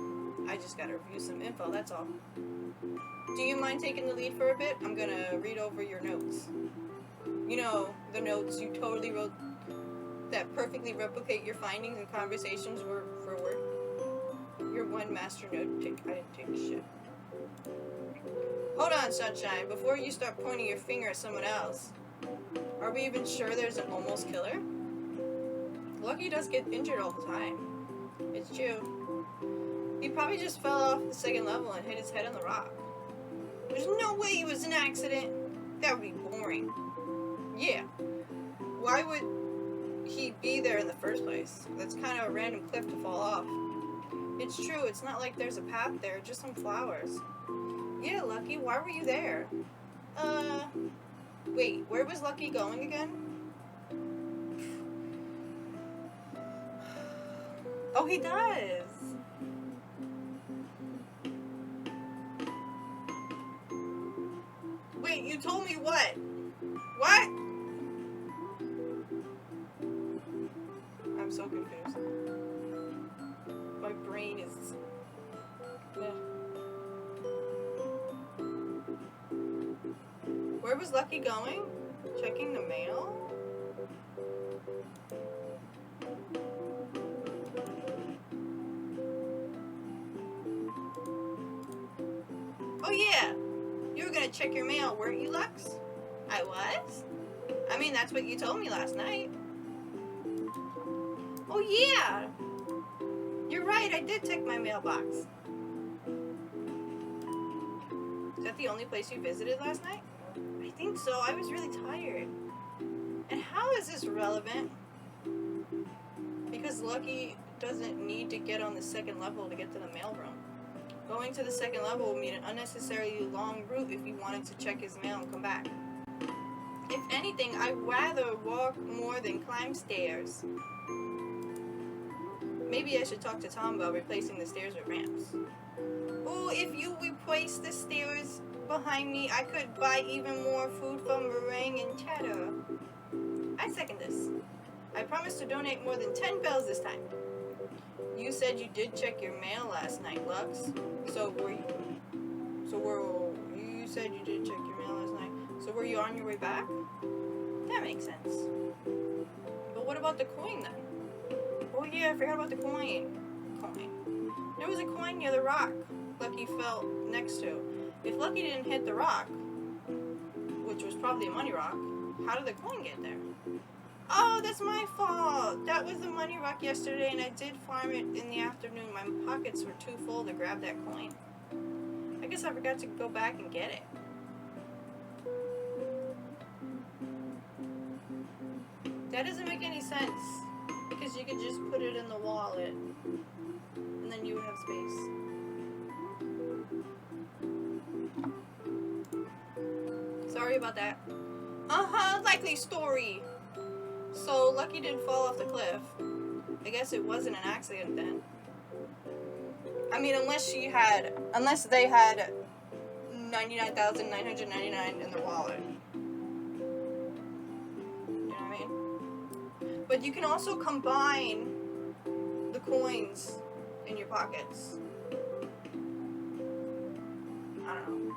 I just gotta review some info, that's all. Do you mind taking the lead for a bit? I'm gonna read over your notes. You know, the notes you totally wrote that perfectly replicate your findings and conversations word for word. You're one master note take. I didn't take shit. Hold on, Sunshine. Before you start pointing your finger at someone else, are we even sure there's an almost killer? Lucky does get injured all the time. It's true. He probably just fell off the second level and hit his head on the rock. There's no way it was an accident. That would be boring. Yeah. Why would he be there in the first place? That's kind of a random cliff to fall off. It's true, it's not like there's a path there, just some flowers. Yeah, Lucky, why were you there? Wait, where was Lucky going again? Oh, he does! Wait, you told me what? What? I'm so confused. My brain is Where was Lucky going? Checking the mail? Oh yeah! You were gonna check your mail, weren't you, Lux? I was? I mean, that's what you told me last night. Oh yeah! You're right, I did check my mailbox. Is that the only place you visited last night? I think so. I was really tired. And how is this relevant? Because Lucky doesn't need to get on the second level to get to the mailroom. Going to the second level would mean an unnecessarily long route if he wanted to check his mail and come back. If anything, I'd rather walk more than climb stairs. Maybe I should talk to Tom about replacing the stairs with ramps. Oh, if you replace the stairs behind me, I could buy even more food from meringue and cheddar. I second this. I promise to donate more than 10 bells this time. You said you did check your mail last night, Lux. You said you did check your mail last night. So were you on your way back? That makes sense. But what about the coin then? Oh yeah, I forgot about the coin. There was a coin near the rock Lucky fell next to. If Lucky didn't hit the rock, which was probably a money rock, how did the coin get there? Oh, that's my fault. That was the money rock yesterday, and I did farm it in the afternoon. My pockets were too full to grab that coin. I guess I forgot to go back and get it. That doesn't make any sense, because you could just put it in the wallet, and then you would have space. Sorry about that. Likely story. So Lucky didn't fall off the cliff. I guess it wasn't an accident then. I mean, unless they had 99,999 in their wallet. You know what I mean? But you can also combine the coins in your pockets. I don't know.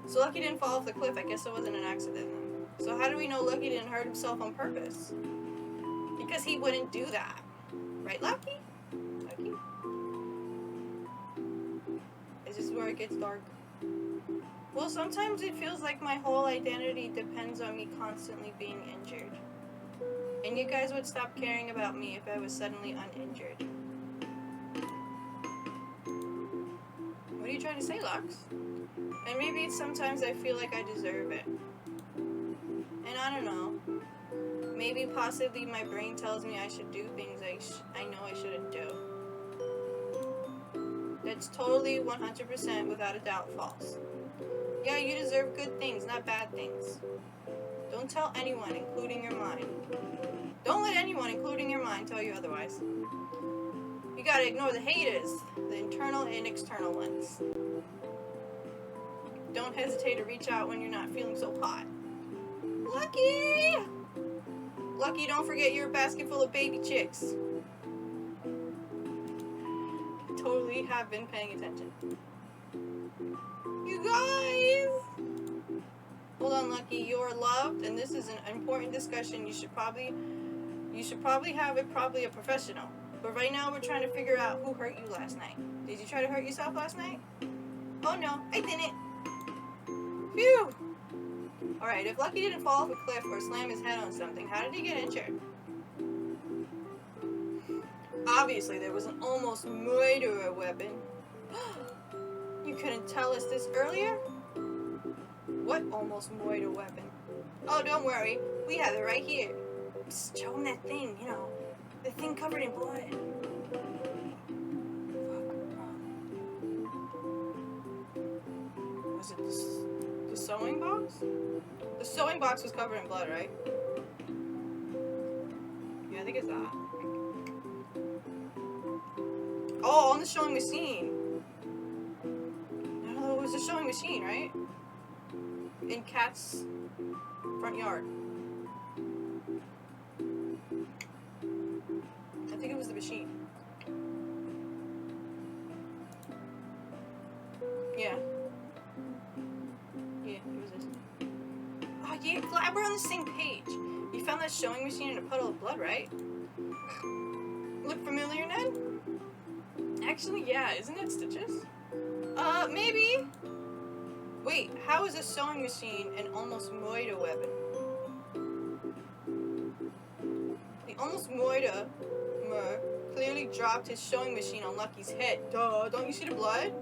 So Lucky didn't fall off the cliff. I guess it wasn't an accident then. So how do we know Lucky didn't hurt himself on purpose? Because he wouldn't do that. Right, Lucky? Lucky? Is this where it gets dark? Well, sometimes it feels like my whole identity depends on me constantly being injured. And you guys would stop caring about me if I was suddenly uninjured. What are you trying to say, Lux? And maybe it's sometimes I feel like I deserve it. And I don't know. Maybe possibly my brain tells me I should do things I know I shouldn't do. That's totally 100% without a doubt false. Yeah, you deserve good things, not bad things. Don't tell anyone, including your mind. Don't let anyone, including your mind, tell you otherwise. You gotta ignore the haters, the internal and external ones. Don't hesitate to reach out when you're not feeling so hot. Lucky! Lucky, don't forget you're a basket full of baby chicks. I totally have been paying attention. You guys! Hold on, Lucky, you're loved, and this is an important discussion. You should probably have it a professional. But right now we're trying to figure out who hurt you last night. Did you try to hurt yourself last night? Oh no, I didn't. Phew! Alright, if Lucky didn't fall off a cliff or slam his head on something, how did he get injured? Obviously, there was an almost murderer weapon. You couldn't tell us this earlier? What almost murder weapon? Oh, don't worry. We have it right here. Just show him that thing, you know. The thing covered in blood. Was it the sewing box? The sewing box was covered in blood, right? Yeah, I think it's that. Oh, on the sewing machine. No, it was a sewing machine, right? In Kat's front yard. I think it was the machine. Yeah. Yeah, it was this. Yeah, glad we're on the same page. You found that sewing machine in a puddle of blood, right? Look familiar, Ned? Actually, yeah, isn't it Stitches? Maybe. Wait, how is a sewing machine an almost moida weapon? The almost moida clearly dropped his sewing machine on Lucky's head. Duh, don't you see the blood?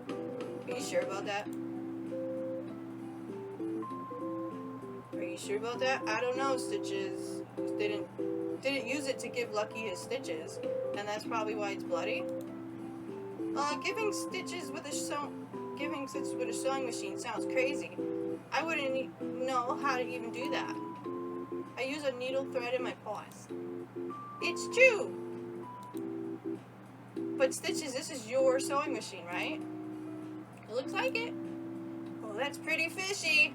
Are you sure about that? Are you sure about that? I don't know, Stitches. Didn't use it to give Lucky his stitches, and that's probably why it's bloody. Giving stitches with a sewing machine sounds crazy. I wouldn't know how to even do that. I use a needle thread in my paws. It's true! But Stitches, this is your sewing machine, right? It looks like it. Oh, that's pretty fishy.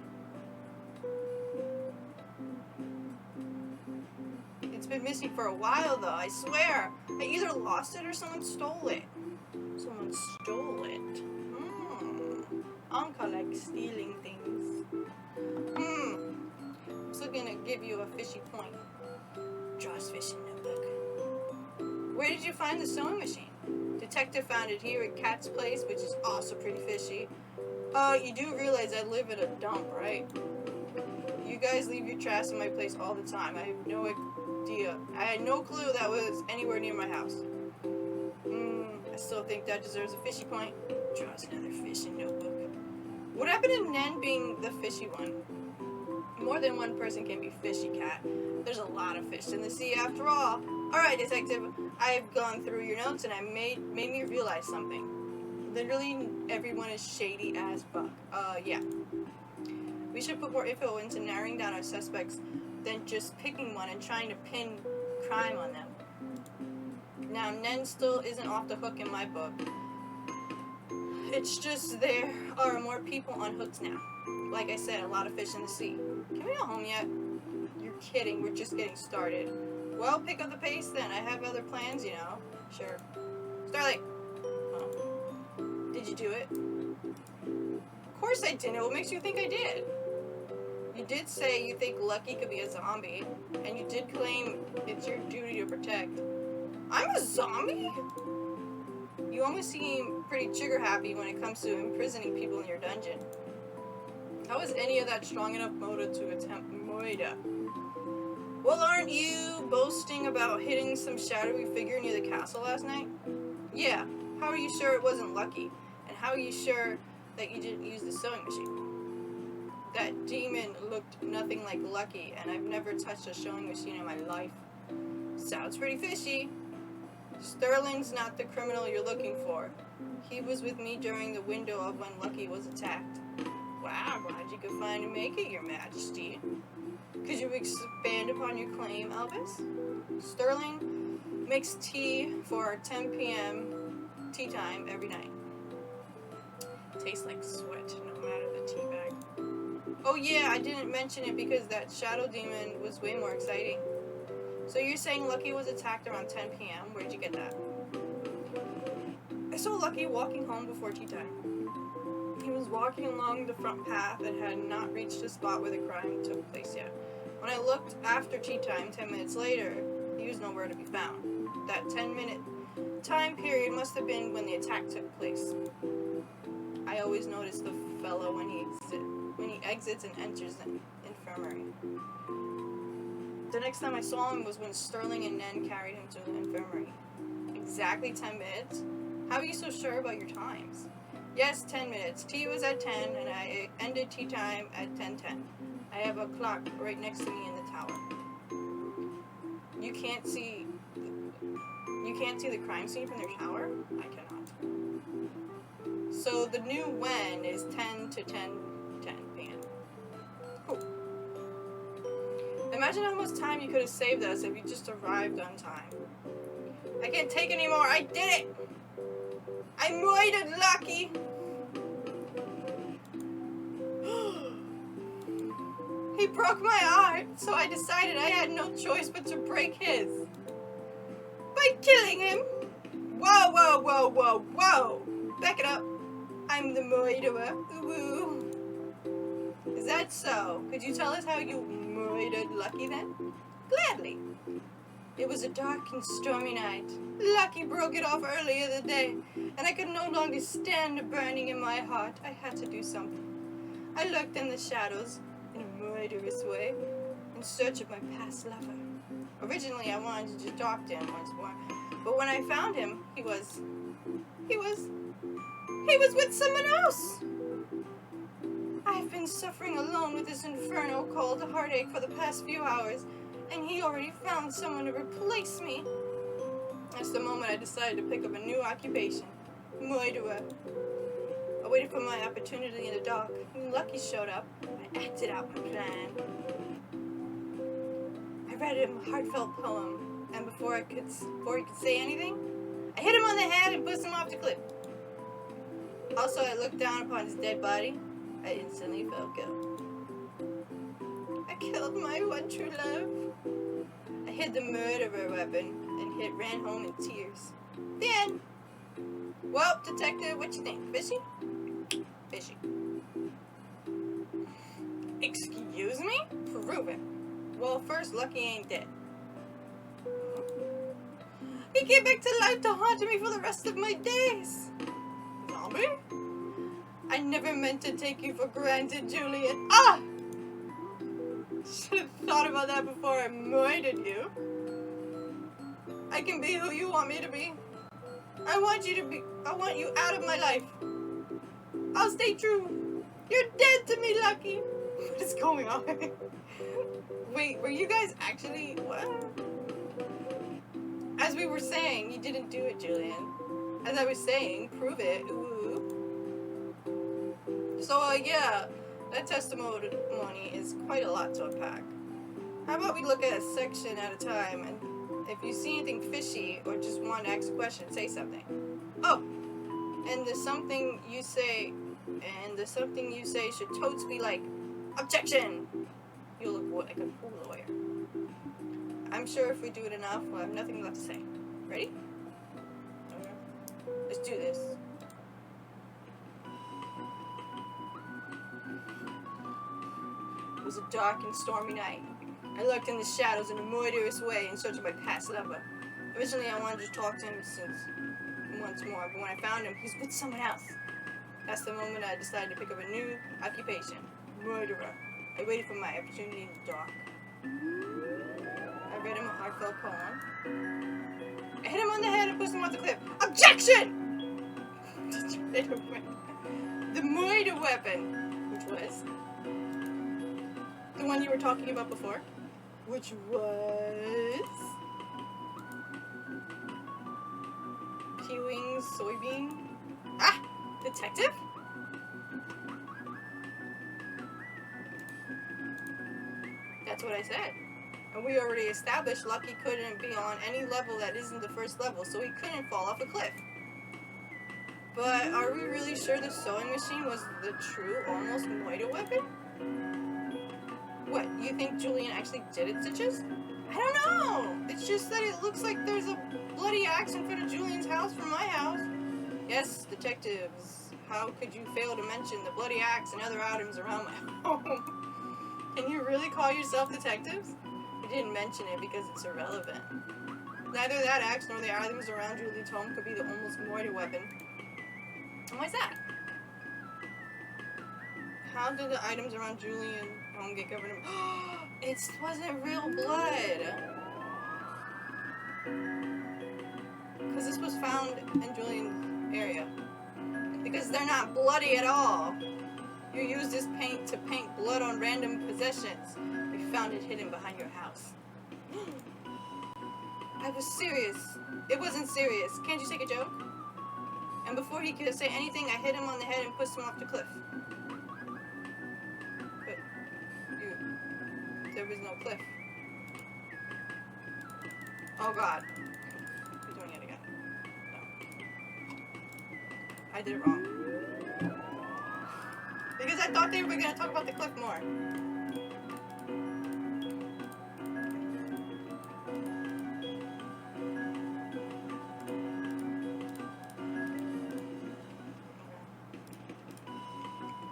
It's been missing for a while, though, I swear. I either lost it or someone stole it. Someone stole it. Uncle likes stealing things. I'm still gonna give you a fishy point. Draws fishing notebook. Where did you find the sewing machine? Detective found it here at Cat's place, which is also pretty fishy. You do realize I live at a dump, right? You guys leave your trash in my place all the time. I have no idea. I had no clue that was anywhere near my house. I still think that deserves a fishy point. Draws another fishing notebook. What happened to Nen being the fishy one? More than one person can be fishy, Cat. There's a lot of fish in the sea after all. Alright, Detective, I've gone through your notes and I made me realize something. Literally everyone is shady as fuck. Yeah. We should put more info into narrowing down our suspects than just picking one and trying to pin crime on them. Now, Nen still isn't off the hook in my book. It's just there are more people on hooks now. Like I said, a lot of fish in the sea. Can we go home yet? You're kidding, we're just getting started. Well, pick up the pace then. I have other plans, you know. Sure. Starlight! Oh. Did you do it? Of course I didn't. What makes you think I did? You did say you think Lucky could be a zombie, and you did claim it's your duty to protect. I'm a zombie? You almost seem pretty trigger-happy when it comes to imprisoning people in your dungeon. How is any of that strong enough motive to attempt Moida? Well, aren't you boasting about hitting some shadowy figure near the castle last night? Yeah. How are you sure it wasn't Lucky? And how are you sure that you didn't use the sewing machine? That demon looked nothing like Lucky, and I've never touched a sewing machine in my life. Sounds pretty fishy. Sterling's not the criminal you're looking for. He was with me during the window of when Lucky was attacked. Wow, glad you could finally make it, Your Majesty. Could you expand upon your claim, Elvis? Sterling makes tea for our 10 p.m. tea time every night. Tastes like sweat, no matter the tea bag. Oh yeah, I didn't mention it because that shadow demon was way more exciting. So you're saying Lucky was attacked around 10 p.m.? Where'd you get that? I saw Lucky walking home before tea time. He was walking along the front path and had not reached the spot where the crime took place yet. When I looked after tea time 10 minutes later, he was nowhere to be found. That 10-minute time period must have been when the attack took place. I always notice the fellow when he exits and enters the infirmary. The next time I saw him was when Sterling and Nen carried him to the infirmary. Exactly 10 minutes? How are you so sure about your times? Yes, 10 minutes. Tea was at 10, and I ended tea time at 10:10. I have a clock right next to me in the tower. You can't see the crime scene from their tower? I cannot. So the new when is 10 to 10 p.m. Cool. Imagine how much time you could have saved us if you just arrived on time. I can't take anymore. I did it! I made it, Lucky! He broke my heart, so I decided I had no choice but to break his. By killing him! Whoa, whoa, whoa, whoa, whoa! Back it up. I'm the murderer. Woo. Is that so? Could you tell us how you murdered Lucky then? Gladly. It was a dark and stormy night. Lucky broke it off earlier the day, and I could no longer stand the burning in my heart. I had to do something. I lurked in the shadows, in a murderous way, in search of my past lover. Originally, I wanted to just talk to him once more, but when I found him, he was with someone else. I've been suffering alone with this inferno called heartache for the past few hours, and he already found someone to replace me. That's the moment I decided to pick up a new occupation, murderer. I waited for my opportunity in the dark. When Lucky showed up, I acted out my plan. I read him a heartfelt poem, and before he could say anything, I hit him on the head and pushed him off the cliff. Also, I looked down upon his dead body. I instantly felt guilt. I killed my one true love. I hid the murderer weapon and ran home in tears. The end. Well, detective, what you think? Fishy? Fishy. Excuse me? Prove it. Well, first, Lucky ain't dead. He came back to life to haunt me for the rest of my days. Zombie? I never meant to take you for granted, Julian. Ah! Should have thought about that before I murdered you. I can be who you want me to be. I want you out of my life. I'll stay true. You're dead to me, Lucky. What is going on? Wait, were you guys actually, what? As we were saying, you didn't do it, Julian. As I was saying, prove it. Ooh. So, yeah, that testimony is quite a lot to unpack. How about we look at a section at a time, and if you see anything fishy or just want to ask a question, say something. Oh, and the something you say should totes be like, objection! You look like a cool lawyer. I'm sure if we do it enough, we'll have nothing left to say. Ready? Okay. Let's do this. It was a dark and stormy night. I lurked in the shadows in a murderous way in search of my past lover. Originally, I wanted to talk to him once more, but when I found him, he's with someone else. That's the moment I decided to pick up a new occupation, murderer. I waited for my opportunity in the dark. I read him a heartfelt poem. I hit him on the head and pushed him off the cliff. Objection! The murder weapon, which was the one you were talking about before, which was peeling soybean. Ah, detective? That's what I said. And we already established Lucky couldn't be on any level that isn't the first level, so he couldn't fall off a cliff. But are we really sure the sewing machine was the true, almost murder weapon? What, you think Julian actually did it, Stitches? I don't know! It's just that it looks like there's a bloody axe in front of Julian's house from my house. Yes, detectives, how could you fail to mention the bloody axe and other items around my home? Can you really call yourself detectives? You didn't mention it because it's irrelevant. Neither that axe nor the items around Julian's home could be the almost murder weapon. And why's that? How did the items around Julian's home get covered in... It wasn't real blood! Because this was found in Julian's area. Because they're not bloody at all. You used this paint to paint blood on random possessions. We found it hidden behind your house. I was serious. It wasn't serious. Can't you take a joke? And before he could say anything, I hit him on the head and pushed him off the cliff. But there was no cliff. Oh God. You're doing it again. No. I did it wrong. Because I thought they were going to talk about the cliff more.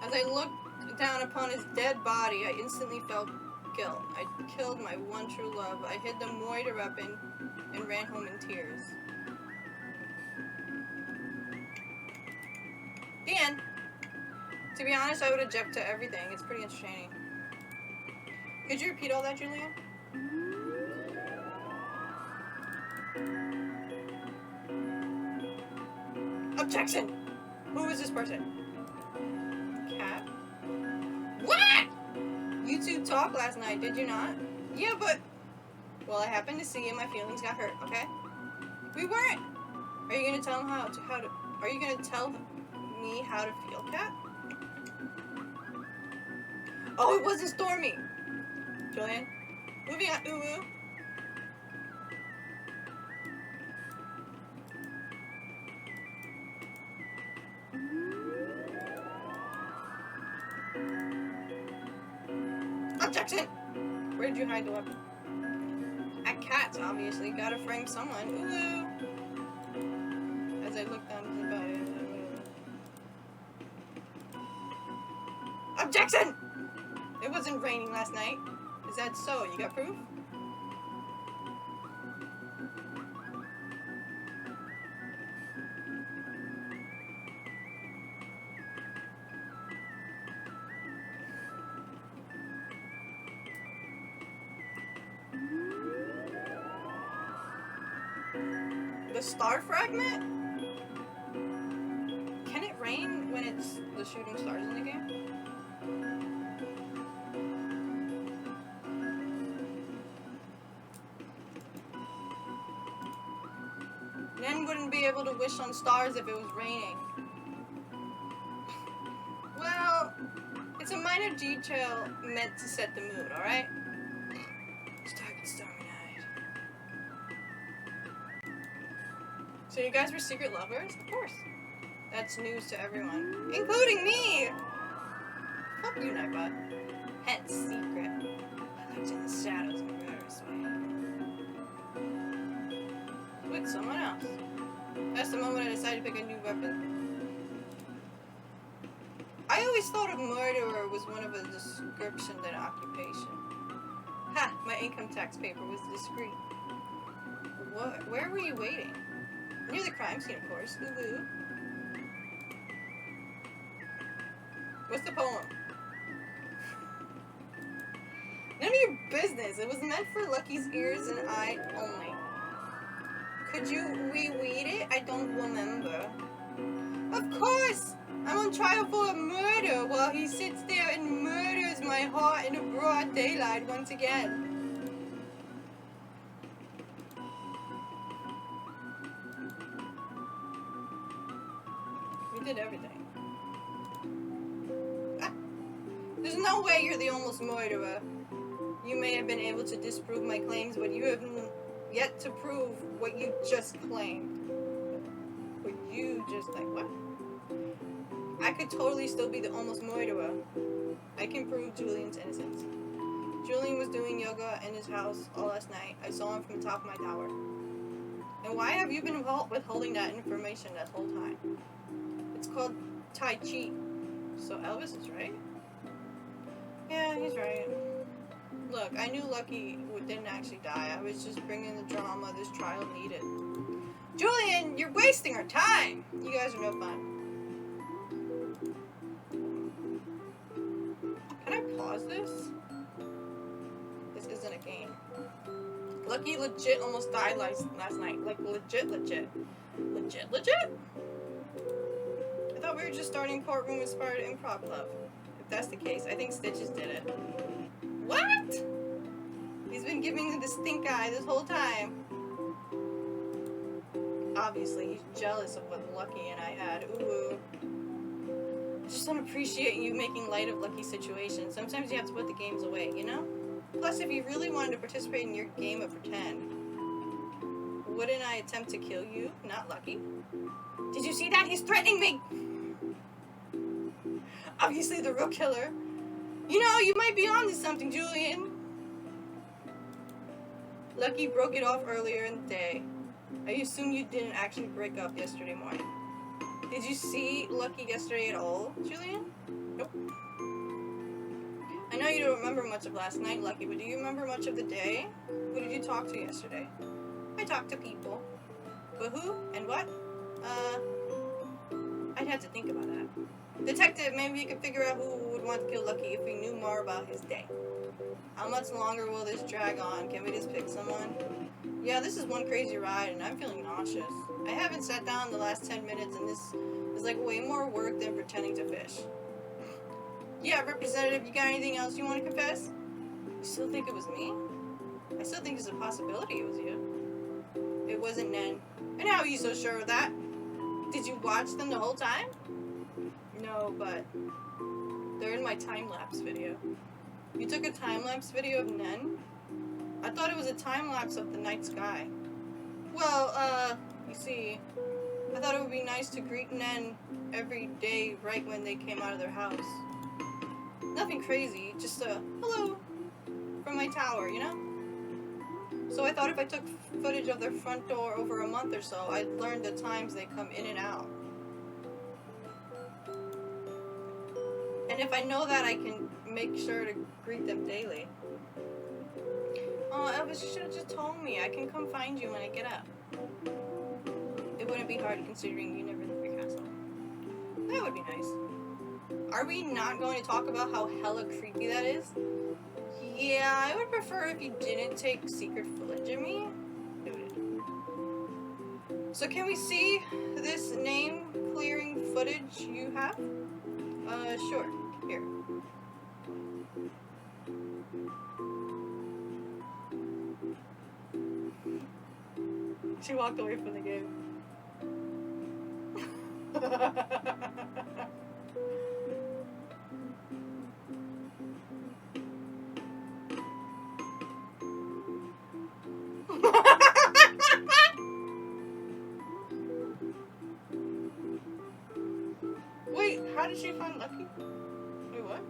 As I looked down upon his dead body, I instantly felt guilt. I killed my one true love. I hid the moiter up and ran home in tears. The end. To be honest, I would object to everything. It's pretty entertaining. Could you repeat all that, Julian? Objection! Who is this person? Cat? What? You two talked last night, did you not? Yeah, but... Well, I happened to see you and my feelings got hurt, okay? We weren't! Are you gonna tell him are you gonna tell me how to feel, Cat? Oh, it wasn't Stormy! Julian? Moving on, Uwu. Objection! Where did you hide the weapon? At Cat's, obviously. Gotta frame someone. Ooh. As I looked down to the body. Objection! It wasn't raining last night. Is that so? You got proof? The star fragment? Can it rain when it's the shooting stars in the game? Nen wouldn't be able to wish on stars if it was raining. Well, it's a minor detail meant to set the mood, alright? Stormy night. So you guys were secret lovers? Of course. That's news to everyone, including me! Fuck you, Nightbot. Hence, secret. I looked in the shadows in a murderous way. With someone else. That's the moment I decided to pick a new weapon. I always thought a murderer was one of a description than an occupation. Ha! My income tax paper was discreet. What? Where were you waiting? Near the crime scene, of course. Ooh. What's the poem? None of your business. It was meant for Lucky's ears and eye only. Could you reread it? I don't remember. Of course! I'm on trial for a murder while he sits there and murders my heart in a broad daylight once again. We did everything. Ah. There's no way you're the almost murderer. You may have been able to disprove my claims, but you have yet to prove what you just claimed. What you just, like, what? I could totally still be the almost murderer. I can prove Julian's innocence. Julian was doing yoga in his house all last night. I saw him from the top of my tower. And why have you been withholding that information that whole time? It's called Tai Chi. So Elvis is right? Yeah, he's right. Look, I knew Lucky didn't actually die. I was just bringing the drama this trial needed. Julian, you're wasting our time! You guys are no fun. Can I pause this? This isn't a game. Lucky legit almost died last night. Like, legit? I thought we were just starting courtroom inspired improv club. If that's the case, I think Stitches did it. What? He's been giving me the stink eye this whole time. Obviously, he's jealous of what Lucky and I had. Ooh. I just don't appreciate you making light of Lucky's situation. Sometimes you have to put the games away, you know? Plus, if you really wanted to participate in your game of pretend, wouldn't I attempt to kill you, not Lucky? Did you see that? He's threatening me! Obviously the real killer. You know, you might be onto something, Julian. Lucky broke it off earlier in the day. I assume you didn't actually break up yesterday morning. Did you see Lucky yesterday at all, Julian? Nope. you don't remember much of last night, Lucky, but do you remember much of the day? Who did you talk to yesterday? I talked to people. But who and what? I'd have to think about that. Detective, maybe you could figure out who would want to kill Lucky if we knew more about his day. How much longer will this drag on? Can we just pick someone? Yeah, this is one crazy ride, and I'm feeling nauseous. I haven't sat down in the last 10 minutes, and this is like way more work than pretending to fish. Yeah, Representative, you got anything else you want to confess? You still think it was me? I still think it's a possibility it was you. It wasn't Nen. And how are you so sure of that? Did you watch them the whole time? No, but they're in my time-lapse video. You took a time-lapse video of Nen? I thought it was a time-lapse of the night sky. Well, you see, I thought it would be nice to greet Nen every day right when they came out of their house. Nothing crazy, just a hello from my tower, you know? So I thought if I took footage of their front door over a month or so, I'd learn the times they come in and out. And if I know that, I can make sure to greet them daily. Oh, Elvis, you should have just told me. I can come find you when I get up. It wouldn't be hard considering you never leave your castle. That would be nice. Are we not going to talk about how hella creepy that is? Yeah, I would prefer if you didn't take secret footage of me. Noted. So can we see this name clearing footage you have? Sure. Here. She walked away from the game. Wait, how did she find Lucky? Wait, what?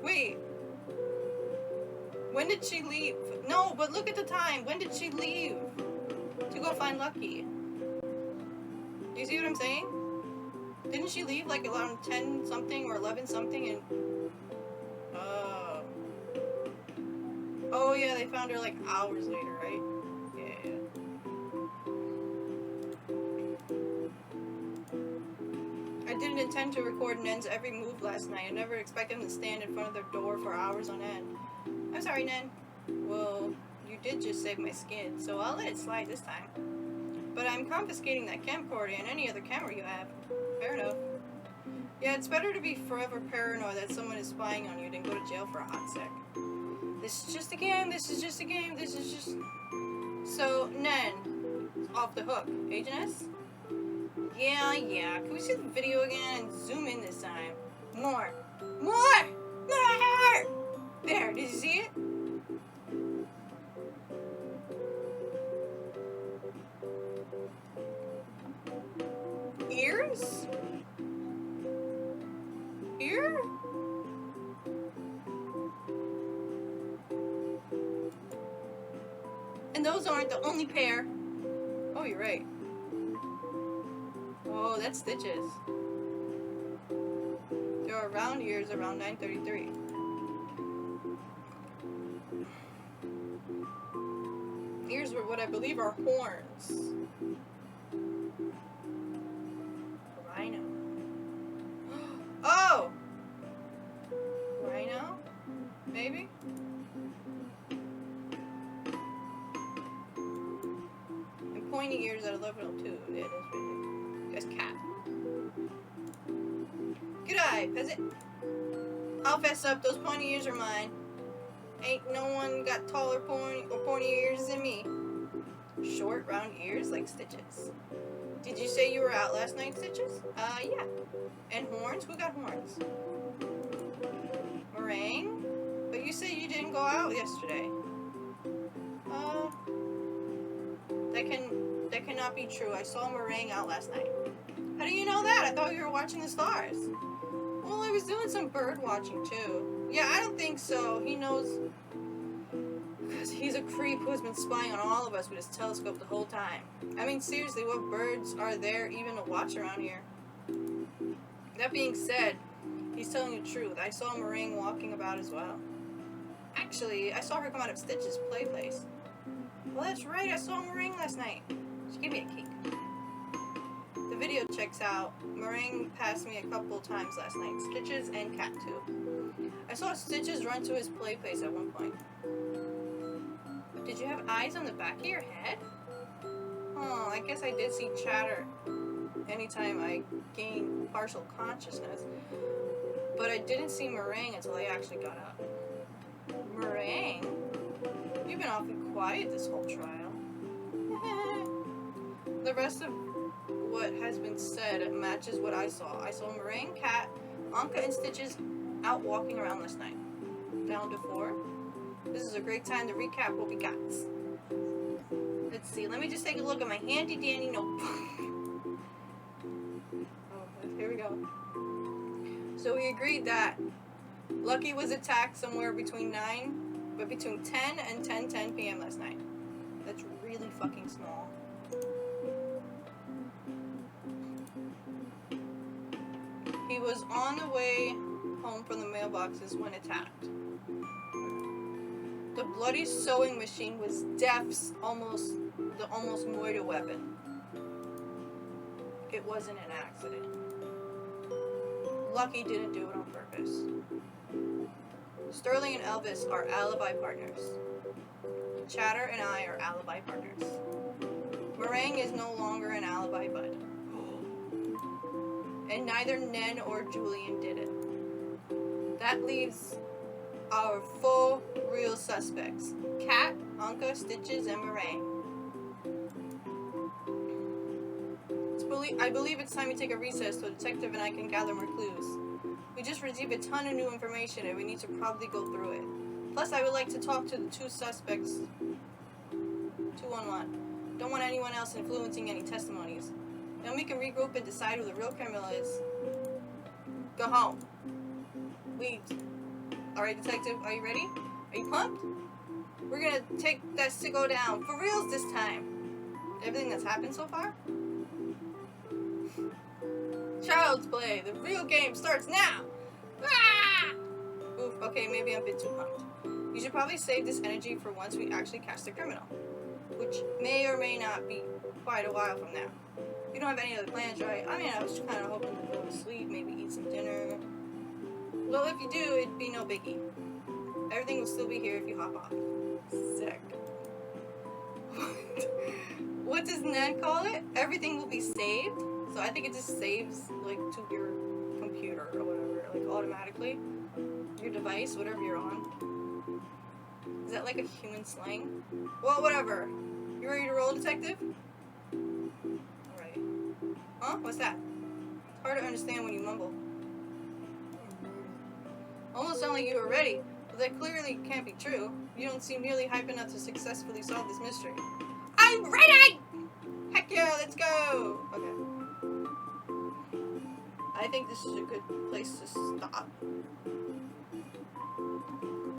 Wait. When did she leave? No, but look at the time. When did she leave to go find Lucky? Do you see what I'm saying? Didn't she leave like around 10 something or 11 something and... Oh yeah, they found her like hours later, right? Yeah. I didn't intend to record Nen's every move last night. I never expected him to stand in front of their door for hours on end. I'm sorry, Nen. Well, you did just save my skin, so I'll let it slide this time. But I'm confiscating that camcorder and any other camera you have. Fair enough. Yeah, it's better to be forever paranoid that someone is spying on you than go to jail for a hot sec. This is just a game, this is just a game, this is just... So, Nen, off the hook. Agent S? Yeah. Can we see the video again and zoom in this time? More! There, did you see it? Ears? Ear? And those aren't the only pair. Oh, you're right. Oh, that's stitches. There are round ears around 933. Ears were what I believe are horns. Rhino. Oh! Rhino? Maybe? And pointy ears at 1102. Yeah, that's right. That's cat. G'day, peasant. I'll fess up, those pointy ears are mine. Ain't no one got taller pointy ears than me. Short, round ears like Stitches. Did you say you were out last night, Stitches? Yeah. And horns? Who got horns? Meringue? But you said you didn't go out yesterday. That cannot be true. I saw Meringue out last night. How do you know that? I thought you were watching the stars. Well, I was doing some bird watching too. Yeah, I don't think so. He knows because he He's a creep who has been spying on all of us with his telescope the whole time. I mean, seriously, what birds are there even to watch around here? That being said, he's telling the truth. I saw Meringue walking about as well. Actually, I saw her come out of Stitch's play place. Well, that's right, I saw Meringue last night. She gave me a cake. The video checks out. Meringue passed me a couple times last night. Stitches and Cat too. I saw Stitches run to his play place at one point. Did you have eyes on the back of your head? Oh, I guess I did see chatter anytime I gained partial consciousness. But I didn't see Meringue until I actually got up. Meringue? You've been awfully quiet this whole trial. The rest of what has been said matches what I saw. I saw Meringue, Cat, Anka, and Stitches out walking around last night. Down to 4. This is a great time to recap what we got. Let's see, let me just take a look at my handy dandy notebook. Oh, here we go. So we agreed that Lucky was attacked somewhere between 10 and 10:10 p.m. last night. That's really fucking small. He was on the way home from the mailboxes when attacked. The bloody sewing machine was Def's almost murder weapon. It wasn't an accident. Lucky didn't do it on purpose. Sterling and Elvis are alibi partners. Chatter and I are alibi partners. Meringue is no longer an alibi bud. And neither Nen or Julian did it. That leaves our 4 real suspects. Cat, Anka, Stitches, and Meringue. I believe it's time we take a recess so the detective and I can gather more clues. We just received a ton of new information and we need to probably go through it. Plus, I would like to talk to the 2 suspects 2-on-1. Don't want anyone else influencing any testimonies. Then we can regroup and decide who the real criminal is. Go home. Leave. Alright, detective, are you ready? Are you pumped? We're gonna take that sicko down. For reals this time. Everything that's happened so far? Child's play. The real game starts now. Ah! Oof, okay, maybe I'm a bit too pumped. You should probably save this energy for once we actually catch the criminal. Which may or may not be quite a while from now. You don't have any other plans, right? I mean, I was kind of hoping to go to sleep, maybe eat some dinner. Well, if you do, it'd be no biggie. Everything will still be here if you hop off. Sick. What does Ned call it? Everything will be saved? So I think it just saves, like, to your computer or whatever, like, automatically. Your device, whatever you're on. Is that like a human slang? Well, whatever. You ready to roll, detective? Alright. Huh? What's that? It's hard to understand when you mumble. Almost sound like you were ready, but that clearly can't be true. You don't seem nearly hype enough to successfully solve this mystery. I'm ready! Heck yeah, let's go! Okay. I think this is a good place to stop.